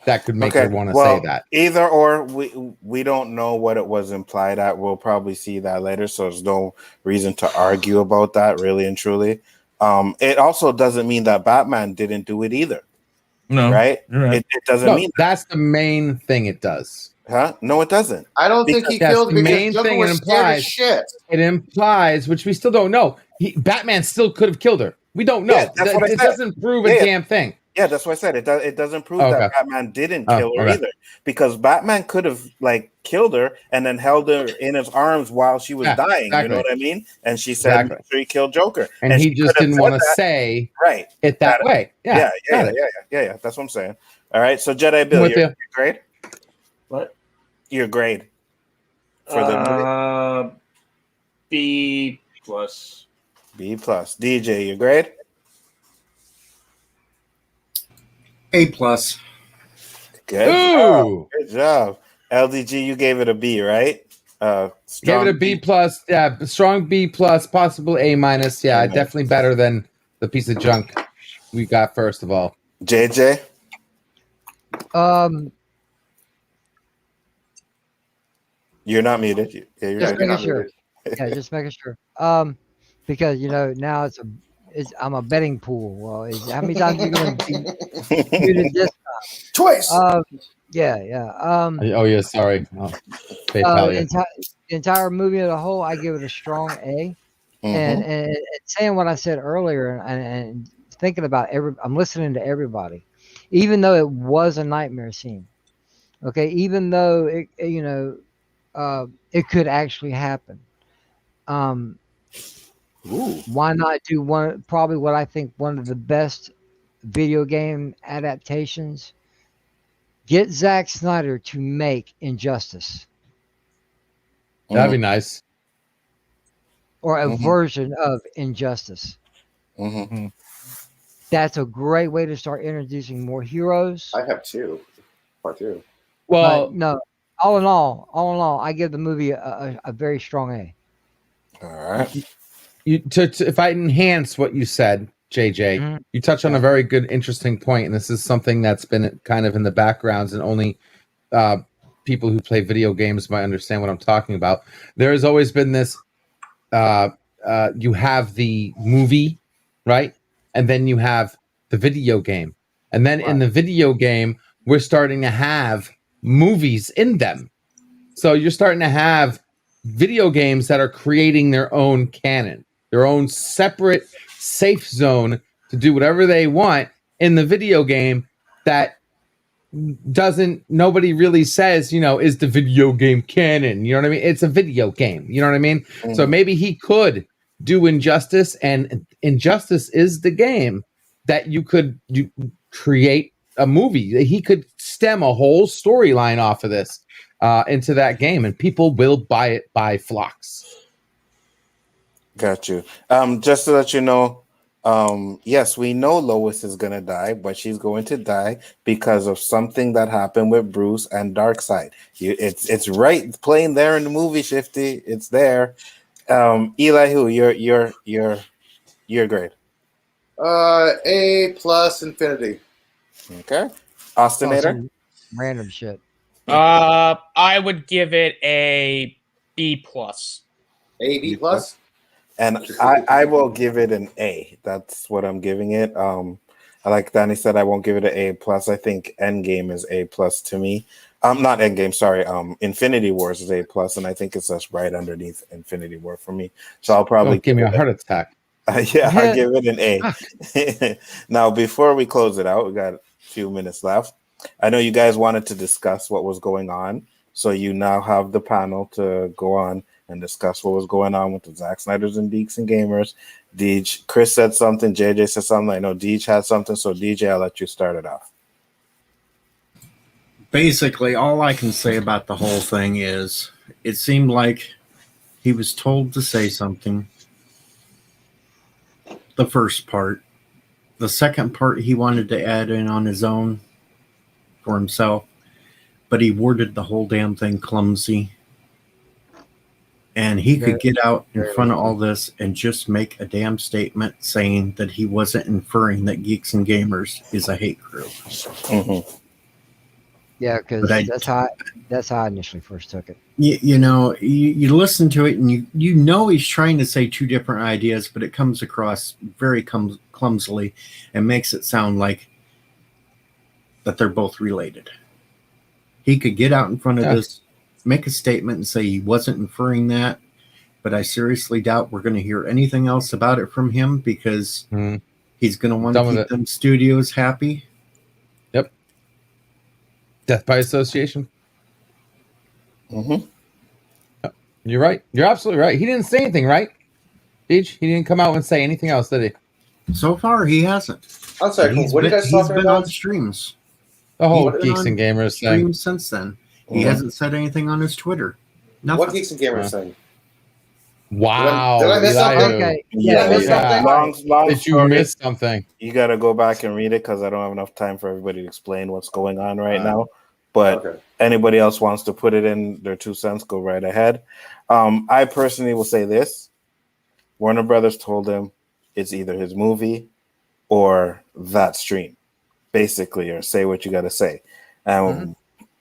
that could make her want to say that. Either or, we don't know what it was implied at. We'll probably see that later, so there's no reason to argue about that, really and truly. It also doesn't mean that Batman didn't do it either. No, right? You're right. It doesn't mean that's the main thing it does. Huh? No, it doesn't. I don't think he killed the because main Joker thing was it scared implies. as shit. It implies, which we still don't know. Batman still could have killed her. We don't know. Yeah, that's what I It said. doesn't prove a damn thing. Yeah, that's what I said. It doesn't prove that Batman didn't kill her okay. either, because Batman could have killed her and then held her in his arms while she was dying. Exactly. You know what I mean? And she said, "Make sure you killed Joker," And he she just could have didn't said want to that. say it that way. Yeah. Yeah. That's what I'm saying. All right. So Jedi Bill, with your you. grade? What? Your grade for the movie? B plus. B plus. DJ, your grade? A plus. Good job. Good job. LDG, you gave it a B, right? Gave it a B plus. Yeah, strong B plus, possible A minus. Yeah, definitely better than the piece of junk we got first of all. JJ? You're not muted. Yeah, you're Just right. making sure. Yeah, just making sure. Because now I'm a betting pool. Well, how many times are you going to be muted this time? Twice. Yeah. Oh yeah, sorry. The entire movie as a whole, I give it a strong A. And saying what I said earlier, and thinking about I'm listening to everybody, even though it was a nightmare scene. Okay, even though it could actually happen. Ooh. Why not do probably what I think one of the best video game adaptations? Get Zack Snyder to make Injustice That'd be nice. or a Mhm. version of Injustice. Mm-hmm. That's a great way to start introducing more heroes. I have two. Part two. Well, But no, all in all, I give the movie a very strong A. All right. if I enhance what you said, JJ, Mhm. you touched on a very good, interesting point, and this is something that's been kind of in the backgrounds, and only people who play video games might understand what I'm talking about. There has always been this: you have the movie, right, and then you have the video game, and then in the video game, we're starting to have movies in them. So you're starting to have video games that are creating their own canon, their own separate safe zone to do whatever they want in the video game that nobody really says, is the video game canon. You know what I mean? It's a video game. You know what I mean? Mm-hmm. So maybe he could do Injustice, and Injustice is the game that you create a movie. He could stem a whole storyline off of this into that game, and people will buy it by flocks. Got you. Just to let you know, yes, we know Lois is gonna die, but she's going to die because of something that happened with Bruce and Darkseid. It's right playing there in the movie, Shifty. It's there. Eli, who your grade? A plus infinity. Okay. Austinator. Some random shit. I would give it a B plus. A B plus. And I will give it an A. That's what I'm giving it. Like Danny said, I won't give it an A plus. I think Endgame is A plus to me. Not Endgame, sorry. Infinity Wars is A plus, and I think it's just right underneath Infinity War for me. So I'll probably give me a heart attack. Yeah, I'll give it an A. Now, before we close it out, we got a few minutes left. I know you guys wanted to discuss what was going on, so you now have the panel to go on and discuss what was going on with the Zack Snyders and Geeks and Gamers. Deej, Chris said something, JJ said something. I know Deej had something, so DJ, I'll let you start it off. Basically, all I can say about the whole thing is it seemed like he was told to say something. The first part. The second part, he wanted to add in on his own for himself, but he worded the whole damn thing clumsy. And he could get out in front of all this and just make a damn statement saying that he wasn't inferring that Geeks and Gamers is a hate group. Mm-hmm. Yeah, because that's how I initially first took it. You listen to it and you know he's trying to say two different ideas, but it comes across very clumsily and makes it sound like that they're both related. He could get out in front of this, make a statement and say he wasn't inferring that, but I seriously doubt we're going to hear anything else about it from him because he's going to want to keep them studios happy. Yep. Death by association. Mm-hmm. You're right. You're absolutely right. He didn't say anything, right? Deej? He didn't come out and say anything else, did he? So far, he hasn't. I'm sorry. What are you guys talking been about? on streams. The whole Geeks and Gamers thing. Streams since then. He hasn't said anything on his Twitter. Nothing. What Geeks and Gamers saying? Wow. Did I miss something? Okay. Long Did you story. miss something? You got to go back and read it because I don't have enough time for everybody to explain what's going on right now. But anybody else wants to put it in their 2 cents, go right ahead. I personally will say this. Warner Brothers told him it's either his movie or that stream, basically, or say what you got to say. And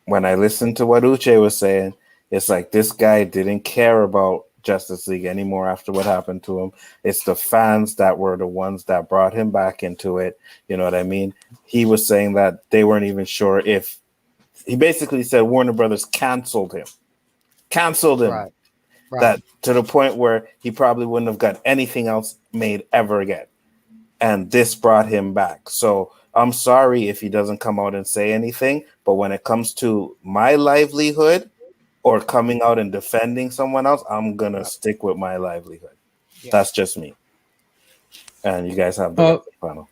when I listened to what Uche was saying, it's like this guy didn't care about Justice League anymore after what happened to him. It's the fans that were the ones that brought him back into it. You know what I mean? He was saying that they weren't even sure if he basically said Warner Brothers canceled him. Right. That to the point where he probably wouldn't have got anything else made ever again. And this brought him back. So I'm sorry if he doesn't come out and say anything, but when it comes to my livelihood or coming out and defending someone else, I'm going to stick with my livelihood. That's just me. And you guys have the final.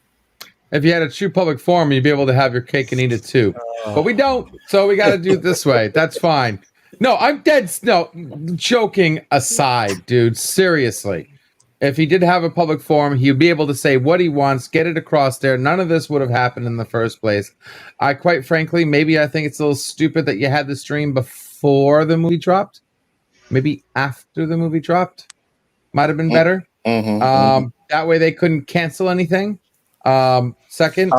If you had a true public forum, you'd be able to have your cake and eat it too. But we don't, so we got to do it this way. That's fine. No, I'm dead. No, joking aside, dude. Seriously. If he did have a public forum, he'd be able to say what he wants, get it across there. None of this would have happened in the first place. Quite frankly, maybe I think it's a little stupid that you had the stream before the movie dropped. Maybe after the movie dropped. Might have been better. That way they couldn't cancel anything. Second,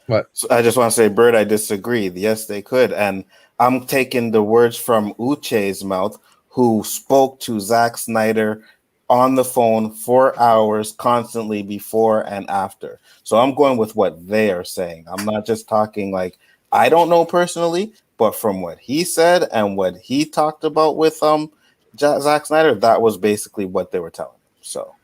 what? So I just want to say, Bird, I disagree. Yes, they could. And I'm taking the words from Uche's mouth, who spoke to Zack Snyder on the phone for hours constantly before and after. So I'm going with what they are saying. I'm not just talking like, I don't know personally, but from what he said and what he talked about with Zack Snyder, that was basically what they were telling him. So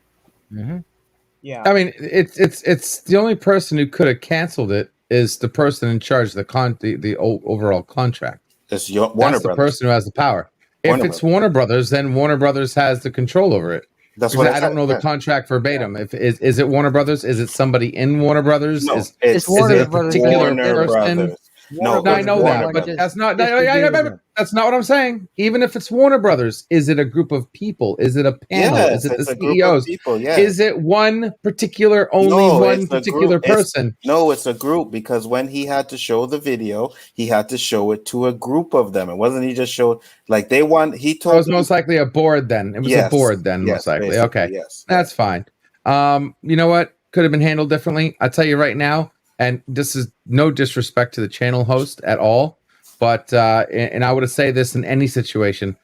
yeah, I mean, it's the only person who could have canceled it is the person in charge of the overall contract. It's Warner That's the Brothers. person who has the power. If it's Warner Brothers, then Warner Brothers has the control over it. That's what I don't know the contract verbatim. If is it Warner Brothers? Is it somebody in Warner Brothers? No, Is Warner it a Brothers. particular Warner person? Brothers. No, I know that, Warner but Brothers. that's not. Distributor. That's not what I'm saying. Even if it's Warner Brothers, is it a group of people? Is it a panel? Yes, is it the it's a group of CEOs? people, yeah. Is it one particular, only No, one it's a particular group. person? No, it's a group, because when he had to show the video, he had to show it to a group of them. It wasn't he just showed like they want. He It told was them- most likely a board then. It was Yes, a board then, yes, most likely. basically, Okay. yes. That's fine. You know what? Could have been handled differently. I'll tell you right now, and this is no disrespect to the channel host at all, but and I would have say this in any situation.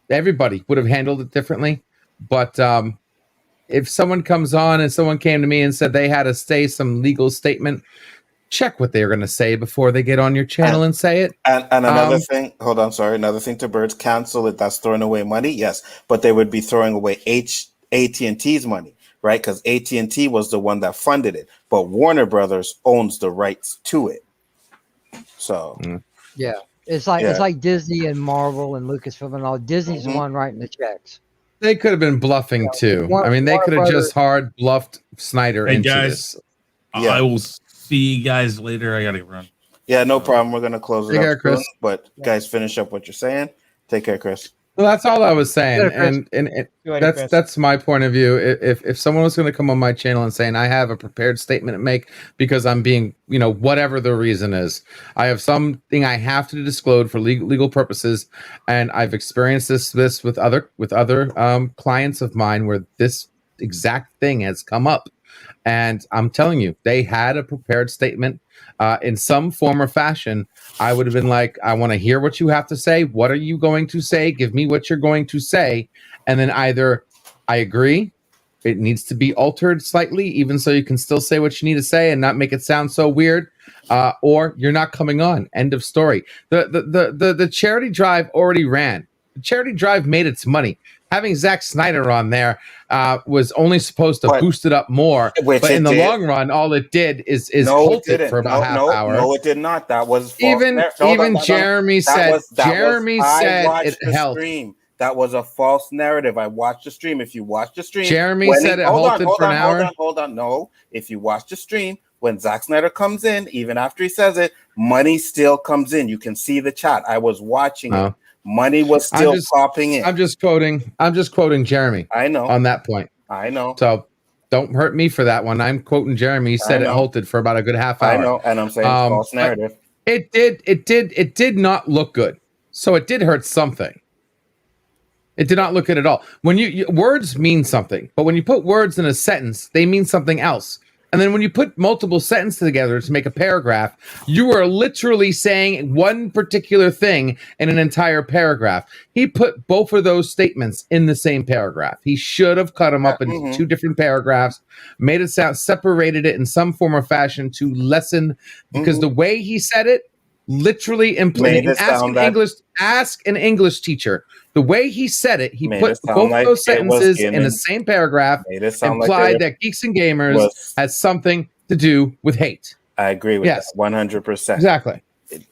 Everybody would have handled it differently. But if someone comes on and someone came to me and said they had to say some legal statement, check what they're going to say before they get on your channel and say it. And another thing, hold on, sorry. Another thing to Birds, cancel it. That's throwing away money. Yes, but they would be throwing away AT&T's money, right? Because AT&T was the one that funded it, but Warner Brothers owns the rights to it. So Yeah, it's like Disney and Marvel and Lucasfilm and all. Disney's the one writing the checks. They could have been bluffing too. I mean, they could have just hard bluffed Snyder Hey into guys, this. Yeah. I will see you guys later. I gotta run. yeah, no problem. We're gonna close it Take up care, Chris. soon, but guys, finish up what you're saying. Take care, Chris. Well, that's all I was saying, Later, Chris. and See you later, Chris. that's my point of view. If someone was going to come on my channel and saying I have a prepared statement to make because I'm being, whatever the reason is, I have something I have to disclose for legal purposes, and I've experienced this with other clients of mine where this exact thing has come up, and I'm telling you, they had a prepared statement in some form or fashion. I would have been like, I want to hear what you have to say. What are you going to say? Give me what you're going to say. And then either I agree, it needs to be altered slightly, even so you can still say what you need to say and not make it sound so weird, or you're not coming on. End of story. The charity drive already ran. The charity drive made its money. Having Zack Snyder on there was only supposed to boost it up more. But in the long run, all it did is hold it for about half hour. No, it did not. That was false. Even Jeremy said it helped. Stream. That was a false narrative. I watched the stream. If you watch the stream, Jeremy said it halted for an hour. Hold on. No, if you watch the stream, when Zack Snyder comes in, even after he says it, money still comes in. You can see the chat. I was watching it. Money was still popping in. I'm just quoting Jeremy. I know on that point. I know. So don't hurt me for that one. I'm quoting Jeremy. He said it halted for about a good half hour. I know, and I'm saying false narrative. It did not look good. So it did hurt something. It did not look good at all. When you words mean something, but when you put words in a sentence, they mean something else. And then when you put multiple sentences together to make a paragraph, you are literally saying one particular thing in an entire paragraph. He put both of those statements in the same paragraph. He should have cut them up into two different paragraphs, made it sound, separated it in some form or fashion to lessen, because the way he said it, literally ask an English teacher. The way he said it, he put both those sentences in the same paragraph, implied that Geeks and Gamers has something to do with hate. I agree with that 100%. Exactly.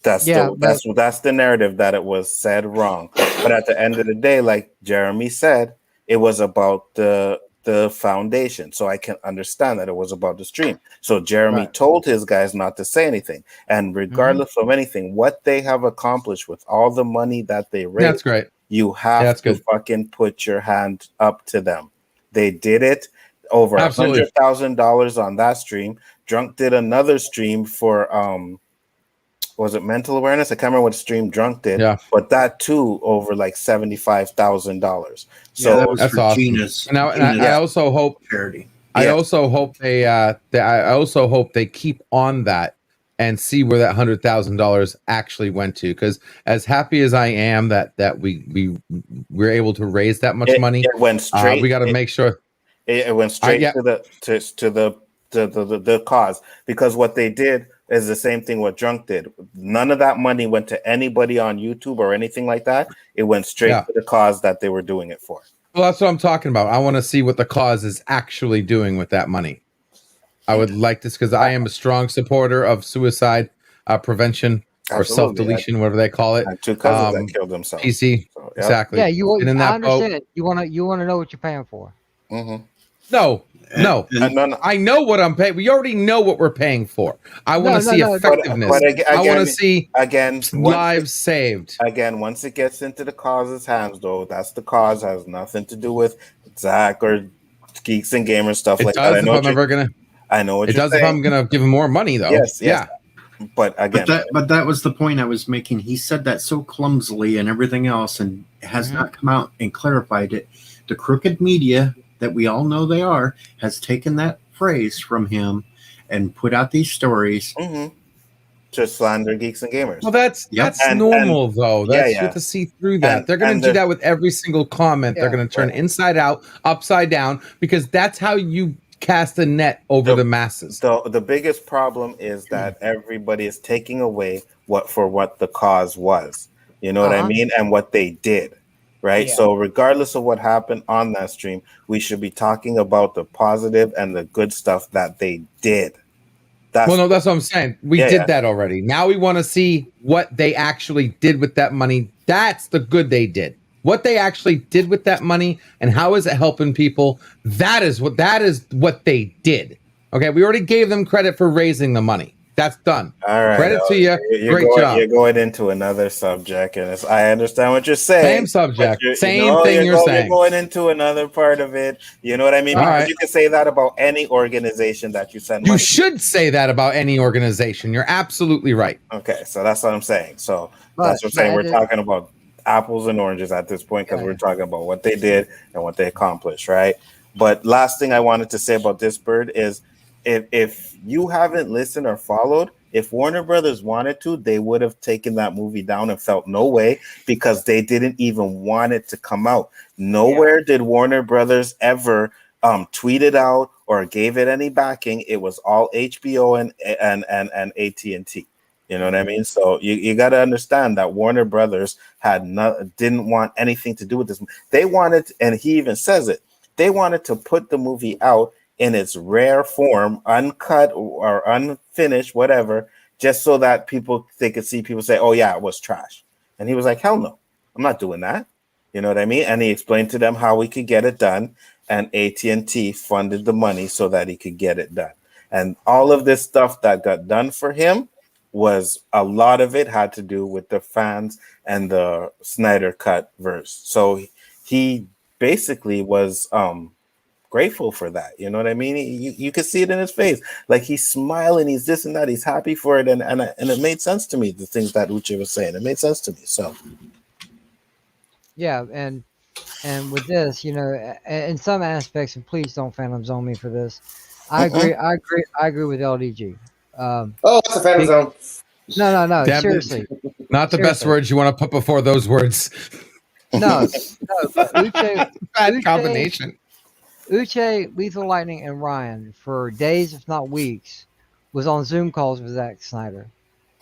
That's the narrative, that it was said wrong. But at the end of the day, like Jeremy said, It was about the foundation. So I can understand that it was about the stream. So Jeremy told his guys not to say anything. And regardless of anything, what they have accomplished with all the money that they raised, That's great. you have to fucking put your hand up to them. They did it. Over $100,000 on that stream. Drunk did another stream for was it mental awareness? I can't remember what stream Drunk did. Yeah, but that too over like $75,000. So that was that's for awesome. Gina's, and I also hope charity. I also hope they I also hope they keep on that and see where that $100,000 actually went to. Because as happy as I am that we're able to raise that much money, it went straight. We got to make sure. It went straight to the cause, because what they did is the same thing what Drunk did. None of that money went to anybody on YouTube or anything like that. It went straight to the cause that they were doing it for. Well, that's what I'm talking about. I want to see what the cause is actually doing with that money. I would like this because I am a strong supporter of suicide prevention or self-deletion, whatever they call it. Two cousins that killed themselves. PC, exactly. Yeah, I understand it. You want to know what you're paying for. Mm-hmm. No. I know what I'm paying. We already know what we're paying for. I want to see effectiveness. But again, I want to see lives saved. Again, once it gets into the cause's hands, though, that's the cause. Has nothing to do with Zach or Geeks and Gamers stuff like that. I know what it does if I'm gonna give him more money, though. Yes. Yeah. But again, but that was the point I was making. He said that so clumsily and everything else, and has not come out and clarified it. The crooked media, that we all know they are, has taken that phrase from him and put out these stories to slander Geeks and Gamers. Well, that's normal, though. That's you have to see through that. They're going to do that with every single comment. They're going to turn inside out, upside down, because that's how you cast a net over the masses. The biggest problem is that everybody is taking away what the cause was. You know what I mean? And what they did. Right. Yeah. So regardless of what happened on that stream, we should be talking about the positive and the good stuff that they did. That's what I'm saying. We did that already. Now we want to see what they actually did with that money. That's the good they did. What they actually did with that money and how is it helping people? That is what they did. Okay. We already gave them credit for raising the money. That's done. All right. Credit to you. Great job. You're going into another subject, and I understand what you're saying. Same subject. Same thing you're saying. You're going into another part of it. You know what I mean? Because you can say that about any organization that you send money. You should say that about any organization. You're absolutely right. Okay, so that's what I'm saying. So that's what I'm saying. We're talking about apples and oranges at this point because we're talking about what they did and what they accomplished, right? But last thing I wanted to say about this bird is, if you haven't listened or followed, if Warner Brothers wanted to, they would have taken that movie down and felt no way, because they didn't even want it to come out. Nowhere did Warner Brothers ever tweet it out or gave it any backing. It was all HBO and AT&T. You know what I mean? So you got to understand that Warner Brothers didn't want anything to do with this. They wanted, and he even says it, they wanted to put the movie out in its rare form, uncut or unfinished, whatever, just so that they could see people say, oh yeah, it was trash. And he was like, hell no, I'm not doing that. You know what I mean? And he explained to them how we could get it done, and AT&T funded the money so that he could get it done. And all of this stuff that got done for him, was a lot of it had to do with the fans and the Snyder Cut verse. So he basically was grateful for that. You know what I mean? You could see it in his face. Like, he's smiling, he's this and that, he's happy for it. And it made sense to me, the things that Uche was saying. It made sense to me. So yeah, and with this, you know, in some aspects, and please don't Phantom Zone me for this. I agree with LDG. That's a Phantom Zone. No, seriously. Not the best words you want to put before those words. No, but bad combination. Uche, Lethal Lightning, and Ryan, for days, if not weeks, was on Zoom calls with Zack Snyder.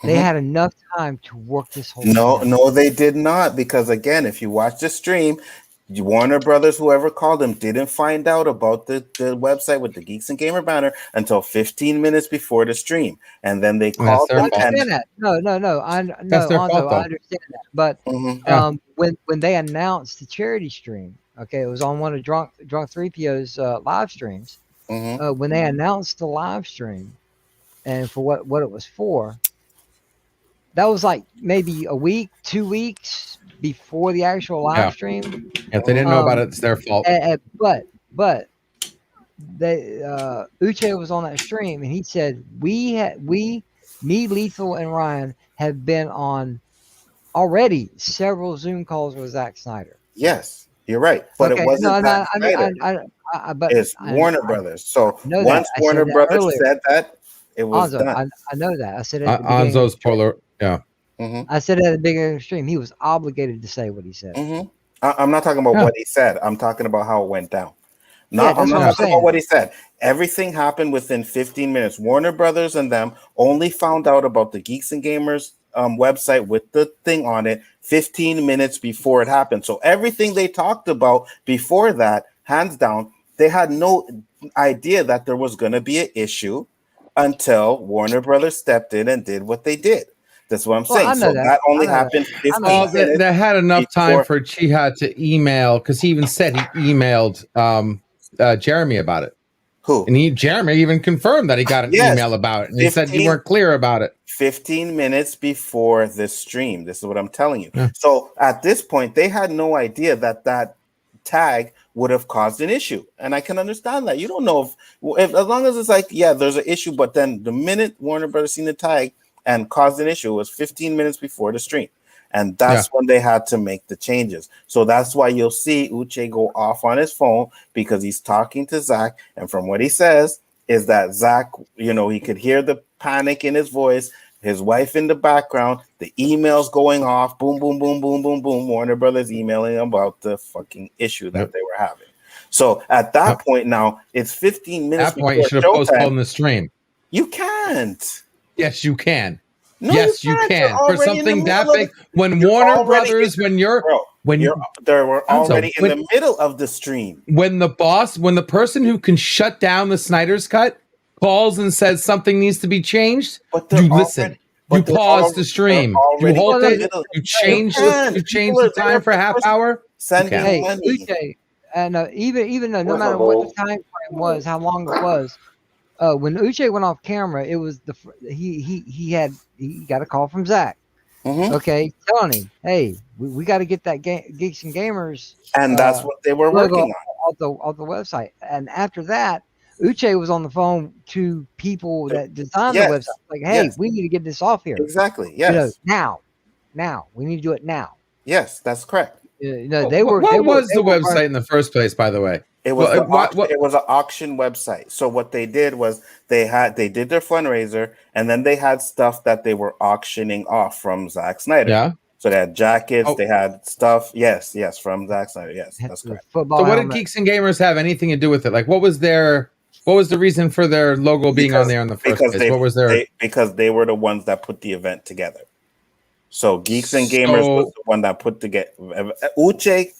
They had enough time to work this whole thing out. No, they did not. Because again, if you watch the stream, Warner Brothers, whoever called them, didn't find out about the website with the Geeks and Gamer banner until 15 minutes before the stream, and then they called them. I understand that. No. I understand that. But when they announced the charity stream, Okay, it was on one of Drunk 3PO's live streams. Mhm. When they announced the live stream and for what it was for, that was like maybe a week, 2 weeks before the actual live Yeah. stream. If they didn't know about it, it's their fault. But they Uche was on that stream and he said me, Lethal, and Ryan have been on already several Zoom calls with Zack Snyder. Yes, you're right, but Okay, it wasn't Zack Snyder. It's Warner Brothers. So know once that. I Warner said that Brothers earlier. said that, it was Anzo, done. I know that. I said it at the beginning. Anzo's polar. Yeah. I said it at the beginning of the stream. He was obligated to say what he said. I'm not talking about what he said. I'm talking about how it went down. No, Yeah, I'm that's not what I'm talking about saying. what he said. Everything happened within 15 minutes. Warner Brothers and them only found out about the Geeks and Gamers website with the thing on it 15 minutes before it happened. So everything they talked about before that, hands down, they had no idea that there was going to be an issue until Warner Brothers stepped in and did what they did. That's what I'm saying. I know So that only I know happened 15 Well, minutes. they had enough time before- for Chihad to email, because he even said he emailed Jeremy about it. Who? And Jeremy even confirmed that he got an Yes. email about it. And he said 15 you weren't clear about it. 15 minutes before this stream. This is what I'm telling you. Yeah. So at this point, they had no idea that that tag would have caused an issue. And I can understand that. You don't know if as long as it's like, yeah, there's an issue, but then the minute Warner Brothers seen the tag and caused an issue, it was 15 minutes before the stream. And that's when they had to make the changes. So that's why you'll see Uche go off on his phone because he's talking to Zack. And from what he says is that Zack, he could hear the panic in his voice, his wife in the background, the emails going off, boom, boom, boom, boom, boom, boom. Warner Brothers emailing about the fucking issue that they were having. So at that point now, it's 15 minutes. At that point, you should have postponed the stream. You can't. Yes, you can. No, yes, you can. For something that big, when Warner Brothers, there were already in the middle of the stream. When the person who can shut down the Snyder's Cut calls and says something needs to be changed, you listen. You pause the stream. You hold it. You change the time for a half hour. Hey, Uche, and even though no matter what the time frame was, how long it was. When Uche went off camera, it was he got a call from Zack. Okay, telling him, hey, we got to get that Geeks and Gamers, and that's what they were working on the website. And after that, Uche was on the phone to people that designed the website, like, hey, we need to get this off here. Exactly. Yes. Now, we need to do it now. Yes, that's correct. What was the website in the first place, by the way? It was it was an auction website. So what they did was they did their fundraiser, and then they had stuff that they were auctioning off from Zack Snyder. Yeah. So they had jackets, they had stuff. Yes, from Zack Snyder. Yes, that's correct. So what did Geeks and Gamers have anything to do with it? Like, what was the reason for their logo being on there in the first place? What was their? Because they were the ones that put the event together. So Geeks and Gamers was the one that put together. Uche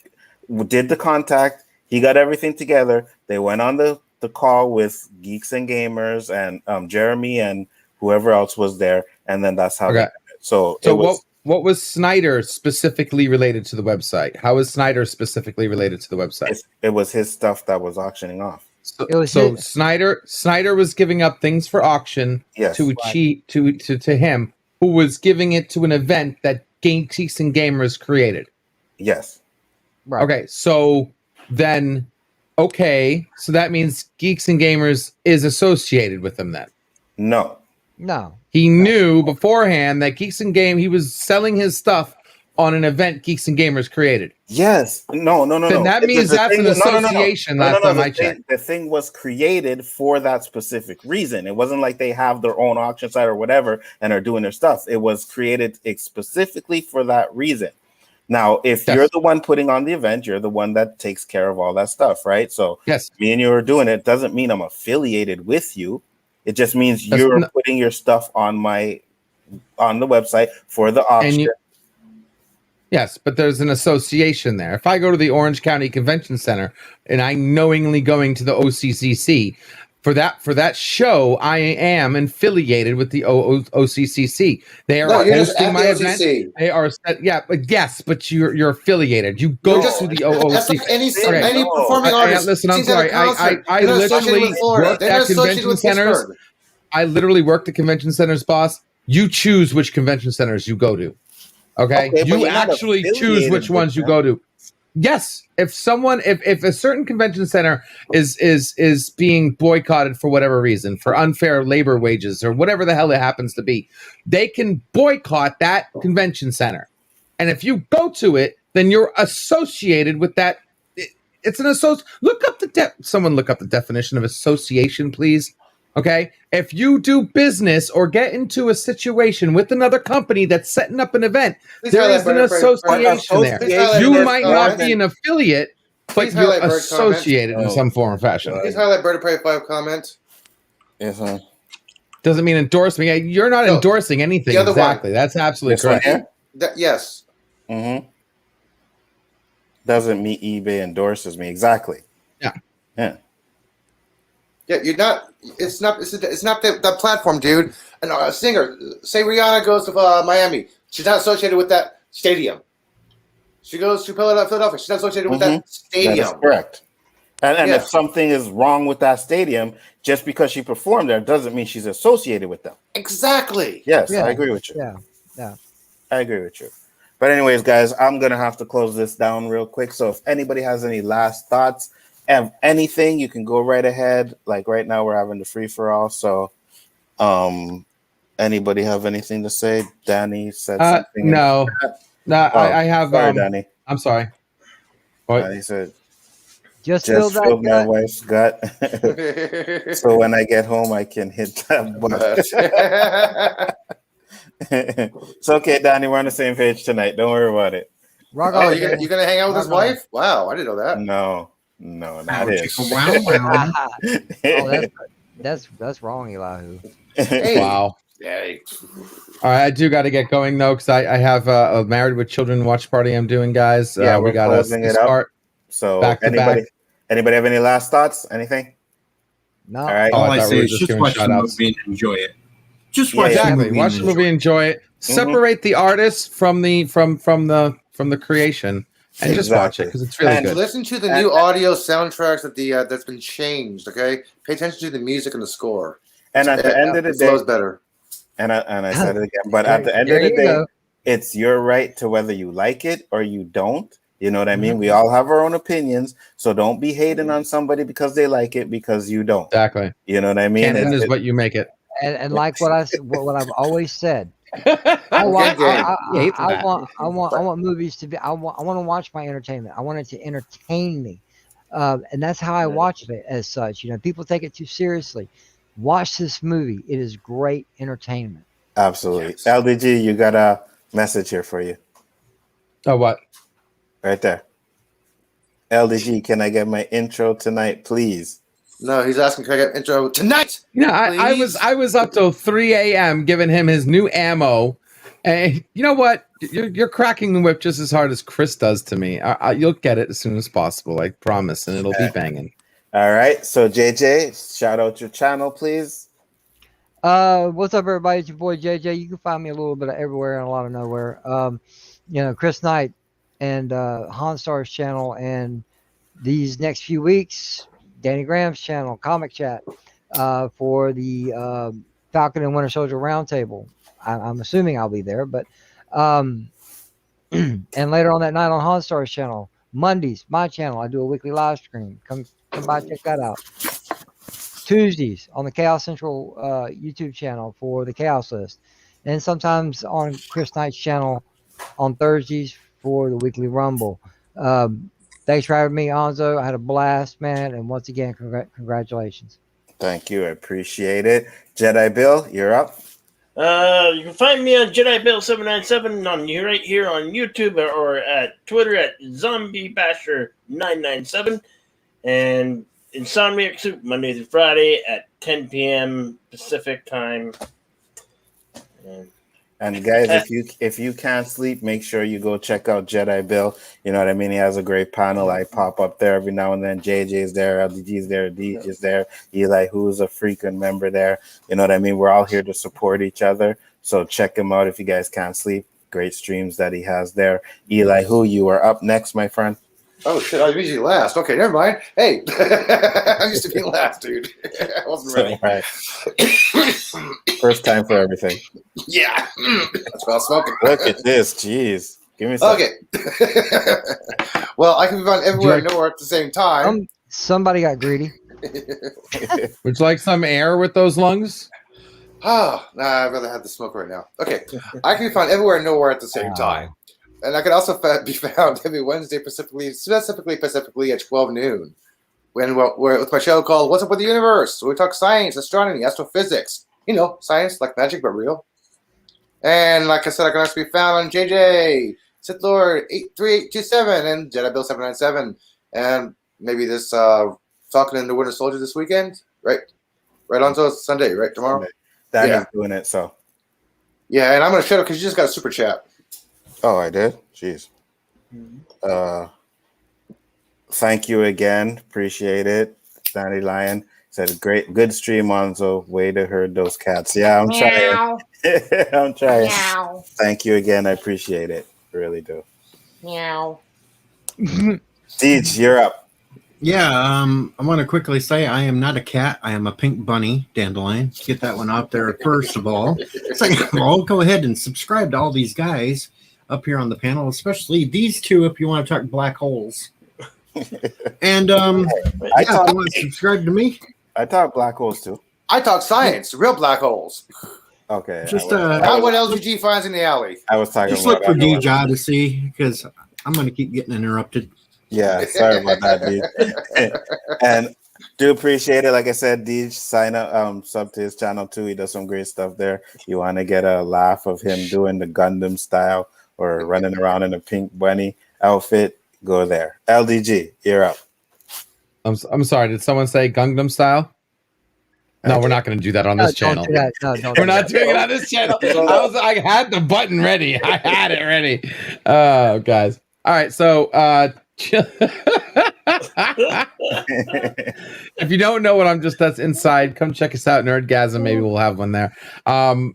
did the contact. He got everything together. They went on the call with Geeks and Gamers and Jeremy and whoever else was there, and then that's how. Okay. So what was Snyder specifically related to the website? How is Snyder specifically related to the website? It was his stuff that was auctioning off. So Snyder was giving up things for auction to him, who was giving it to an event that Geeks and Gamers created. Yes. Right. Okay, so then, so that means Geeks and Gamers is associated with them then? No. He knew beforehand that he was selling his stuff on an event Geeks and Gamers created. Yes. No. Then that means that's an association. Last time I checked, the thing was created for that specific reason. It wasn't like they have their own auction site or whatever and are doing their stuff. It was created specifically for that reason. Now, if you're the one putting on the event, you're the one that takes care of all that stuff, right? So me and you are doing it. Doesn't mean I'm affiliated with you. It just means you're putting your stuff on the website for the auction. Yes, but there's an association there. If I go to the Orange County Convention Center and I'm knowingly going to the OCCC, For that show, I am affiliated with the OCCC. They are No, you're just hosting at my the event. OCC. They are but you're affiliated. You go to the That's OOC. like any Okay. performing artist. Listen, I'm sings at a sorry. I concert. They're not associated literally with Florida. worked They're not at associated convention with centers. Pittsburgh. I literally worked at convention centers, boss. You choose which convention centers you go to. Okay, but you you're not actually choose affiliated which with ones you them. go to. Yes, if a certain convention center is being boycotted for whatever reason, for unfair labor wages or whatever the hell it happens to be, they can boycott that convention center. And if you go to it, then you're associated with that. It's an look up someone look up the definition of association, please. Okay, if you do business or get into a situation with another company that's setting up an event, there is an association there. You might not be an affiliate, but you're associated in some form or fashion. Please highlight Bird of Prey 5 comment. Yes, sir. Doesn't mean endorsement. You're not endorsing anything. Exactly. That's absolutely correct. Yes. Mm-hmm. Doesn't mean eBay endorses me. Exactly. Yeah. Yeah. Yeah, you're not. It's not that platform, dude. And a singer, say Rihanna goes to Miami, she's not associated with that stadium. She goes to Philadelphia, she's not associated with that stadium. That is correct. And if something is wrong with that stadium, just because she performed there doesn't mean she's associated with them. Exactly. Yes, I agree with you. Yeah. I agree with you. But anyways, guys, I'm gonna have to close this down real quick. So if anybody has any last thoughts of anything, you can go right ahead. Like right now, we're having the free for all. So, anybody have anything to say? Danny said something. No. I have. Sorry, Danny. I'm sorry. What? He said, just filled my gut. wife's gut. So when I get home, I can hit that button. It's okay, Danny. We're on the same page tonight. Don't worry about it. You're gonna hang out with his wife? Wow, I didn't know that. No, not it. That's wrong, Elihu. Hey. Wow. Yay. All right, I do got to get going though, because I have a Married with Children watch party I'm doing, guys. Yeah, we got closing it up. So back to back. Anybody have any last thoughts? Anything? No. All right. All I say is just watch the movie and enjoy it. Just watch the movie. Watch the movie, enjoy it. Separate the artist from the creation, and just watch it because it's really good. Listen to the new audio soundtracks that's been changed. Okay, pay attention to the music and the score. And at the end of the day, flows better. And I said it again, but at the end of the day, it's your right to whether you like it or you don't. You know what I mean? We all have our own opinions, so don't be hating on somebody because they like it because you don't. Exactly. You know what I mean? Canon is what you make it. And like what I've always said, I want movies to be. I want to watch my entertainment. I want it to entertain me, and that's how I watch it. As such, people take it too seriously. Watch this movie. It is great entertainment. Absolutely. Yes. LDG, you got a message here for you. Oh, what? Right there. LDG, can I get my intro tonight, please? No, he's asking, can I get intro tonight? Yeah, I was up till 3 a.m. giving him his new ammo. And you know what? You're cracking the whip just as hard as Chris does to me. You'll get it as soon as possible, I promise, and it'll be banging. All right. So JJ, shout out your channel, please. What's up, everybody? It's your boy JJ. You can find me a little bit of everywhere and a lot of nowhere. Chris Knight and Hanstar's channel, and these next few weeks, Danny Graham's channel, Comic Chat, for the Falcon and Winter Soldier Roundtable. I'm assuming I'll be there, but and later on that night on Hanstar's channel, Mondays, my channel, I do a weekly live stream. Come by, check that out. Tuesdays on the Chaos Central YouTube channel for the Chaos List, and sometimes on Chris Knight's channel on Thursdays for the weekly Rumble. Thanks for having me, Anzo. I had a blast, man, and once again, congratulations. Thank you. I appreciate it. Jedi Bill, you're up. You can find me on Jedi Bill 797 right here on YouTube or at Twitter at ZombieBasher997, and Insomniac Soup Monday through Friday at 10 p.m. Pacific time. And guys, if you can't sleep, make sure you go check out Jedi Bill. You know what I mean? He has a great panel. I pop up there every now and then. JJ's there, LDG's there, Deej is there, Eli, who's a frequent member there. You know what I mean? We're all here to support each other. So check him out if you guys can't sleep. Great streams that he has there. Eli, who you are up next, my friend? Oh shit! I was usually last. Okay, never mind. Hey, I'm used to being last, dude. I wasn't ready. Right. First time for everything. Yeah, that's what I was smoking. Look at this, jeez. Give me some. Okay. Well, I can be found everywhere and nowhere at the same time. Somebody got greedy. Would you like some air with those lungs? Oh, nah, I'd rather have the smoke right now. Okay, I can be found everywhere and nowhere at the same time. And I can also be found every Wednesday, specifically at 12 noon. We're with my show called What's Up with the Universe, where we talk science, astronomy, astrophysics. You know, science like magic, but real. And like I said, I can also be found on JJ, Sith Lord 83827, and Jedi Bill 797. And maybe this Falcon and the Winter Soldier this weekend, right? Right on to Sunday, right? Tomorrow? Danny's doing it, so. Yeah, and I'm going to shut up because you just got a super chat. Oh, I did? Jeez. Thank you again. Appreciate it. Danny Lion said, good stream, Monzo. Way to herd those cats. Yeah, I'm trying. I'm trying. Meow. Thank you again. I appreciate it. Really do. Meow. Deej, you're up. Yeah, I want to quickly say I am not a cat. I am a pink bunny, Dandelion. Let's get that one out there first of all. Second of all, go ahead and subscribe to all these guys up here on the panel, especially these two if you want to talk black holes. And I want to subscribe to me. I talk black holes too. I talk science, real black holes. Okay. Just not what LGG finds in the alley. I was talking just about look for DJ Odyssey because I'm going to keep getting interrupted. Yeah, sorry about that, Deej. And do appreciate it. Like I said, Deej, sign up, sub to his channel too. He does some great stuff there. You want to get a laugh of him doing the Gundam style or running around in a pink bunny outfit, go there. LDG, you're up. I'm sorry. Did someone say Gangnam Style? No, we're not going to do that on this channel. Don't do that. No, don't We're do not that. doing it on this channel. I had the button ready. I had it ready. Oh, guys. All right. So, if you don't know what that's inside, come check us out, Nerdgasm. Maybe we'll have one there.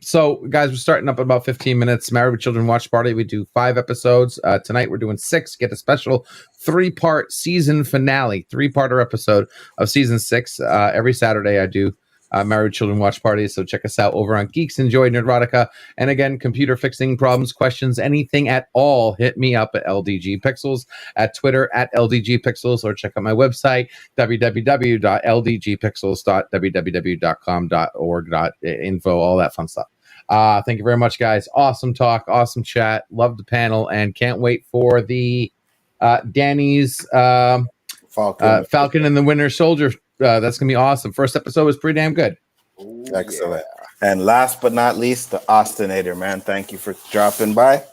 So guys, we're starting up in about 15 minutes. Married with Children watch party. We do 5 episodes. Tonight we're doing 6. Get a special 3-part season finale, 3-parter episode of season 6. Every Saturday I do Married with Children watch parties. So check us out over on Geeks Enjoy Nerdrotica. And again, computer fixing problems, questions, anything at all, hit me up at LDG Pixels, at Twitter at LDG Pixels, or check out my website, www.ldgpixels.www.com.org.info, all that fun stuff. Thank you very much, guys. Awesome talk, awesome chat. Love the panel, and can't wait for the Danny's Falcon and the Winter Soldier. That's gonna be awesome. First episode was pretty damn good. Excellent. Yeah. And last but not least, the Austinator, man. Thank you for dropping by.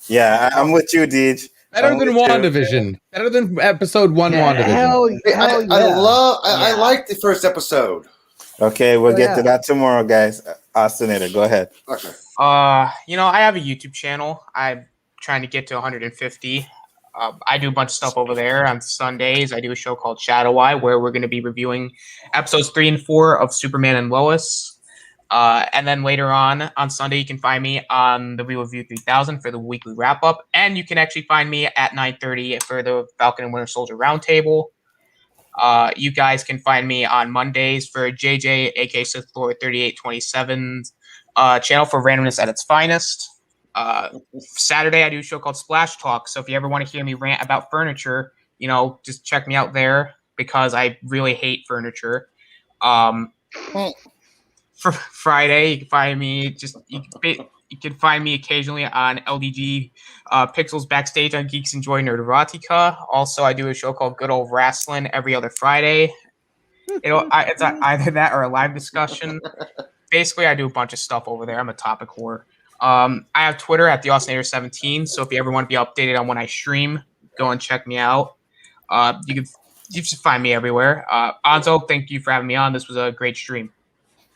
Yeah, I'm with you, Deej. Better than WandaVision. Better than episode 1 WandaVision. Hell yeah. I like the first episode. Okay, we'll get to that tomorrow, guys. Austinator, go ahead. Okay. I have a YouTube channel. I'm trying to get to 150. I do a bunch of stuff over there on Sundays. I do a show called Shadow Eye where we're going to be reviewing episodes 3 and 4 of Superman and Lois. And then later on Sunday, you can find me on the Real Review 3000 for the weekly wrap up. And you can actually find me at 9:30 for the Falcon and Winter Soldier Roundtable. You guys can find me on Mondays for JJ, aka Sith Lord 3827's channel for randomness at its finest. Saturday, I do a show called Splash Talk. So if you ever want to hear me rant about furniture, just check me out there because I really hate furniture. For Friday, you can find me you can find me occasionally on LDG Pixels backstage on Geeks Enjoy Nerderotica. Also, I do a show called Good Old Wrestling every other Friday. It's either that or a live discussion. Basically, I do a bunch of stuff over there. I'm a topic whore. I have Twitter at theaustinator17. So if you ever want to be updated on when I stream, go and check me out. You can find me everywhere. Anzo, thank you for having me on. This was a great stream.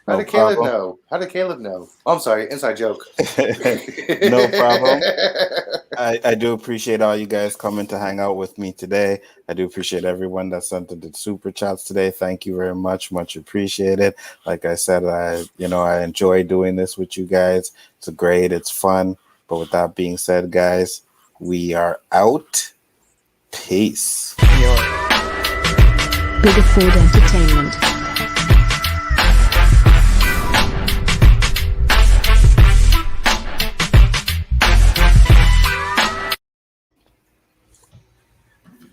How No did Caleb problem. know? How did Caleb know? Oh, I'm sorry, inside joke. No problem. I do appreciate all you guys coming to hang out with me today. I do appreciate everyone that sent in the super chats today. Thank you very much. Much appreciated. Like I said, I enjoy doing this with you guys. It's great. It's fun. But with that being said, guys, we are out. Peace. Biggaford Entertainment.